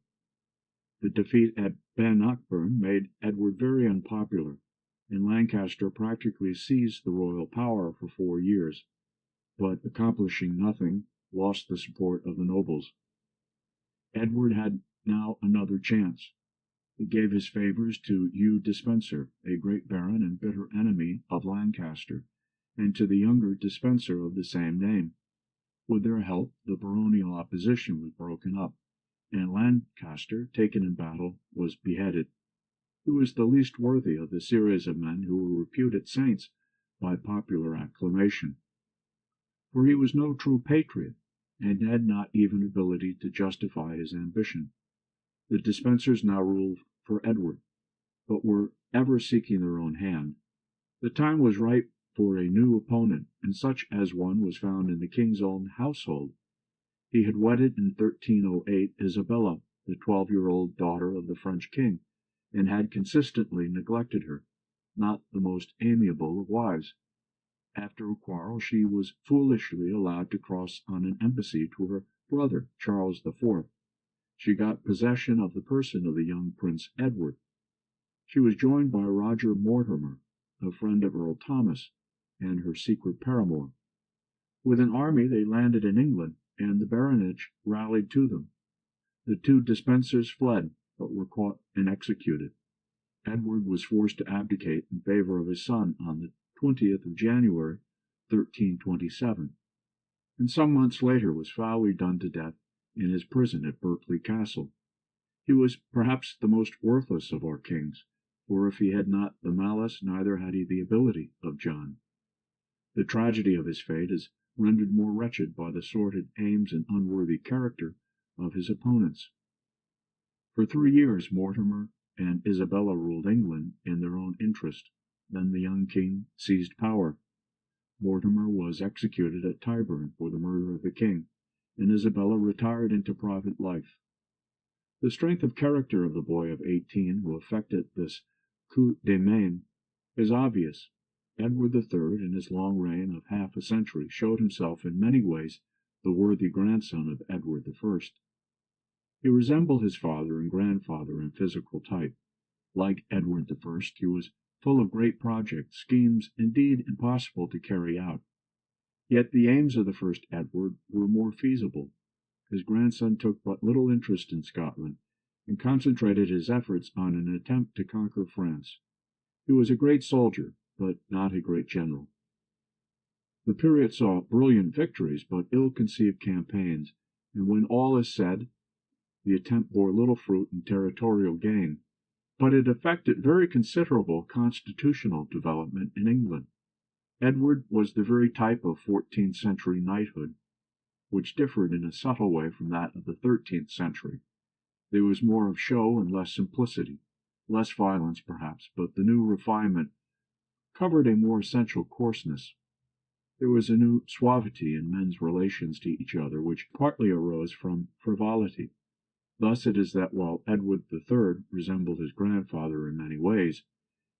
The defeat at Bannockburn made Edward very unpopular, and Lancaster practically seized the royal power for 4 years, but accomplishing nothing, lost the support of the nobles. Edward had now another chance. He gave his favours to Hugh Despenser, a great baron and bitter enemy of Lancaster, and to the younger Despenser of the same name. With their help, the baronial opposition was broken up, and Lancaster, taken in battle, was beheaded. He was the least worthy of the series of men who were reputed saints by popular acclamation, for he was no true patriot, and had not even ability to justify his ambition. The Despensers now ruled for Edward, but were ever seeking their own hand. The time was ripe for a new opponent, and such as one was found in the king's own household. He had wedded in 1308 Isabella, the 12-year-old daughter of the French king, and had consistently neglected her, not the most amiable of wives. After a quarrel, she was foolishly allowed to cross on an embassy to her brother, Charles IV. She got possession of the person of the young Prince Edward. She was joined by Roger Mortimer, a friend of Earl Thomas, and her secret paramour. With an army they landed in England, and the baronage rallied to them. The 2 Despensers fled, but were caught and executed. Edward was forced to abdicate in favour of his son on the 20th of January, 1327, and some months later was foully done to death in his prison at Berkeley Castle. He was perhaps the most worthless of our kings, for if he had not the malice, neither had he the ability of John. The tragedy of his fate is rendered more wretched by the sordid aims and unworthy character of his opponents. For 3 years Mortimer and Isabella ruled England in their own interest. Then the young king seized power. Mortimer was executed at Tyburn for the murder of the king, and Isabella retired into private life. The strength of character of the boy of 18 who effected this coup de main is obvious. Edward III, in his long reign of half a century, showed himself in many ways the worthy grandson of Edward I. He resembled his father and grandfather in physical type. Like Edward I, he was full of great projects, schemes indeed impossible to carry out. Yet the aims of the first Edward were more feasible. His grandson took but little interest in Scotland, and concentrated his efforts on an attempt to conquer France. He was a great soldier, but not a great general. The period saw brilliant victories, but ill-conceived campaigns, and when all is said, the attempt bore little fruit in territorial gain, but it effected very considerable constitutional development in England. Edward was the very type of 14th century knighthood, which differed in a subtle way from that of the 13th century. There was more of show and less simplicity, less violence perhaps, but the new refinement covered a more essential coarseness. There was a new suavity in men's relations to each other, which partly arose from frivolity. Thus it is that while Edward III resembled his grandfather in many ways,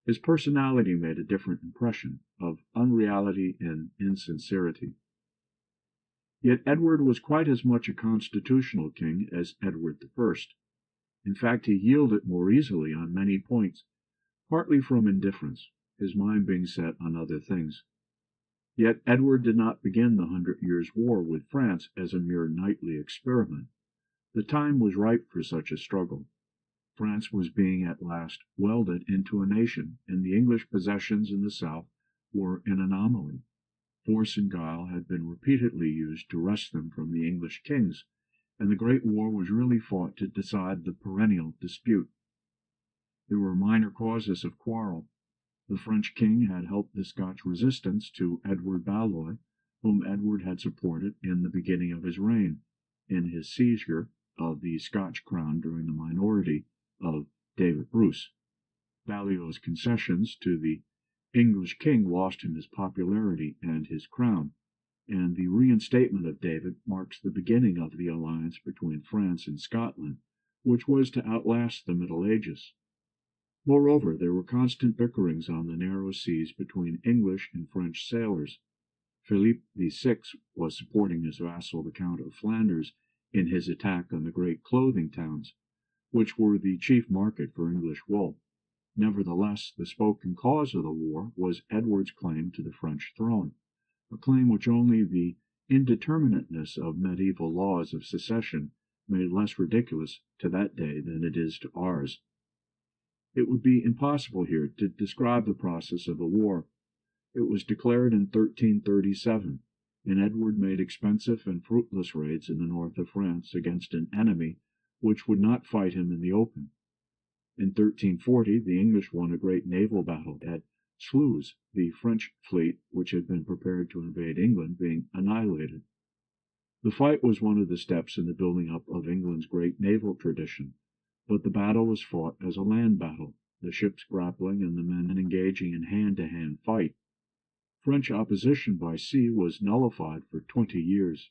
his personality made a different impression of unreality and insincerity. Yet Edward was quite as much a constitutional king as Edward I. In fact, he yielded more easily on many points, partly from indifference, his mind being set on other things. Yet Edward did not begin the 100 Years' War with France as a mere knightly experiment. The time was ripe for such a struggle. France was being at last welded into a nation, and the English possessions in the south were an anomaly. Force and guile had been repeatedly used to wrest them from the English kings, and the great war was really fought to decide the perennial dispute. There were minor causes of quarrel. The French king had helped the Scotch resistance to Edward Balloy, whom Edward had supported in the beginning of his reign, in his seizure of the Scotch crown during the minority of David Bruce. Balliol's concessions to the English king lost him his popularity and his crown, and the reinstatement of David marks the beginning of the alliance between France and Scotland, which was to outlast the Middle Ages. Moreover, there were constant bickerings on the narrow seas between English and French sailors. Philip VI was supporting his vassal, the Count of Flanders, in his attack on the great clothing towns, which were the chief market for English wool. Nevertheless, the spoken cause of the war was Edward's claim to the French throne, a claim which only the indeterminateness of medieval laws of succession made less ridiculous to that day than it is to ours. It would be impossible here to describe the process of the war. It was declared in 1337, and Edward made expensive and fruitless raids in the north of France against an enemy which would not fight him in the open. In 1340 the English won a great naval battle at Sluys, the French fleet which had been prepared to invade England being annihilated. The fight was one of the steps in the building up of England's great naval tradition, but the battle was fought as a land battle, the ships grappling and the men engaging in hand-to-hand fight. French opposition by sea was nullified for 20 years.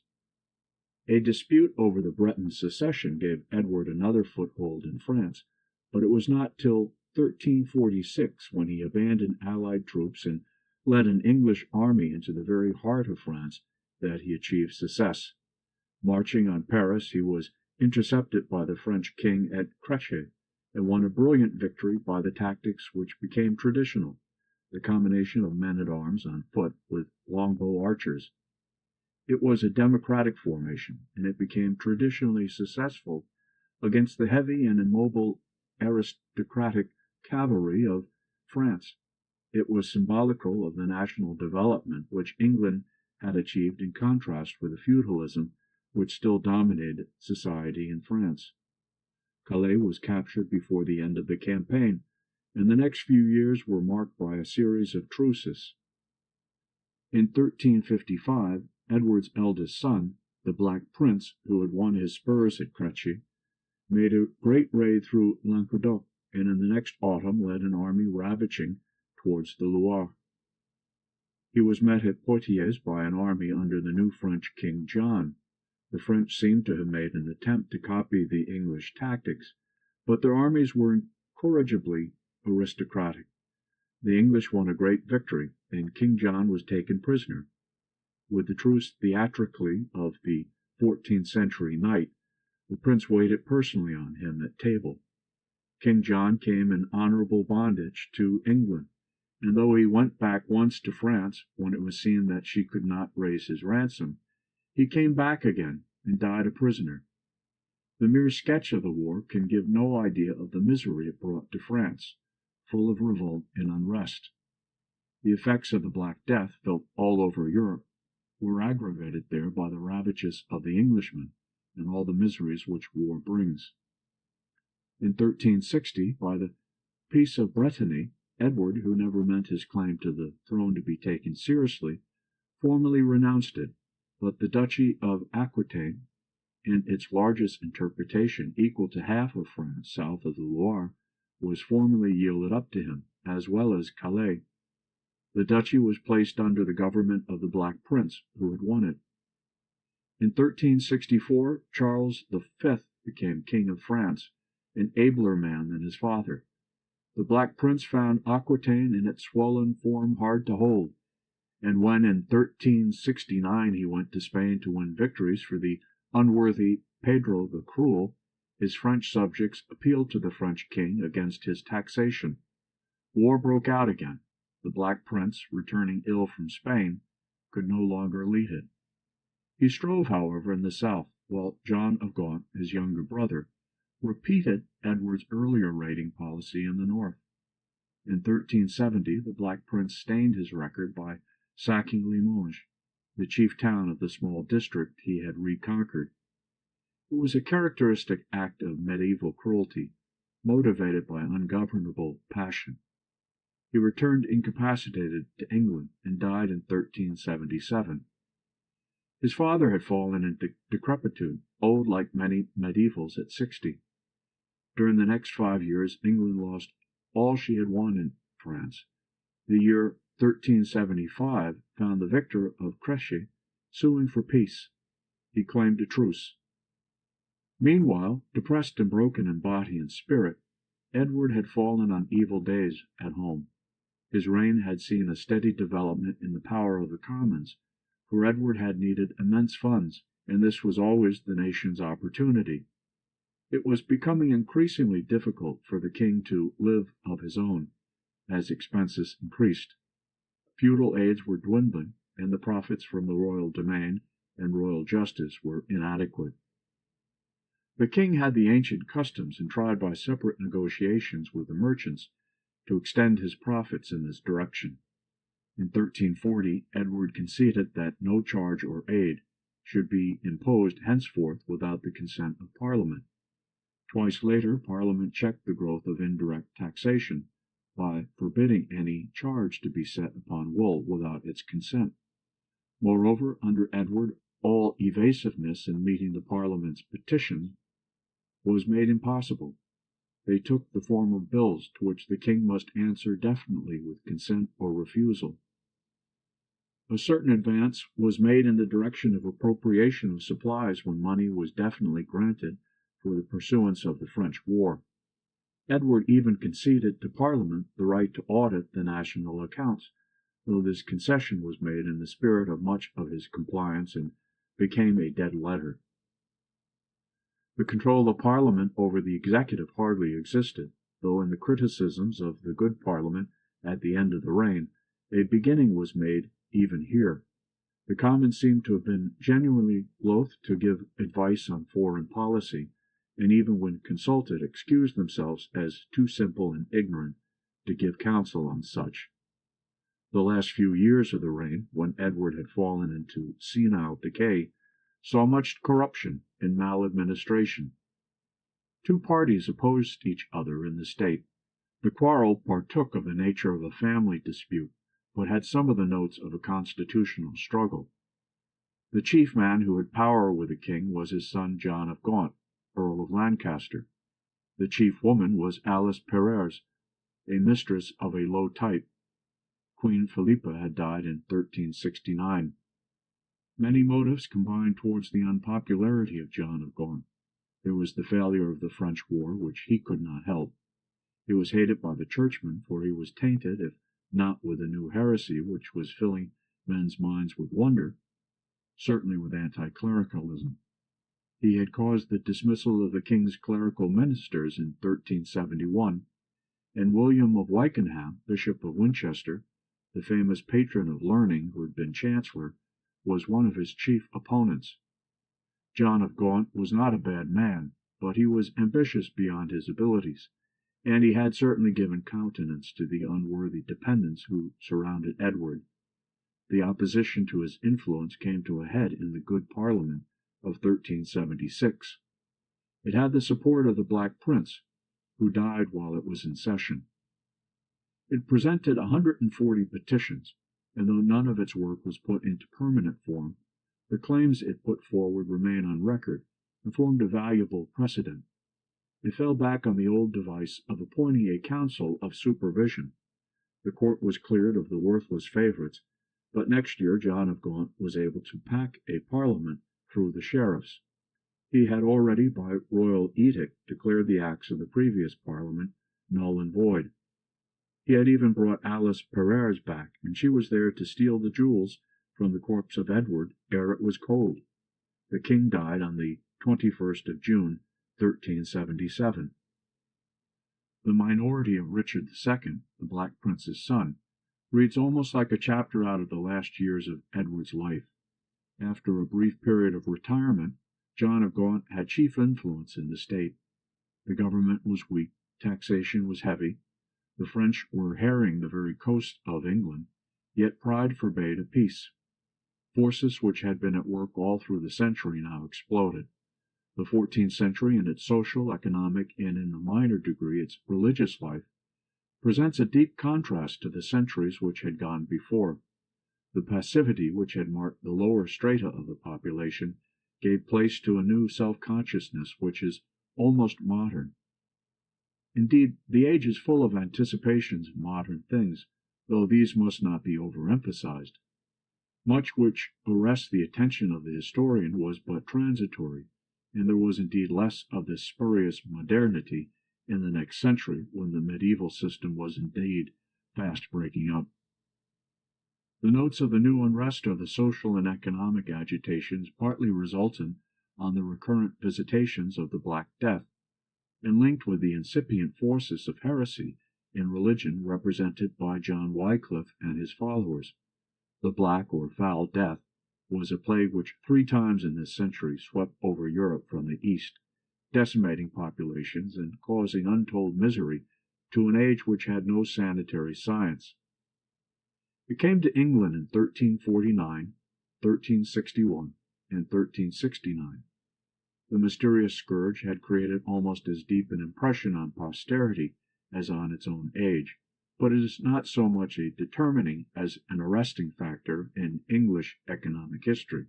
A dispute over the Breton succession gave Edward another foothold in France, but it was not till 1346, when he abandoned allied troops and led an English army into the very heart of France, that he achieved success. Marching on Paris, he was intercepted by the French king at Crécy, and won a brilliant victory by the tactics which became traditional, the combination of men-at-arms on foot with longbow archers. It was a democratic formation, and it became traditionally successful against the heavy and immobile aristocratic cavalry of France. It was symbolical of the national development which England had achieved in contrast with the feudalism which still dominated society in France. Calais was captured before the end of the campaign, and the next few years were marked by a series of truces. In 1355, Edward's eldest son, the Black Prince, who had won his spurs at Crécy, made a great raid through Languedoc, and in the next autumn led an army ravaging towards the Loire. He was met at Poitiers by an army under the new French King John. The French seem to have made an attempt to copy the English tactics, but their armies were incorrigibly aristocratic. The English won a great victory, and King John was taken prisoner. With the truce theatrically of the 14th century knight, the prince waited personally on him at table. King John came in honorable bondage to England, and though he went back once to France when it was seen that she could not raise his ransom, he came back again and died a prisoner. The mere sketch of the war can give no idea of the misery it brought to France, full of revolt and unrest. The effects of the Black Death, felt all over Europe, were aggravated there by the ravages of the Englishman and all the miseries which war brings. In 1360, by the Peace of Brittany, Edward, who never meant his claim to the throne to be taken seriously, formally renounced it, but the Duchy of Aquitaine, in its largest interpretation, equal to half of France south of the Loire, was formally yielded up to him, as well as Calais. The duchy was placed under the government of the Black Prince, who had won it. In 1364, Charles V became King of France, an abler man than his father. The Black Prince found Aquitaine in its swollen form hard to hold, and when in 1369 he went to Spain to win victories for the unworthy Pedro the Cruel, his French subjects appealed to the French king against his taxation. War broke out again. The Black Prince, returning ill from Spain, could no longer lead it. He strove, however, in the south, while John of Gaunt, his younger brother, repeated Edward's earlier raiding policy in the north. In 1370, the Black Prince stained his record by sacking Limoges, the chief town of the small district he had reconquered. It was a characteristic act of medieval cruelty, motivated by ungovernable passion. He returned incapacitated to England and died in 1377. His father had fallen into decrepitude, old like many medievals at 60. During the next 5 years, England lost all she had won in France. The year 1375 found the victor of Crécy suing for peace. He claimed a truce. Meanwhile, depressed and broken in body and spirit, Edward had fallen on evil days at home. His reign had seen a steady development in the power of the commons, for Edward had needed immense funds, and this was always the nation's opportunity. It was becoming increasingly difficult for the king to live of his own, as expenses increased. Feudal aids were dwindling, and the profits from the royal domain and royal justice were inadequate. The king had the ancient customs and tried by separate negotiations with the merchants to extend his profits in this direction. In 1340, Edward conceded that no charge or aid should be imposed henceforth without the consent of Parliament. Twice later, Parliament checked the growth of indirect taxation by forbidding any charge to be set upon wool without its consent. Moreover, under Edward, all evasiveness in meeting the Parliament's petitions was made impossible. They took the form of bills to which the king must answer definitely with consent or refusal. A certain advance was made in the direction of appropriation of supplies when money was definitely granted for the pursuance of the French war. Edward even conceded to Parliament the right to audit the national accounts, though this concession was made in the spirit of much of his compliance and became a dead letter. The control of Parliament over the executive hardly existed, though in the criticisms of the good Parliament at the end of the reign, a beginning was made even here. The Commons seem to have been genuinely loath to give advice on foreign policy, and even when consulted excused themselves as too simple and ignorant to give counsel on such. The last few years of the reign, when Edward had fallen into senile decay, saw much corruption and maladministration. Two parties opposed each other in the state. The quarrel partook of the nature of a family dispute, but had some of the notes of a constitutional struggle. The chief man who had power with the king was his son John of Gaunt, Earl of Lancaster. The chief woman was Alice Perrers, a mistress of a low type. Queen Philippa had died in 1369. Many motives combined towards the unpopularity of John of Gaunt. There was the failure of the French war, which he could not help. He was hated by the churchmen, for he was tainted, if not with a new heresy which was filling men's minds with wonder, certainly with anti-clericalism. He had caused the dismissal of the king's clerical ministers in 1371, and William of Wykenham, Bishop of Winchester, the famous patron of learning who had been chancellor, was one of his chief opponents. John of Gaunt was not a bad man, but he was ambitious beyond his abilities, and he had certainly given countenance to the unworthy dependents who surrounded Edward. The opposition to his influence came to a head in the Good Parliament of 1376. It had the support of the Black Prince, who died while it was in session. It presented 140 petitions, and though none of its work was put into permanent form, the claims it put forward remain on record and formed a valuable precedent. It fell back on the old device of appointing a council of supervision. The court was cleared of the worthless favourites, but next year John of Gaunt was able to pack a parliament through the sheriffs. He had already, by royal edict, declared the acts of the previous parliament null and void. He had even brought Alice Perrers back, and she was there to steal the jewels from the corpse of Edward ere it was cold. The king died on the 21st of June, 1377. The minority of Richard II, the Black Prince's son, reads almost like a chapter out of the last years of Edward's life. After a brief period of retirement, John of Gaunt had chief influence in the state. The government was weak, taxation was heavy, the French were harrying the very coast of England, yet pride forbade a peace. Forces which had been at work all through the century now exploded. The 14th century, in its social, economic, and in a minor degree its religious life, presents a deep contrast to the centuries which had gone before. The passivity which had marked the lower strata of the population gave place to a new self-consciousness which is almost modern. Indeed, the age is full of anticipations of modern things, though these must not be overemphasized. Much which arrests the attention of the historian was but transitory, and there was indeed less of this spurious modernity in the next century, when the medieval system was indeed fast breaking up. The notes of the new unrest are the social and economic agitations partly resultant on the recurrent visitations of the Black Death, and linked with the incipient forces of heresy in religion represented by John Wycliffe and his followers. The Black or Foul Death was a plague which 3 times in this century swept over Europe from the east, decimating populations and causing untold misery to an age which had no sanitary science. It came to England in 1349, 1361, and 1369. The mysterious scourge had created almost as deep an impression on posterity as on its own age, but it is not so much a determining as an arresting factor in English economic history.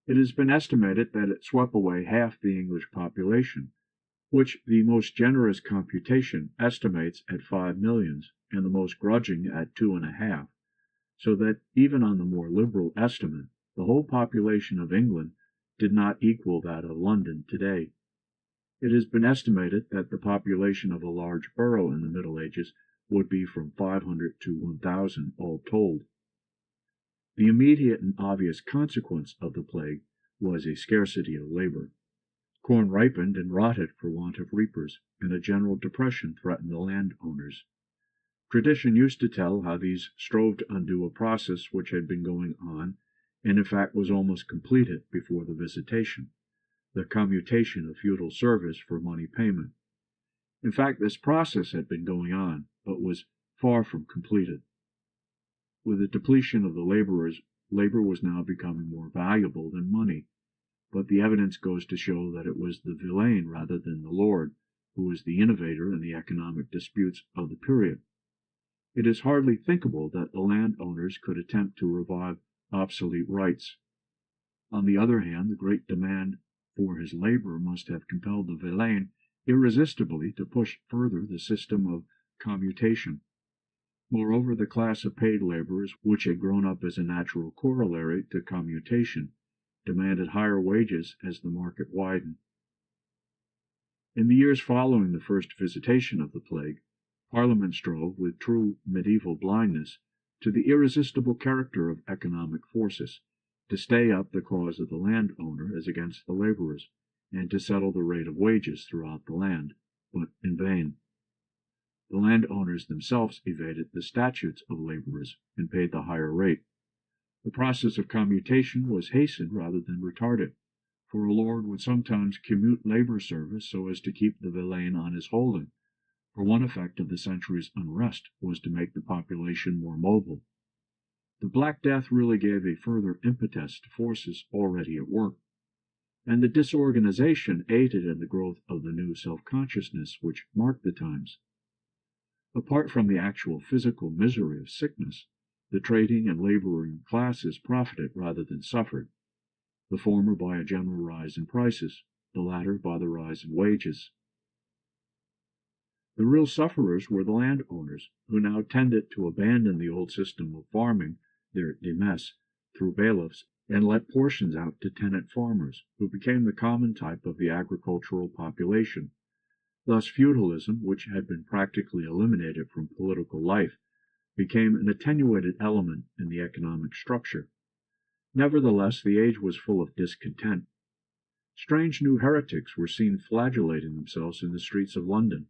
It has been estimated that it swept away half the English population, which the most generous computation estimates at 5 millions, and the most grudging at 2.5, so that even on the more liberal estimate, the whole population of England did not equal that of London today. It has been estimated that the population of a large borough in the Middle Ages would be from 500 to 1,000 all told. The immediate and obvious consequence of the plague was a scarcity of labor. Corn ripened and rotted for want of reapers, and a general depression threatened the landowners. Tradition used to tell how these strove to undo a process which had been going on, and in fact was almost completed before the visitation, the commutation of feudal service for money payment. In fact, this process had been going on, but was far from completed. With the depletion of the laborers, labor was now becoming more valuable than money, but the evidence goes to show that it was the villein rather than the lord who was the innovator in the economic disputes of the period. It is hardly thinkable that the landowners could attempt to revive obsolete rights. On the other hand, the great demand for his labor must have compelled the villein irresistibly to push further the system of commutation. Moreover, the class of paid laborers, which had grown up as a natural corollary to commutation, demanded higher wages as the market widened. In the years following the first visitation of the plague, Parliament strove, with true medieval blindness, to the irresistible character of economic forces, to stay up the cause of the landowner as against the laborers, and to settle the rate of wages throughout the land, but in vain. The landowners themselves evaded the statutes of laborers and paid the higher rate. The process of commutation was hastened rather than retarded, for a lord would sometimes commute labor service so as to keep the villein on his holding, for one effect of the century's unrest was to make the population more mobile. The Black Death really gave a further impetus to forces already at work, and the disorganization aided in the growth of the new self-consciousness which marked the times. Apart from the actual physical misery of sickness, the trading and laboring classes profited rather than suffered, the former by a general rise in prices, the latter by the rise in wages. The real sufferers were the landowners, who now tended to abandon the old system of farming, their demesnes, through bailiffs, and let portions out to tenant farmers, who became the common type of the agricultural population. Thus feudalism, which had been practically eliminated from political life, became an attenuated element in the economic structure. Nevertheless, the age was full of discontent. Strange new heretics were seen flagellating themselves in the streets of London.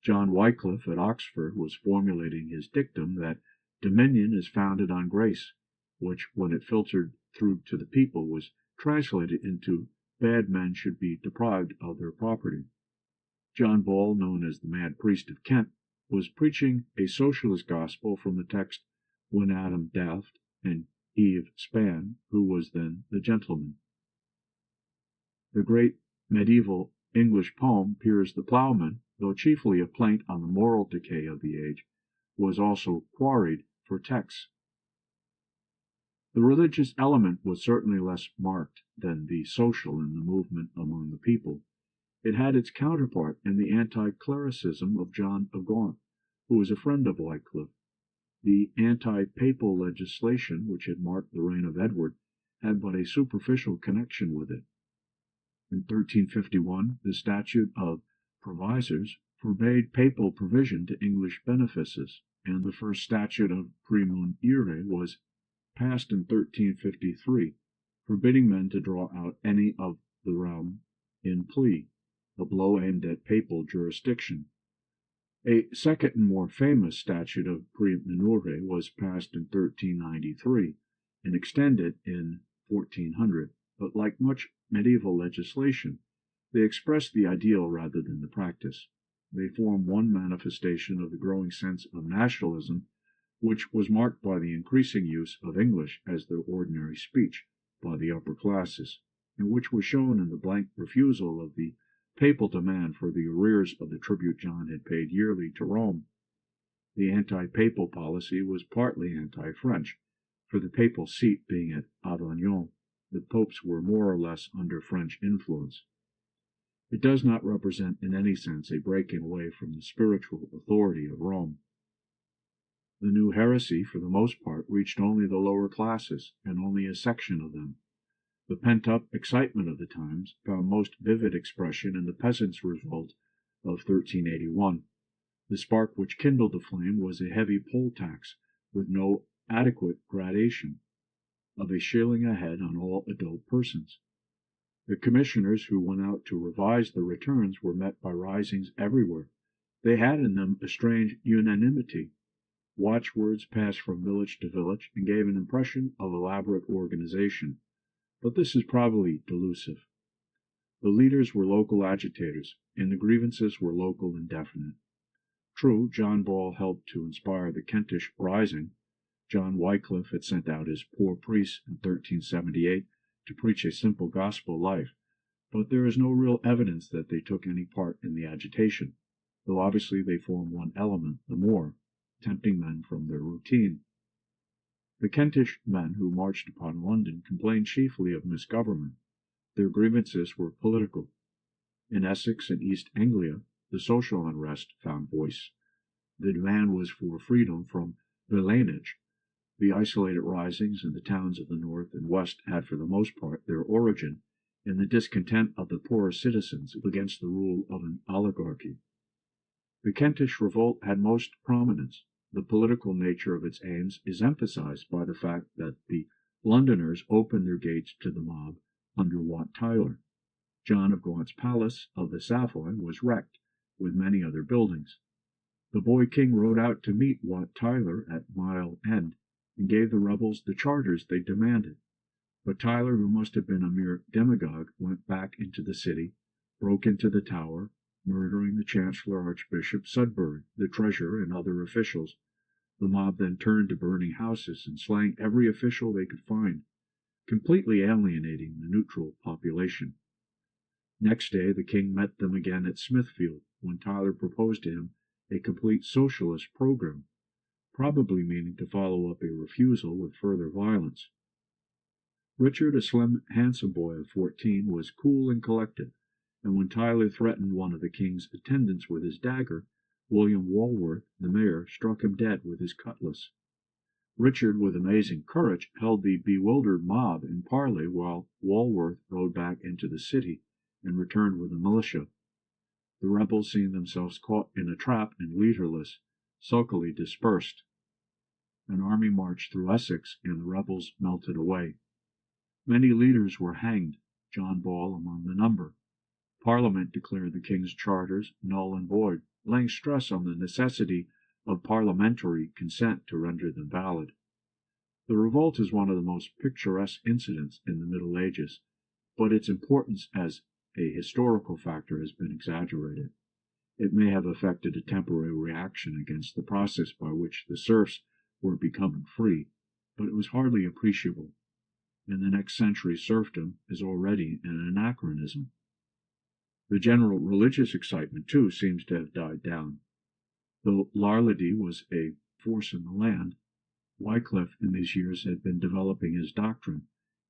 John Wycliffe at Oxford was formulating his dictum that dominion is founded on grace, which, when it filtered through to the people, was translated into bad men should be deprived of their property. John Ball, known as the Mad Priest of Kent, was preaching a socialist gospel from the text "When Adam daft and Eve span, who was then the gentleman?" The great medieval English poem Piers the Plowman, though chiefly a plaint on the moral decay of the age, was also quarried for texts. The religious element was certainly less marked than the social in the movement among the people. It had its counterpart in the anti-clericism of John of Gaunt, who was a friend of Wycliffe. The anti-papal legislation which had marked the reign of Edward had but a superficial connection with it. In 1351, the Statute of Provisors forbade papal provision to English benefices, and the first Statute of Primum Ire was passed in 1353, forbidding men to draw out any of the realm in plea, a blow aimed at papal jurisdiction. A second and more famous Statute of Praemunire was passed in 1393 and extended in 1400, but like much medieval legislation, they express the ideal rather than the practice. They form one manifestation of the growing sense of nationalism, which was marked by the increasing use of English as their ordinary speech by the upper classes, and which was shown in the blank refusal of the papal demand for the arrears of the tribute John had paid yearly to Rome. The anti-papal policy was partly anti-French, for the papal seat being at Avignon, the popes were more or less under French influence. It does not represent in any sense a breaking away from the spiritual authority of Rome. The new heresy, for the most part, reached only the lower classes, and only a section of them. The pent-up excitement of the times found most vivid expression in the peasants' revolt of 1381. The spark which kindled the flame was a heavy poll tax, with no adequate gradation, of a shilling a head on all adult persons. The commissioners who went out to revise the returns were met by risings everywhere. They had in them a strange unanimity. Watchwords passed from village to village and gave an impression of elaborate organization. But this is probably delusive. The leaders were local agitators, and the grievances were local and definite. True, John Ball helped to inspire the Kentish rising. John Wycliffe had sent out his poor priests in 1378 to preach a simple gospel life, but there is no real evidence that they took any part in the agitation, though obviously they formed one element the more, tempting men from their routine. The Kentish men who marched upon London complained chiefly of misgovernment. Their grievances were political. In Essex and East Anglia, the social unrest found voice. The demand was for freedom from villeinage. The isolated risings in the towns of the north and west had for the most part their origin in the discontent of the poorer citizens against the rule of an oligarchy. The Kentish revolt had most prominence. The political nature of its aims is emphasized by the fact that the Londoners opened their gates to the mob under Wat Tyler. John of Gaunt's palace of the Savoy was wrecked, with many other buildings. The boy king rode out to meet Wat Tyler at Mile End, and gave the rebels the charters they demanded. But Tyler, who must have been a mere demagogue, went back into the city, broke into the Tower, murdering the Chancellor Archbishop Sudbury, the treasurer, and other officials. The mob then turned to burning houses and slaying every official they could find, completely alienating the neutral population. Next day the king met them again at Smithfield, when Tyler proposed to him a complete socialist program, probably meaning to follow up a refusal with further violence. Richard, a slim, handsome boy of 14, was cool and collected, and when Tyler threatened one of the king's attendants with his dagger, William Walworth, the mayor, struck him dead with his cutlass. Richard, with amazing courage, held the bewildered mob in parley while Walworth rode back into the city and returned with the militia. The rebels, seeing themselves caught in a trap and leaderless, sulkily dispersed. An army marched through Essex, and the rebels melted away. Many leaders were hanged, John Ball among the number. Parliament declared the king's charters null and void, laying stress on the necessity of parliamentary consent to render them valid. The revolt is one of the most picturesque incidents in the Middle Ages, but its importance as a historical factor has been exaggerated. It may have effected a temporary reaction against the process by which the serfs were becoming free, but it was hardly appreciable. In the next century, serfdom is already an anachronism. The general religious excitement, too, seems to have died down. Though Larledy was a force in the land, Wycliffe in these years had been developing his doctrine,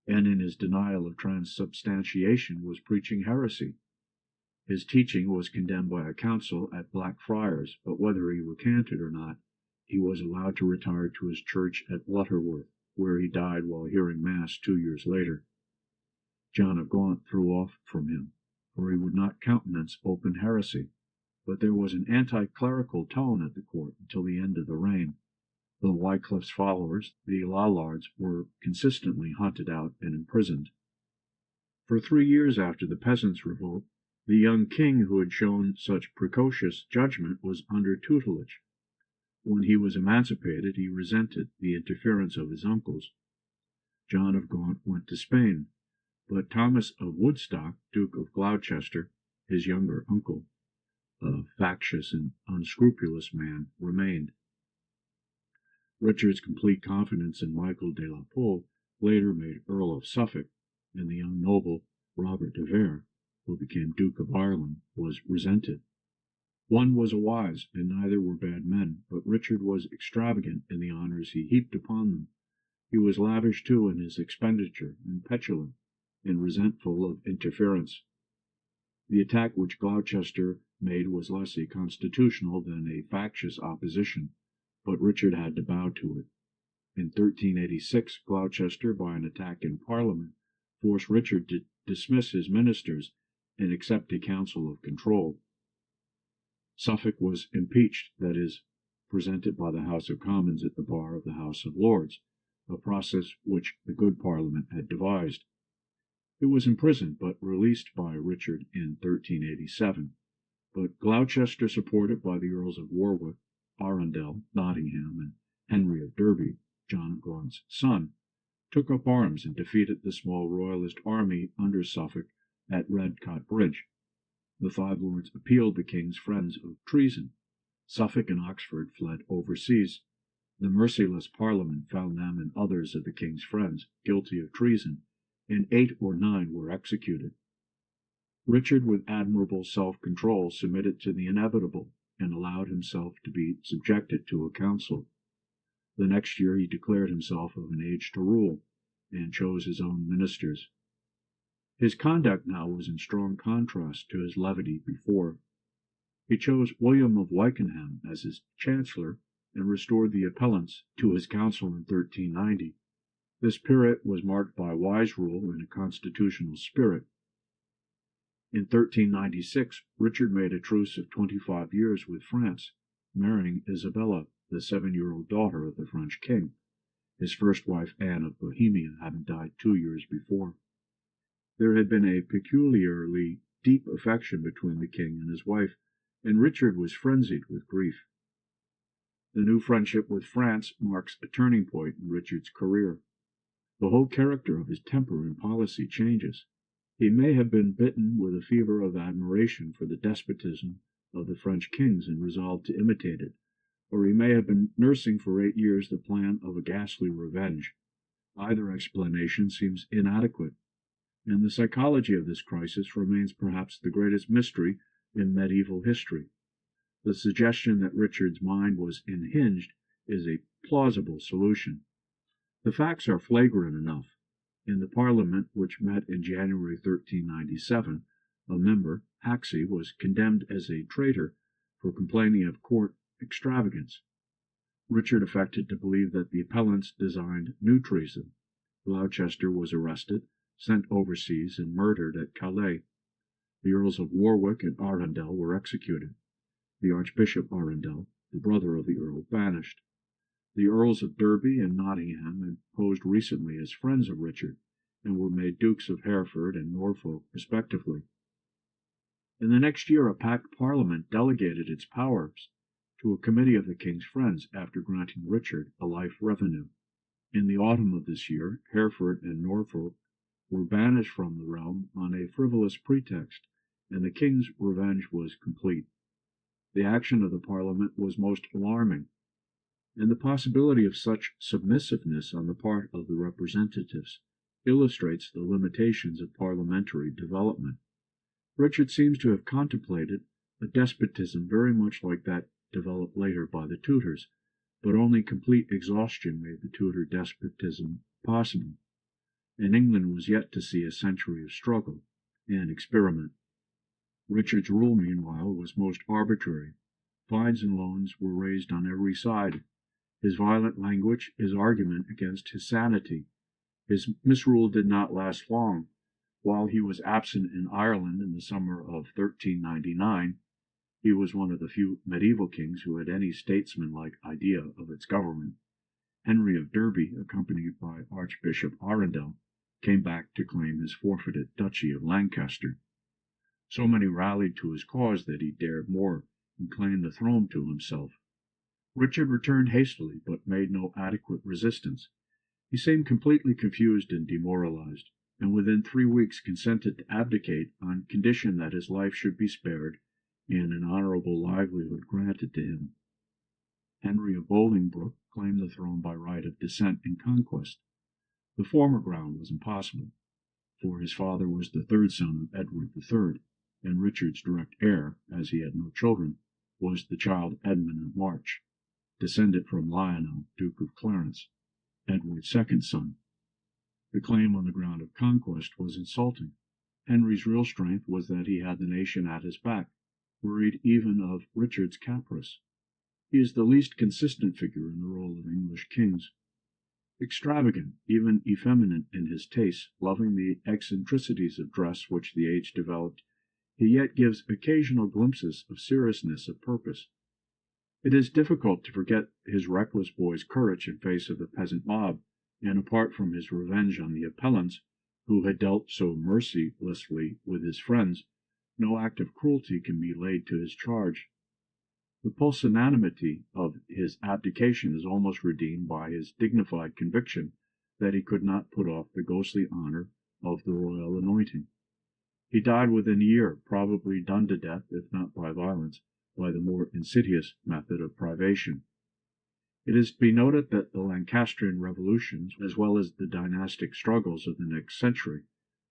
and in his denial of transubstantiation was preaching heresy. His teaching was condemned by a council at Blackfriars, but whether he recanted or not, he was allowed to retire to his church at Lutterworth, where he died while hearing Mass 2 years later. John of Gaunt threw off from him, for he would not countenance open heresy, but there was an anti-clerical tone at the court until the end of the reign. Though Wycliffe's followers, the Lollards, were consistently hunted out and imprisoned. For 3 years after the peasants' revolt, the young king who had shown such precocious judgment was under tutelage. When he was emancipated, he resented the interference of his uncles. John of Gaunt went to Spain, but Thomas of Woodstock, Duke of Gloucester, his younger uncle, a factious and unscrupulous man, remained. Richard's complete confidence in Michael de la Pole, later made Earl of Suffolk, and the young noble Robert de Vere, who became Duke of Ireland, was resented. One was a wise, and neither were bad men, but Richard was extravagant in the honours he heaped upon them. He was lavish, too, in his expenditure, and petulant, and resentful of interference. The attack which Gloucester made was less a constitutional than a factious opposition, but Richard had to bow to it. In 1386, Gloucester, by an attack in Parliament, forced Richard to dismiss his ministers and accept a council of control. Suffolk was impeached, that is, presented by the House of Commons at the bar of the House of Lords, a process which the good Parliament had devised. It was imprisoned, but released by Richard in 1387. But Gloucester, supported by the Earls of Warwick, Arundel, Nottingham, and Henry of Derby, John of Gaunt's son, took up arms and defeated the small royalist army under Suffolk at Redcott Bridge. The five lords appealed the king's friends of treason. Suffolk and Oxford fled overseas. The merciless Parliament found them and others of the king's friends guilty of treason, and 8 or 9 were executed. Richard, with admirable self-control, submitted to the inevitable, and allowed himself to be subjected to a council. The next year he declared himself of an age to rule, and chose his own ministers. His conduct now was in strong contrast to his levity before. He chose William of Wykenham as his chancellor, and restored the appellants to his council in 1390. This period was marked by wise rule and a constitutional spirit. In 1396, Richard made a truce of 25 years with France, marrying Isabella, the 7-year-old daughter of the French king, his first wife Anne of Bohemia having died 2 years before. There had been a peculiarly deep affection between the king and his wife, and Richard was frenzied with grief. The new friendship with France marks a turning point in Richard's career. The whole character of his temper and policy changes. He may have been bitten with a fever of admiration for the despotism of the French kings and resolved to imitate it, or he may have been nursing for 8 years the plan of a ghastly revenge. Either explanation seems inadequate, and the psychology of this crisis remains perhaps the greatest mystery in medieval history. The suggestion that Richard's mind was unhinged is a plausible solution. The facts are flagrant enough. In the Parliament which met in January 1397, a member, Haxey, was condemned as a traitor for complaining of court extravagance. Richard affected to believe that the appellants designed new treason. Gloucester was arrested, sent overseas, and murdered at Calais. The Earls of Warwick and Arundel were executed. The Archbishop Arundel, the brother of the Earl, banished. The Earls of Derby and Nottingham posed recently as friends of Richard, and were made Dukes of Hereford and Norfolk respectively. In the next year a packed Parliament delegated its powers to a committee of the king's friends after granting Richard a life revenue. In the autumn of this year, Hereford and Norfolk were banished from the realm on a frivolous pretext, and the king's revenge was complete. The action of the Parliament was most alarming, and the possibility of such submissiveness on the part of the representatives illustrates the limitations of parliamentary development. Richard seems to have contemplated a despotism very much like that developed later by the Tudors, but only complete exhaustion made the Tudor despotism possible, and England was yet to see a century of struggle and experiment. Richard's rule, meanwhile, was most arbitrary. Fines and loans were raised on every side. His violent language, his argument against his sanity. His misrule did not last long. While he was absent in Ireland in the summer of 1399, he was one of the few medieval kings who had any statesmanlike idea of its government. Henry of Derby, accompanied by Archbishop Arundel, came back to claim his forfeited duchy of Lancaster. So many rallied to his cause that he dared more and claimed the throne to himself. Richard returned hastily, but made no adequate resistance. He seemed completely confused and demoralized, and within 3 weeks consented to abdicate on condition that his life should be spared and an honourable livelihood granted to him. Henry of Bolingbroke claimed the throne by right of descent and conquest. The former ground was impossible, for his father was the third son of Edward III, and Richard's direct heir, as he had no children, was the child Edmund of March, descended from Lionel, Duke of Clarence, Edward's second son. The claim on the ground of conquest was insulting. Henry's real strength was that he had the nation at his back, worried even of Richard's caprice. He is the least consistent figure in the role of English kings. Extravagant, even effeminate in his tastes, loving the eccentricities of dress which the age developed, he yet gives occasional glimpses of seriousness of purpose. It is difficult to forget his reckless boy's courage in face of the peasant mob, and apart from his revenge on the appellants, who had dealt so mercilessly with his friends, no act of cruelty can be laid to his charge. The pusillanimity of his abdication is almost redeemed by his dignified conviction that he could not put off the ghostly honour of the royal anointing. He died within a year, probably done to death, if not by violence, by the more insidious method of privation. It is to be noted that the Lancastrian revolutions, as well as the dynastic struggles of the next century,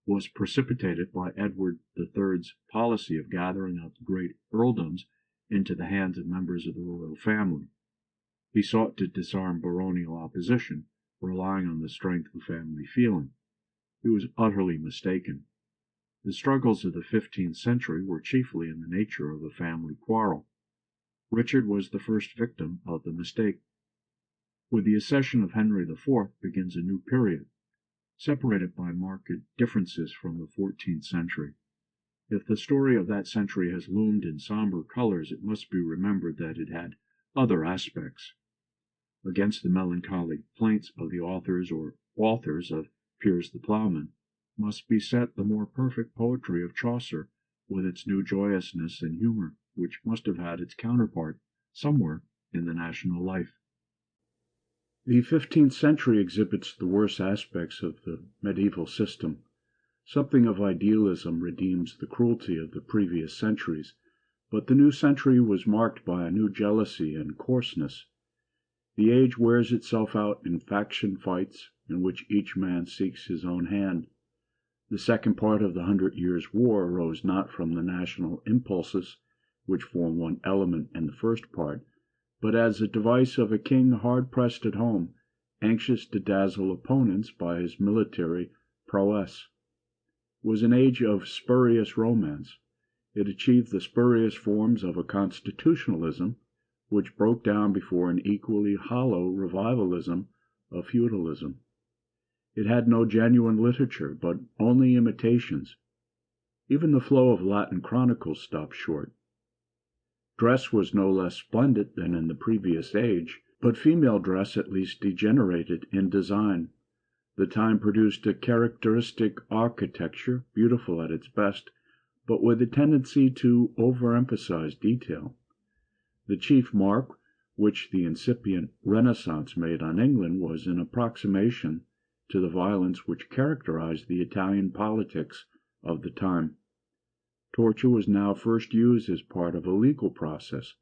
was precipitated by Edward III's policy of gathering up the great earldoms into the hands of members of the royal family. He sought to disarm baronial opposition, relying on the strength of family feeling. He was utterly mistaken. The struggles of the 15th century were chiefly in the nature of a family quarrel. Richard was the first victim of the mistake. With the accession of Henry IV begins a new period, separated by marked differences from the 14th century. If the story of that century has loomed in sombre colours, it must be remembered that it had other aspects. Against the melancholy plaints of the authors or authors of Piers the Plowman must be set the more perfect poetry of Chaucer, with its new joyousness and humour, which must have had its counterpart somewhere in the national life. The 15th century exhibits the worst aspects of the medieval system. Something of idealism redeems the cruelty of the previous centuries, but the new century was marked by a new jealousy and coarseness. The age wears itself out in faction fights, in which each man seeks his own hand. The second part of the 100 Years' War arose not from the national impulses, which form one element in the first part, but as a device of a king hard pressed at home, anxious to dazzle opponents by his military prowess. It was an age of spurious romance. It achieved the spurious forms of a constitutionalism, which broke down before an equally hollow revivalism of feudalism. It had no genuine literature, but only imitations. Even the flow of Latin chronicles stopped short. Dress was no less splendid than in the previous age, but female dress at least degenerated in design. The time produced a characteristic architecture, beautiful at its best, but with a tendency to overemphasize detail. The chief mark which the incipient Renaissance made on England was an approximation to the violence which characterized the Italian politics of the time. Torture was now first used as part of a legal process,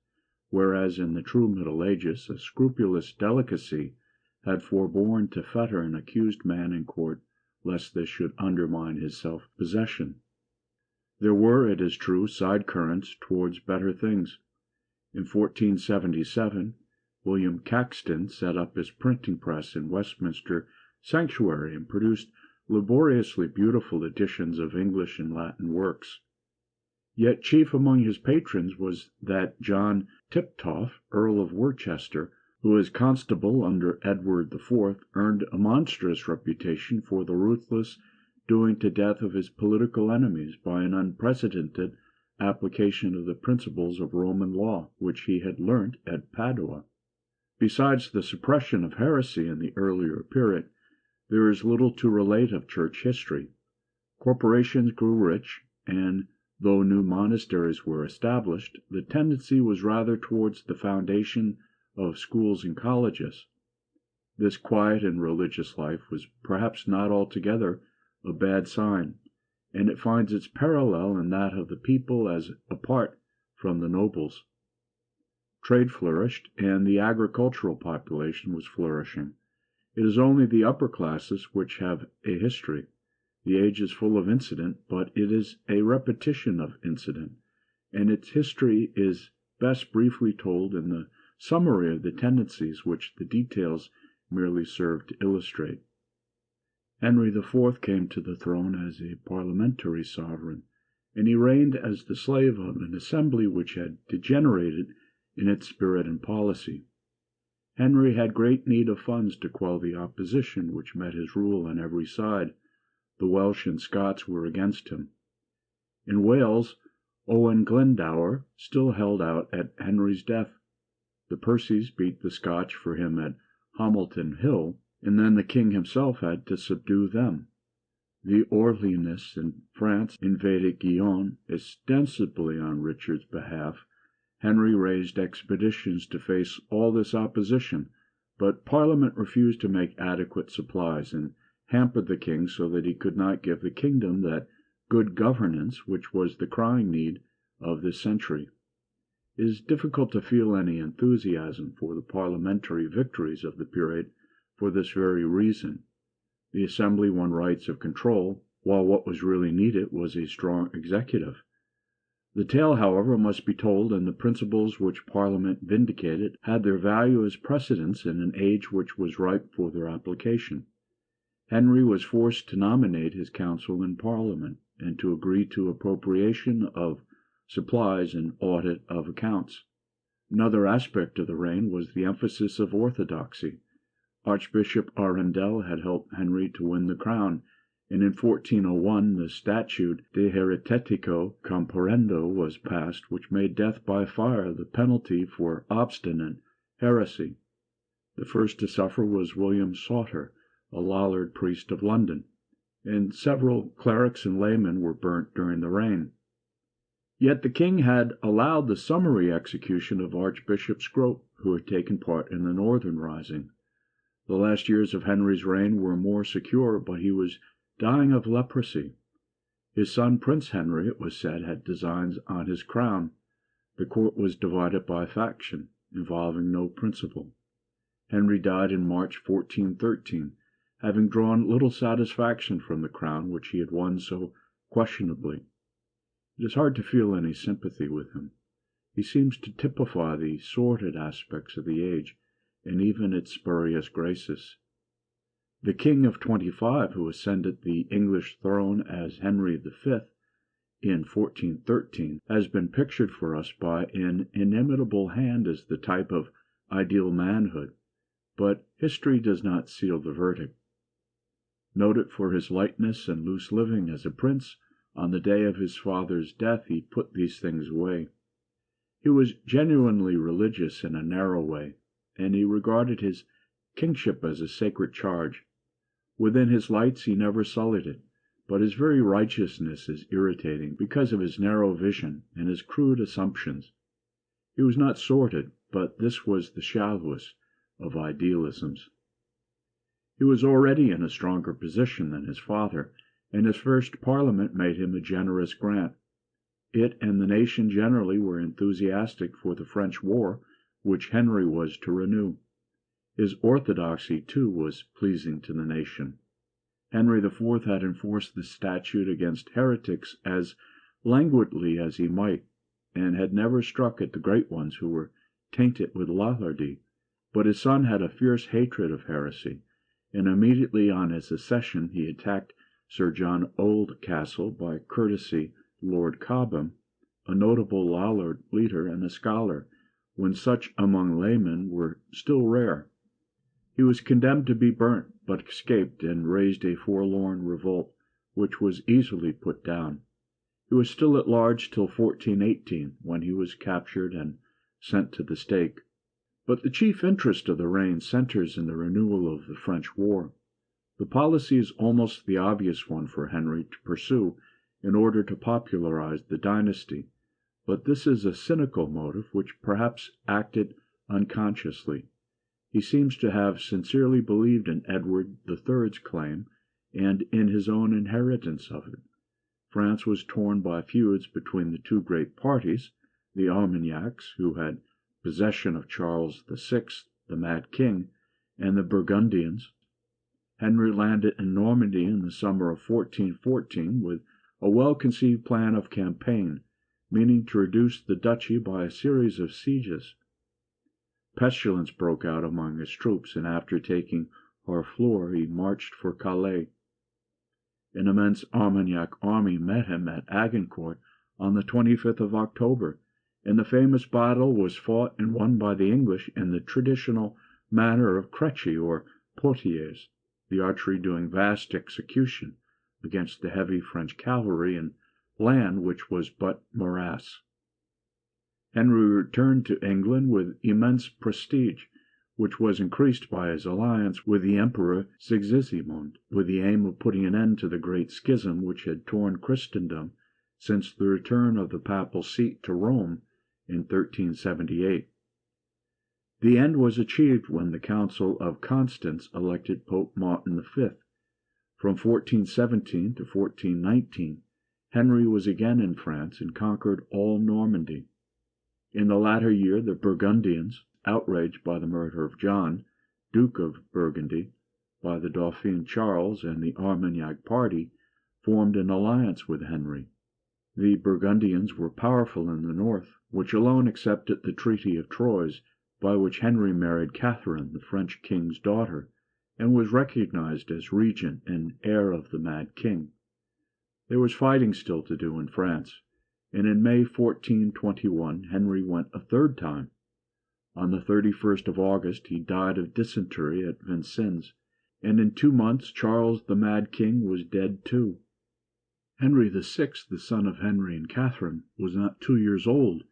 whereas in the true Middle Ages a scrupulous delicacy had forborne to fetter an accused man in court, lest this should undermine his self-possession. There were, it is true, side currents towards better things. In 1477, William Caxton set up his printing press in Westminster Sanctuary and produced laboriously beautiful editions of English and Latin works. Yet chief among his patrons was that John Tiptoft, Earl of Worcester, who as constable under Edward IV. Earned a monstrous reputation for the ruthless doing to death of his political enemies by an unprecedented application of the principles of Roman law, which he had learnt at Padua. Besides the suppression of heresy in the earlier period, there is little to relate of church history. Corporations grew rich, and though new monasteries were established, the tendency was rather towards the foundation of schools and colleges. This quiet and religious life was perhaps not altogether a bad sign, and it finds its parallel in that of the people as apart from the nobles. Trade flourished, and the agricultural population was flourishing. It is only the upper classes which have a history. The age is full of incident, but it is a repetition of incident, and its history is best briefly told in the summary of the tendencies which the details merely serve to illustrate. Henry IV. came to the throne as a parliamentary sovereign, and he reigned as the slave of an assembly which had degenerated in its spirit and policy. Henry had great need of funds to quell the opposition which met his rule on every side. The Welsh and Scots were against him. In Wales, Owen Glendower still held out at Henry's death. The Percys beat the Scotch for him at Hamilton Hill, and then the king himself had to subdue them. The Orleanists in France invaded Guyenne, ostensibly on Richard's behalf. Henry raised expeditions to face all this opposition, but Parliament refused to make adequate supplies, and hampered the king so that he could not give the kingdom that good governance which was the crying need of this century. It is difficult to feel any enthusiasm for the parliamentary victories of the period for this very reason. The Assembly won rights of control, while what was really needed was a strong executive. The tale, however, must be told, and the principles which Parliament vindicated had their value as precedents in an age which was ripe for their application. Henry was forced to nominate his council in Parliament, and to agree to appropriation of supplies and audit of accounts. Another aspect of the reign was the emphasis of orthodoxy. Archbishop Arundel had helped Henry to win the crown, and in 1401 the statute De Haeretetico Comparendo was passed, which made death by fire the penalty for obstinate heresy. The first to suffer was William Sauter, a Lollard priest of London, and several clerics and laymen were burnt during the reign. Yet the king had allowed the summary execution of Archbishop Scrope, who had taken part in the Northern Rising. The last years of Henry's reign were more secure, but he was dying of leprosy. His son, Prince Henry, it was said, had designs on his crown. The court was divided by faction, involving no principle. Henry died in March 1413, having drawn little satisfaction from the crown which he had won so questionably. It is hard to feel any sympathy with him. He seems to typify the sordid aspects of the age, and even its spurious graces. The King of 25, who ascended the English throne as Henry V in 1413, has been pictured for us by an inimitable hand as the type of ideal manhood, but history does not seal the verdict. Noted for his lightness and loose living as a prince, on the day of his father's death he put these things away. He was genuinely religious in a narrow way, and he regarded his kingship as a sacred charge. Within his lights he never sullied it, but his very righteousness is irritating because of his narrow vision and his crude assumptions. He was not sordid, but this was the shallowest of idealisms. He was already in a stronger position than his father, and his first Parliament made him a generous grant. It and the nation generally were enthusiastic for the French war, which Henry was to renew. His orthodoxy, too, was pleasing to the nation. Henry IV had enforced the statute against heretics as languidly as he might, and had never struck at the great ones who were tainted with Lombardy. But his son had a fierce hatred of heresy, and immediately on his accession he attacked Sir John Oldcastle, by courtesy Lord Cobham, a notable Lollard leader and a scholar, when such among laymen were still rare. He was condemned to be burnt, but escaped and raised a forlorn revolt, which was easily put down. He was still at large till 1418, when he was captured and sent to the stake. But the chief interest of the reign centres in the renewal of the French war. The policy is almost the obvious one for Henry to pursue in order to popularize the dynasty, but this is a cynical motive which perhaps acted unconsciously. He seems to have sincerely believed in Edward III's claim and in his own inheritance of it. France was torn by feuds between the two great parties, the Armagnacs, who had possession of Charles VI, the Mad King, and the Burgundians. Henry landed in Normandy in the summer of 1414 with a well-conceived plan of campaign, meaning to reduce the duchy by a series of sieges. Pestilence broke out among his troops, and after taking Harfleur he marched for Calais. An immense Armagnac army met him at Agincourt on the 25th of October, and the famous battle was fought and won by the English in the traditional manner of Crecy or Poitiers, the archery doing vast execution against the heavy French cavalry in land which was but morass. Henry returned to England with immense prestige, which was increased by his alliance with the Emperor Sigismund, with the aim of putting an end to the great schism which had torn Christendom since the return of the papal seat to Rome in 1378. The end was achieved when the Council of Constance elected Pope Martin V. From 1417 to 1419, Henry was again in France and conquered all Normandy. In the latter year, the Burgundians, outraged by the murder of John, Duke of Burgundy, by the Dauphin Charles and the Armagnac party, formed an alliance with Henry. The Burgundians were powerful in the north, which alone accepted the Treaty of Troyes, by which Henry married Catherine, the French king's daughter, and was recognized as regent and heir of the Mad King. There was fighting still to do in France, and in May 1421 Henry went a third time. On the 31st of August he died of dysentery at Vincennes, and in 2 months Charles the Mad King was dead too. Henry VI, the son of Henry and Catherine, was not 2 years old,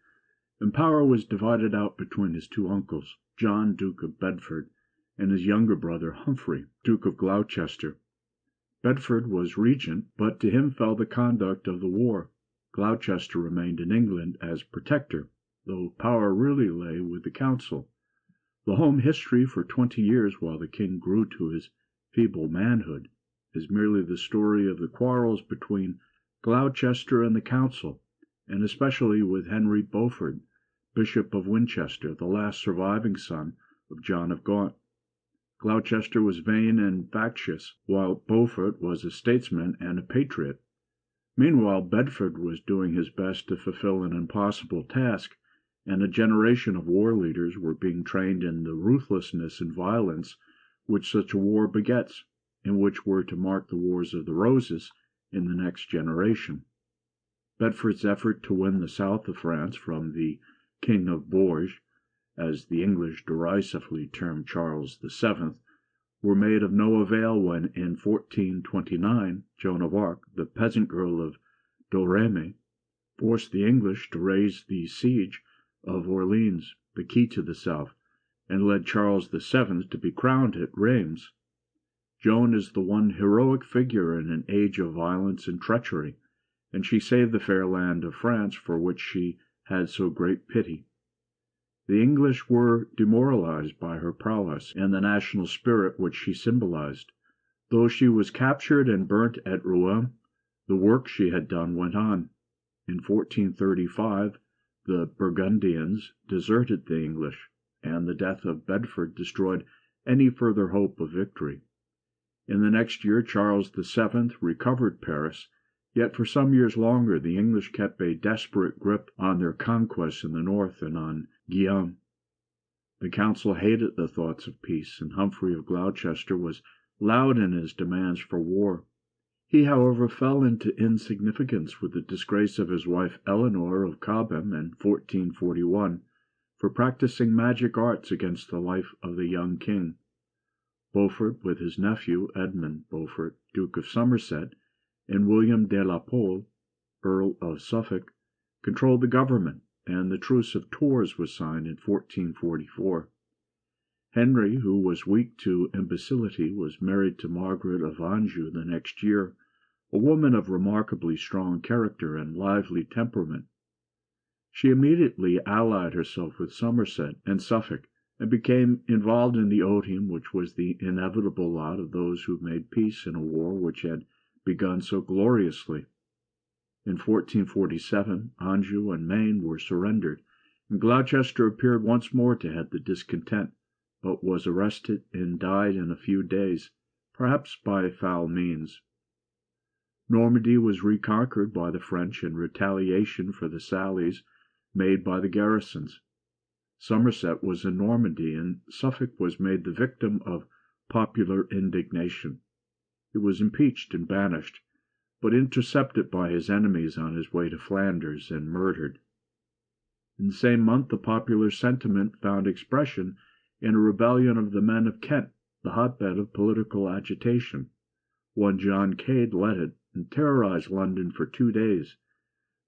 and power was divided out between his two uncles, John, Duke of Bedford, and his younger brother Humphrey, Duke of Gloucester. Bedford was regent, but to him fell the conduct of the war. Gloucester remained in England as protector, though power really lay with the council. The home history for 20 years, while the king grew to his feeble manhood, is merely the story of the quarrels between Gloucester and the council, and especially with Henry Beaufort, Bishop of Winchester, the last surviving son of John of Gaunt. Gloucester was vain and factious, while Beaufort was a statesman and a patriot. Meanwhile, Bedford was doing his best to fulfill an impossible task, and a generation of war leaders were being trained in the ruthlessness and violence which such a war begets, and which were to mark the Wars of the Roses in the next generation. Bedford's effort to win the south of France from the King of Bourges, as the English derisively termed Charles VII., were made of no avail when, in 1429, Joan of Arc, the peasant girl of Domremy, forced the English to raise the siege of Orleans, the key to the south, and led Charles VII. To be crowned at Rheims. Joan is the one heroic figure in an age of violence and treachery, and she saved the fair land of France for which she had so great pity. The English were demoralized by her prowess and the national spirit which she symbolized. Though she was captured and burnt at Rouen, the work she had done went on. In 1435, the Burgundians deserted the English, and the death of Bedford destroyed any further hope of victory. In the next year, Charles VII. Recovered Paris, yet for some years longer the English kept a desperate grip on their conquests in the north and on Guienne. The council hated the thoughts of peace, and Humphrey of Gloucester was loud in his demands for war. He, however, fell into insignificance with the disgrace of his wife Eleanor of Cobham in 1441 for practicing magic arts against the life of the young king. Beaufort, with his nephew Edmund Beaufort, Duke of Somerset, and William de la Pole, Earl of Suffolk, controlled the government, and the Truce of Tours was signed in 1444. Henry, who was weak to imbecility, was married to Margaret of Anjou the next year, a woman of remarkably strong character and lively temperament. She immediately allied herself with Somerset and Suffolk, and became involved in the odium which was the inevitable lot of those who made peace in a war which had begun so gloriously. In 1447, Anjou and Maine were surrendered, and Gloucester appeared once more to head the discontent, but was arrested and died in a few days, perhaps by foul means. Normandy was reconquered by the French in retaliation for the sallies made by the garrisons. Somerset was in Normandy, and Suffolk was made the victim of popular indignation. He was impeached and banished, but intercepted by his enemies on his way to Flanders and murdered. In the same month the popular sentiment found expression in a rebellion of the men of Kent, the hotbed of political agitation. One John Cade led it, and terrorized London for 2 days.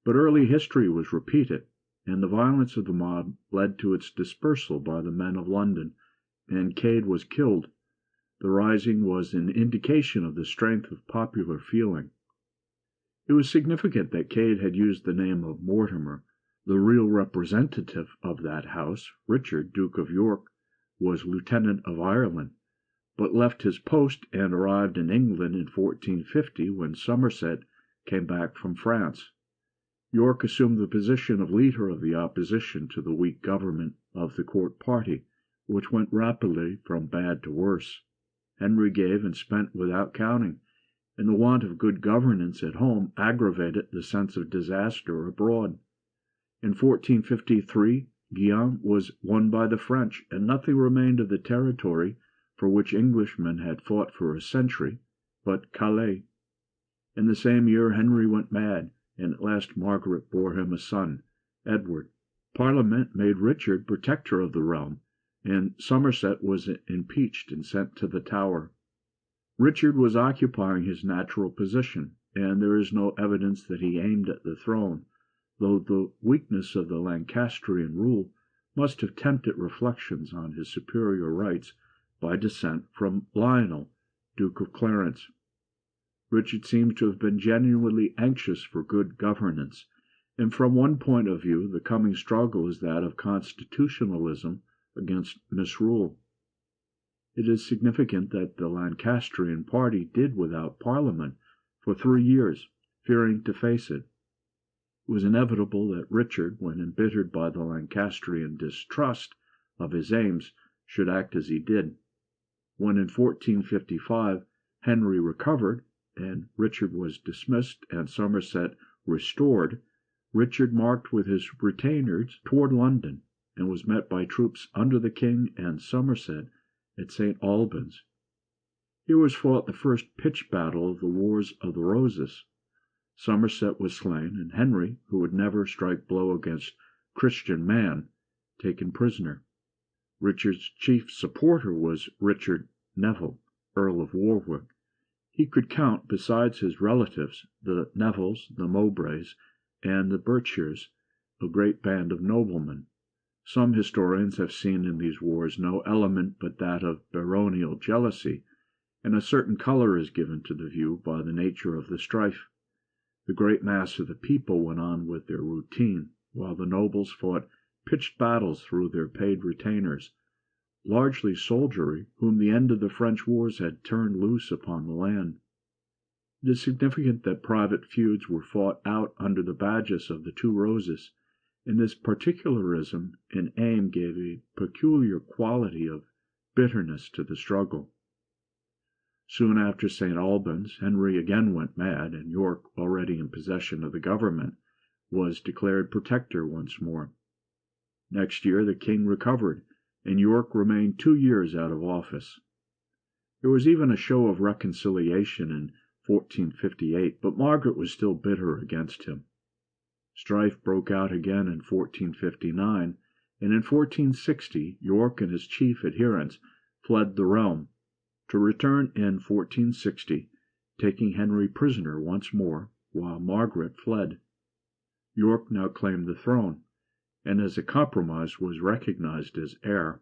But early history was repeated, and the violence of the mob led to its dispersal by the men of London, and Cade was killed. The rising was an indication of the strength of popular feeling. It was significant that Cade had used the name of Mortimer. The real representative of that house, Richard, Duke of York, was Lieutenant of Ireland, but left his post and arrived in England in 1450 when Somerset came back from France. York assumed the position of leader of the opposition to the weak government of the court party, which went rapidly from bad to worse. Henry gave and spent without counting, and the want of good governance at home aggravated the sense of disaster abroad. In 1453, Guienne was won by the French, and nothing remained of the territory for which Englishmen had fought for a century but Calais. In the same year Henry went mad, and at last Margaret bore him a son, Edward. Parliament made Richard protector of the realm, and Somerset was impeached and sent to the Tower. Richard was occupying his natural position, and there is no evidence that he aimed at the throne, though the weakness of the Lancastrian rule must have tempted reflections on his superior rights by descent from Lionel, Duke of Clarence. Richard seems to have been genuinely anxious for good governance, and from one point of view the coming struggle is that of constitutionalism against misrule. It is significant that the Lancastrian party did without Parliament for 3 years, fearing to face it. It was inevitable that Richard, when embittered by the Lancastrian distrust of his aims, should act as he did. When in 1455 Henry recovered, and Richard was dismissed and Somerset restored, Richard marched with his retainers toward London, and was met by troops under the king and Somerset at St. Albans. Here was fought the first pitched battle of the Wars of the Roses. Somerset was slain, and Henry, who would never strike blow against Christian man, taken prisoner. Richard's chief supporter was Richard Neville, Earl of Warwick. He could count, besides his relatives, the Nevilles, the Mowbrays, and the Berkshires, a great band of noblemen. Some historians have seen in these wars no element but that of baronial jealousy, and a certain colour is given to the view by the nature of the strife. The great mass of the people went on with their routine, while the nobles fought pitched battles through their paid retainers, largely soldiery, whom the end of the French wars had turned loose upon the land. It is significant that private feuds were fought out under the badges of the Two Roses, and this particularism in aim gave a peculiar quality of bitterness to the struggle. Soon after St. Albans, Henry again went mad, and York, already in possession of the government, was declared protector once more. Next year the king recovered, and York remained 2 years out of office. There was even a show of reconciliation in 1458, but Margaret was still bitter against him. Strife broke out again in 1459, and in 1460 York and his chief adherents fled the realm, to return in 1460, taking Henry prisoner once more, while Margaret fled. York now claimed the throne, and as a compromise was recognized as heir.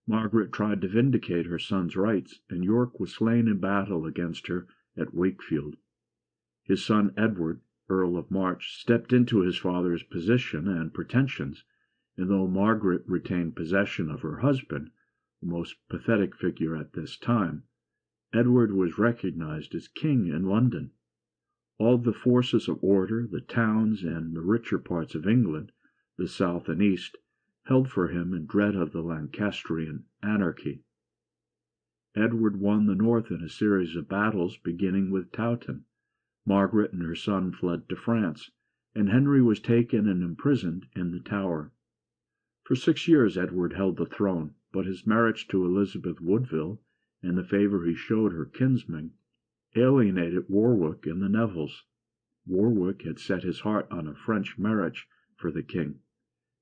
Margaret tried to vindicate her son's rights, and York was slain in battle against her at Wakefield. His son Edward, Earl of March, stepped into his father's position and pretensions, and though Margaret retained possession of her husband, the most pathetic figure at this time, Edward was recognized as king in London. All the forces of order, the towns and the richer parts of England, the south and east, held for him in dread of the Lancastrian anarchy. Edward won the north in a series of battles, beginning with Towton. Margaret and her son fled to France, and Henry was taken and imprisoned in the Tower. For 6 years Edward held the throne, but his marriage to Elizabeth Woodville, and the favour he showed her kinsman, alienated Warwick and the Nevilles. Warwick had set his heart on a French marriage for the king.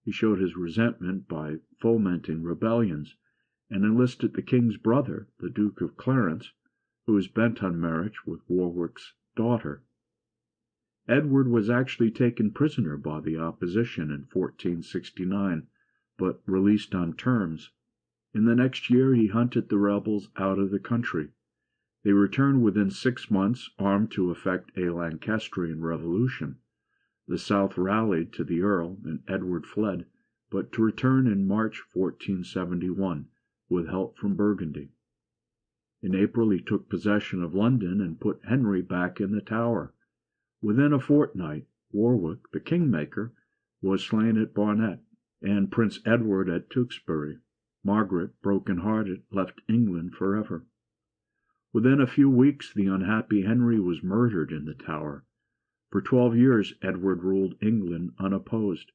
He showed his resentment by fomenting rebellions, and enlisted the king's brother, the Duke of Clarence, who was bent on marriage with Warwick's daughter. Edward was actually taken prisoner by the opposition in 1469, but released on terms. In the next year he hunted the rebels out of the country. They returned within 6 months, armed to effect a Lancastrian revolution. The South rallied to the Earl, and Edward fled, but to return in March 1471, with help from Burgundy. In April he took possession of London and put Henry back in the Tower. Within a fortnight, Warwick, the kingmaker, was slain at Barnet, and Prince Edward at Tewkesbury. Margaret, broken-hearted, left England forever. Within a few weeks the unhappy Henry was murdered in the Tower. For 12 years Edward ruled England unopposed.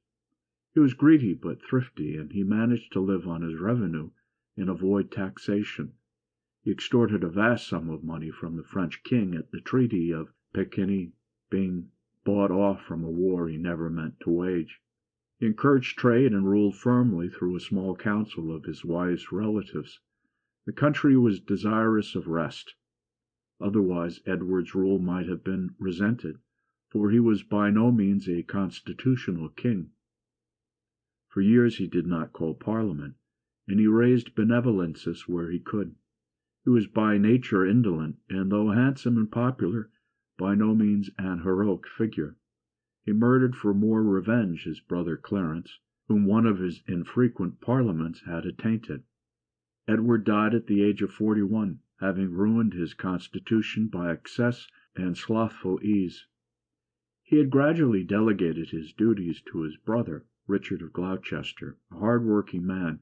He was greedy but thrifty, and he managed to live on his revenue and avoid taxation. He extorted a vast sum of money from the French king at the Treaty of Pekin, being bought off from a war he never meant to wage. He encouraged trade and ruled firmly through a small council of his wise relatives. The country was desirous of rest. Otherwise Edward's rule might have been resented, for he was by no means a constitutional king. For years he did not call Parliament, and he raised benevolences where he could. He was by nature indolent, and though handsome and popular, by no means an heroic figure. He murdered for more revenge his brother Clarence, whom one of his infrequent parliaments had attainted. Edward died at the age of 41, having ruined his constitution by excess and slothful ease. He had gradually delegated his duties to his brother, Richard of Gloucester, a hard-working man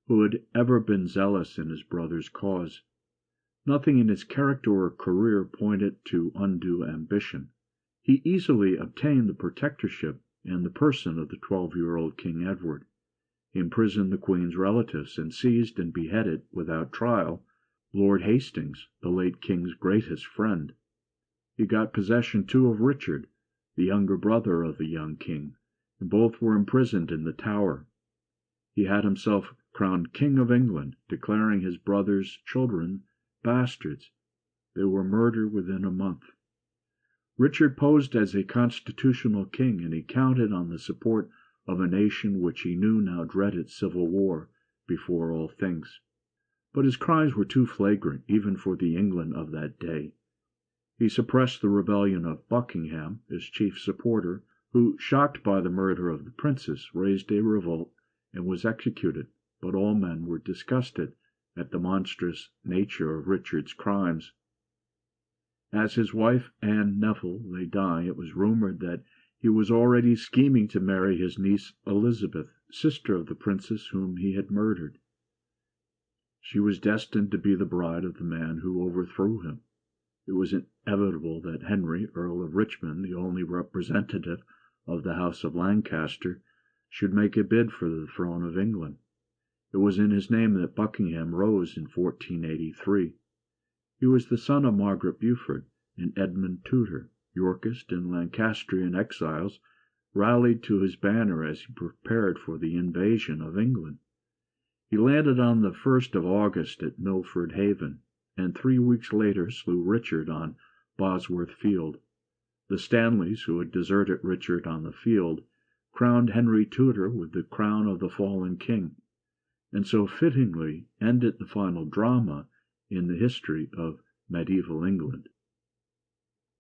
who had ever been zealous in his brother's cause. Nothing in his character or career pointed to undue ambition. He easily obtained the protectorship and the person of the 12-year-old King Edward. He imprisoned the Queen's relatives and seized and beheaded, without trial, Lord Hastings, the late King's greatest friend. He got possession, too, of Richard, the younger brother of the young King, and both were imprisoned in the Tower. He had himself crowned King of England, declaring his brother's children bastards. They were murdered within a month. Richard posed as a constitutional king, and he counted on the support of a nation which he knew now dreaded civil war before all things. But his crimes were too flagrant even for the England of that day. He suppressed the rebellion of Buckingham, his chief supporter, who, shocked by the murder of the princess, raised a revolt and was executed, but all men were disgusted at the monstrous nature of Richard's crimes. As his wife, Anne Neville, lay dying, it was rumoured that he was already scheming to marry his niece Elizabeth, sister of the princess whom he had murdered. She was destined to be the bride of the man who overthrew him. It was inevitable that Henry, Earl of Richmond, the only representative of the House of Lancaster, should make a bid for the throne of England. It was in his name that Buckingham rose in 1483. He was the son of Margaret Beaufort and Edmund Tudor. Yorkist and Lancastrian exiles rallied to his banner as he prepared for the invasion of England. He landed on the 1st of August at Milford Haven, and 3 weeks later slew Richard on Bosworth Field. The Stanleys, who had deserted Richard on the field, crowned Henry Tudor with the crown of the fallen king, and so fittingly ended the final drama in the history of medieval England.